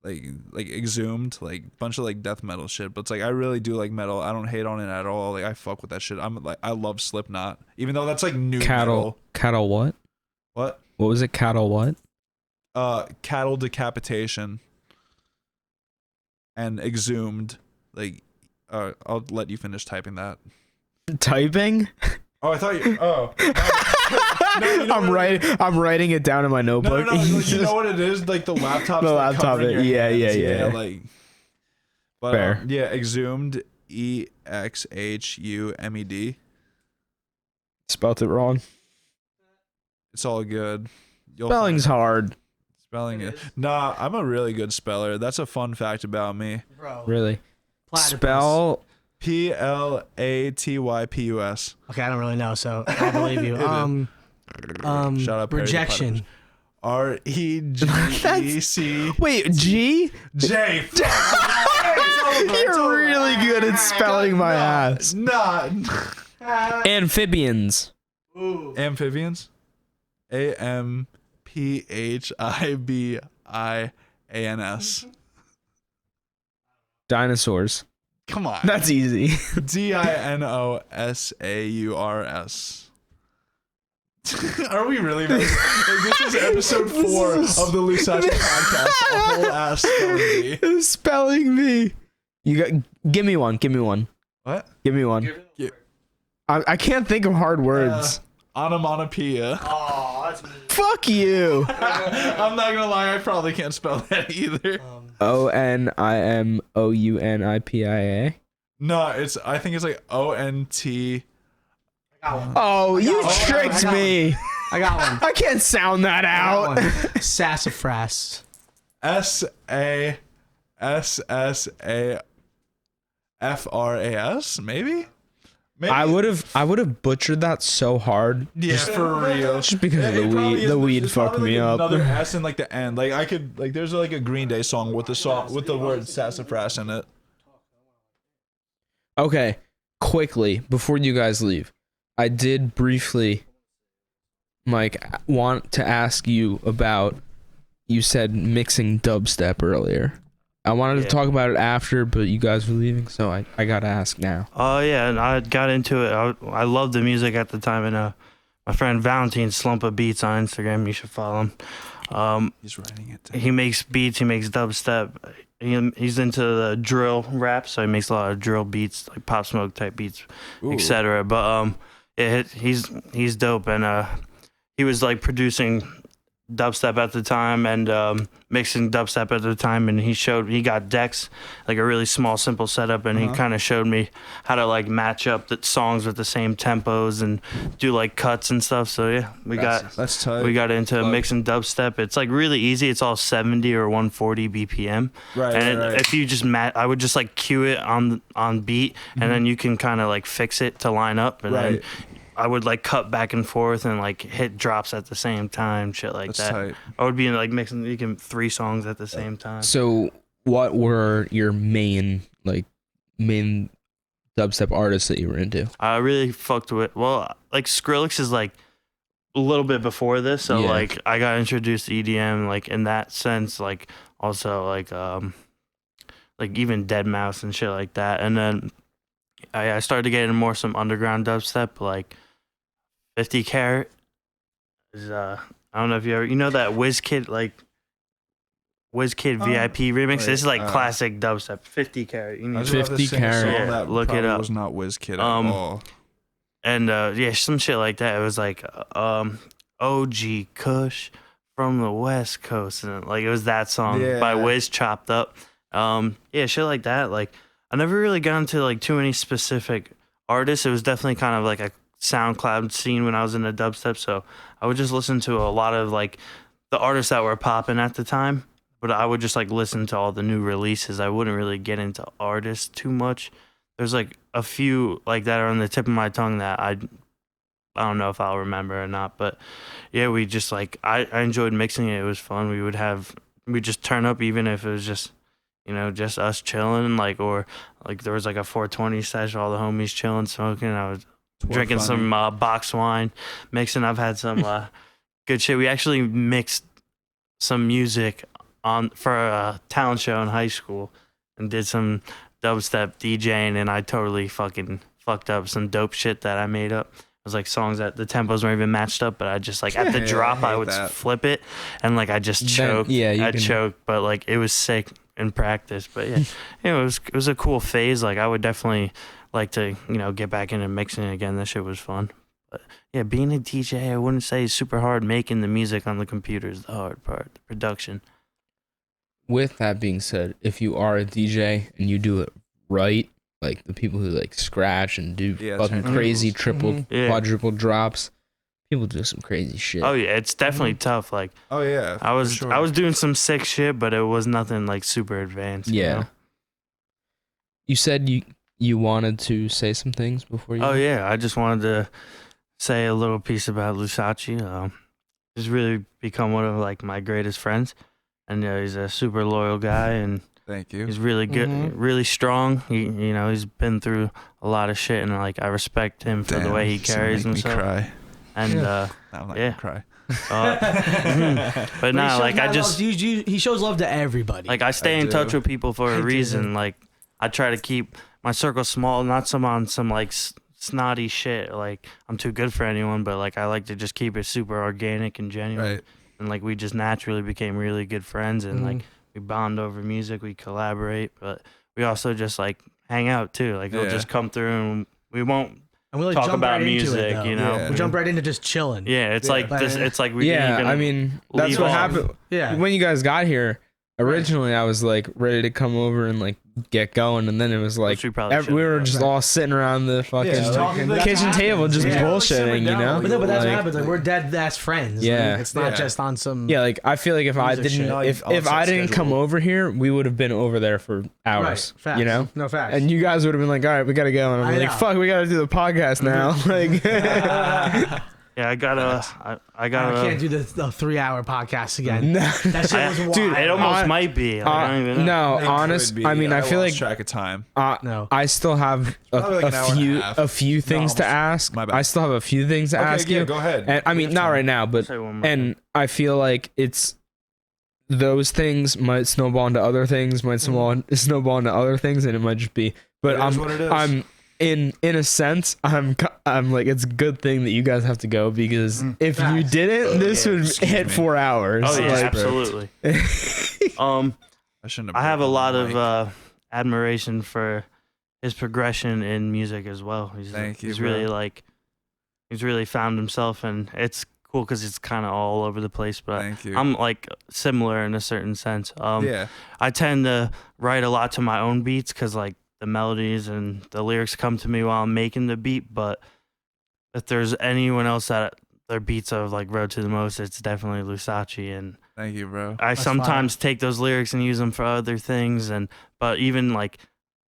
Like Exhumed, like bunch of like death metal shit. But it's like I really do like metal. I don't hate on it at all. Like I fuck with that shit. I'm like I love Slipknot, even though that's like new metal. Cattle what? What? What was it? Cattle what? Cattle decapitation and Exhumed. Like I'll let you finish typing that. Typing? Oh, I thought you. Oh. No, I'm writing it down in my notebook. No, like, you know what it is? Like the laptop. The laptop. Yeah. Like, but fair. Yeah, Exhumed. EXHUMED. Spelt it wrong. It's all good. Spelling's hard. Spelling it. Nah, I'm a really good speller. That's a fun fact about me. Bro. Really? Platypus. Spell. PLATYPUS. Okay, I don't really know, so I believe you. Shout out Perry the rejection. REGEC. Wait, G? J. You're really good at spelling my ass. Not. Amphibians. Ooh. Amphibians. AMPHIBIANS. Dinosaurs. Come on. That's easy. DINOSAURS. Are we really? Like, this is episode 4 of the Lousace podcast. A whole ass spelling bee. Spelling bee. You got. Give me one. What? Give me one. I can't think of hard words. Onomatopoeia. Oh, that's me. Fuck you. I'm not gonna lie, I probably can't spell that either. ONIMOUNIPIA. No, I think it's like ONT. Oh, you tricked me. I got one. I can't sound that out. Sassafras. SASSAFRAS, maybe? I would have butchered that so hard. Yeah, for real. Just because of the weed fucked me up. Another S in like the end. Like I could like there's like a Green Day song with the word sassafras in it. Okay, quickly before you guys leave, I did briefly, Mike, want to ask you about. You said mixing dubstep earlier. I wanted to talk about it after, but you guys were leaving, so I gotta ask now. Oh yeah, and I got into it. I loved the music at the time, and my friend Valentine Slump of Beats on Instagram. You should follow him. He's writing it down. He makes beats. He makes dubstep. He's into the drill rap, so he makes a lot of drill beats, like Pop Smoke type beats, etc. But he's dope, and he was like producing dubstep at the time and mixing dubstep at the time, and he got decks, like a really small simple setup, and he kind of showed me how to like match up the songs with the same tempos and do like cuts and stuff. So yeah, that's tight. we got into mixing dubstep. It's like really easy. It's all 70 or 140 BPM. Right. If you just I would just like cue it on beat, and then you can kind of like fix it to line up, and then I would like cut back and forth and like hit drops at the same time, shit like that. Tight. I would be in like mixing 3 songs at the same time. So, what were your main dubstep artists that you were into? I really fucked with like Skrillex is like a little bit before this, so like I got introduced to EDM like in that sense, like also like even Deadmau5 and shit like that, and then I started to get into more some underground dubstep like 50 Carat is I don't know if you know that WizKid VIP remix. This is like classic dubstep. 50 Carat. You need 50 Carat. That look it up. Was not WizKid at all. And yeah, some shit like that. It was like OG Kush from the West Coast, and like it was that song by Wiz chopped up. Yeah, shit like that. Like I never really got into like too many specific artists. It was definitely kind of like a SoundCloud scene when I was in the dubstep, so I would just listen to a lot of like the artists that were popping at the time, but I would just like listen to all the new releases. I wouldn't really get into artists too much. There's like a few like that are on the tip of my tongue that I don't know if I'll remember or not, but yeah, we just like I enjoyed mixing it. It was fun. We'd just turn up even if it was just, you know, just us chilling, like, or like there was like a 420 session, all the homies chilling, smoking. I was drinking some box wine, mixing. I've had some good shit. We actually mixed some music for a talent show in high school and did some dubstep DJing, and I totally fucking fucked up some dope shit that I made up. It was like songs that the tempos weren't even matched up, but I just like at the drop I would flip it and like I just choked. I choked, but like it was sick in practice. But yeah, it was a cool phase. Like I would definitely like to, you know, get back into mixing again. That shit was fun. But yeah, being a DJ, I wouldn't say is super hard. Making the music on the computer is the hard part, the production. With that being said, if you are a DJ and you do it right, like the people who like scratch and do fucking crazy triple, quadruple drops, people do some crazy shit. Oh yeah, it's definitely tough. Like I was doing some sick shit, but it was nothing like super advanced. Yeah. You know? You said you wanted to say some things before you. Oh yeah, I just wanted to say a little piece about Lousace. He's really become one of like my greatest friends. And he's a super loyal guy, and thank you. He's really good, really strong. He's been through a lot of shit, and like I respect him for the way he carries himself. Me cry. And I'm not gonna cry. But no, like I just he shows love to everybody. Like I stay in touch with people for a reason. Like I try to keep my circle small, not on some like snotty shit. Like I'm too good for anyone, but like I like to just keep it super organic and genuine. Right. And like we just naturally became really good friends, and like we bond over music, we collaborate, but we also just like hang out too. Like he'll just come through, and we won't talk about music, you know. We jump right into just chilling. Yeah, it's like this. It's like we. I mean, that's what happened. Yeah, when you guys got here, originally I was like ready to come over and like get going, and then it was like we were just all sitting around the fucking kitchen table just bullshitting, you know. But that's what happens. Like we're dead ass friends. Yeah, like, it's not just on some. Yeah, like I feel like if I didn't come over here, we would have been over there for hours. Right. You know, no facts. And you guys would have been like, all right, we gotta go, and I'm like, fuck, we gotta do the podcast now. Like. Yeah, I gotta. I can't do the 3-hour podcast again. That shit was wild. Dude, it almost might be. Like, I don't even know. No, honest. I mean, I feel like track of time. No, I still have a few things to ask. I still have a few things to ask you. Go ahead. And I mean, not right now, but I feel like it's those things might snowball into other things, snowball into other things, and it might just be. But I'm. In a sense, I'm like, it's a good thing that you guys have to go, because if you didn't, this would hit 4 hours. Oh yeah, absolutely. I have a lot of admiration for his progression in music as well. He's really found himself, and it's cool because it's kind of all over the place. But I'm like similar in a certain sense. I tend to write a lot to my own beats because like the melodies and the lyrics come to me while I'm making the beat. But if there's anyone else that their beats I've like wrote to the most, it's definitely Lousace. And thank you, bro. I sometimes take those lyrics and use them for other things, but even like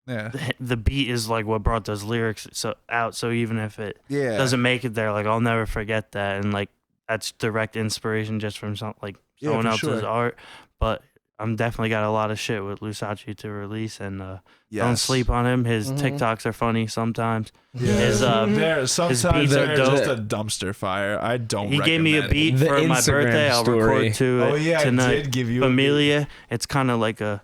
the beat is like what brought those lyrics out. So even if it doesn't make it there, like I'll never forget that, and like that's direct inspiration just from someone else's art. But I'm definitely got a lot of shit with Lousace to release, and don't sleep on him. His TikToks are funny sometimes. His sometimes they're just a dumpster fire. I don't. He gave me a beat for my birthday. I'll record to it tonight. I did give you Familia. It's kind of like a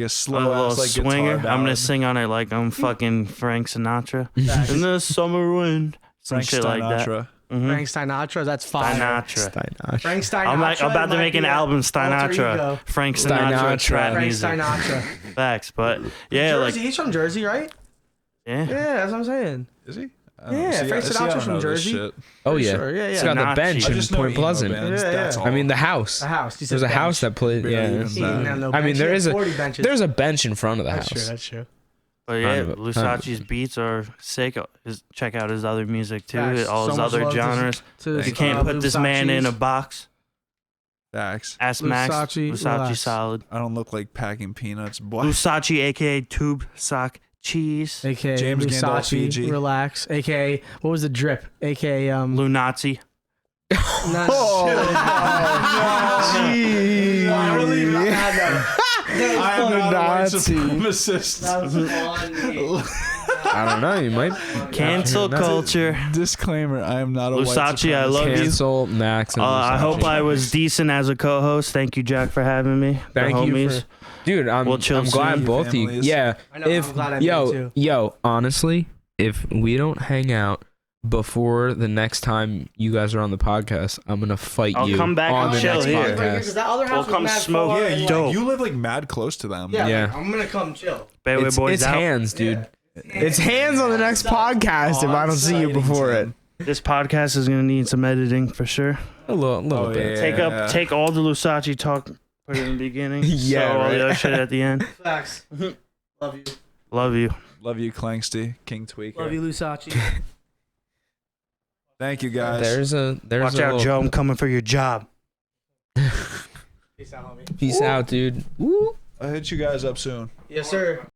slow little swinger. I'm gonna sing on it like I'm fucking Frank Sinatra. In the summer wind, some shit like that. Frank Sinatra, that's fire. Sinatra. Frank Sinatra. I'm about to make an album, Sinatra. Frank Sinatra, trap music. Frank Sinatra. Facts, but yeah, Jersey, he's from Jersey, right? Yeah. Yeah, that's what I'm saying. Is he? Frank Sinatra's from Jersey. Oh yeah, Sure. Yeah, it's yeah. got the bench in Point Pleasant. That's all. I mean the house. The house. There's a house that played. Yeah. I mean there's a bench in front of the house. That's true. But yeah, Lousace's beats are sick. Check out his other music too. Facts. All his So much other love genres. to You can't put this man in a box. Facts. Ask Max. Lousace, Lousace relax. solid. I don't look like packing peanuts, boy. Lousace, aka Tube Sock Cheese. AKA James Gandolf, Fiji. Relax. AKA what was the drip? AKA Lunazi. Gee. I am not a white supremacist. I don't know. You might Cancel culture. Disclaimer: I am not a white Lousace, supremacist. I love you. cancel Max and I Lousace. hope I was decent as a co-host. Thank you, Jack, for having me. Thank the you homies. for, dude. I'm We'll chill glad soon. both of you. Families. Yeah. I know, I'm glad I made it too. Honestly, if we don't hang out before the next time you guys are on the podcast, I'm gonna fight I'll you come back on and the chill next here. podcast. That other house We'll come was mad smoke. far, Yeah, and, you, like, you live like mad close to them. yeah, Yeah. like, I'm gonna come chill. Bayway It's Boys out. hands, dude. It's hands on the next podcast if I don't see you before it. This podcast is gonna need some editing for sure. A little bit. Yeah. Take all the Lousace talk, put it in the beginning. Yeah, so all right. the other shit at the end. Facts. Love you. Love you. Love you, Clanksty, King Tweaker. Love you, Lousace. Thank you, guys. There's Watch a out, little- Joe. I'm coming for your job. Peace out, homie. Peace out, dude. Woo. I'll hit you guys up soon. Yes, sir.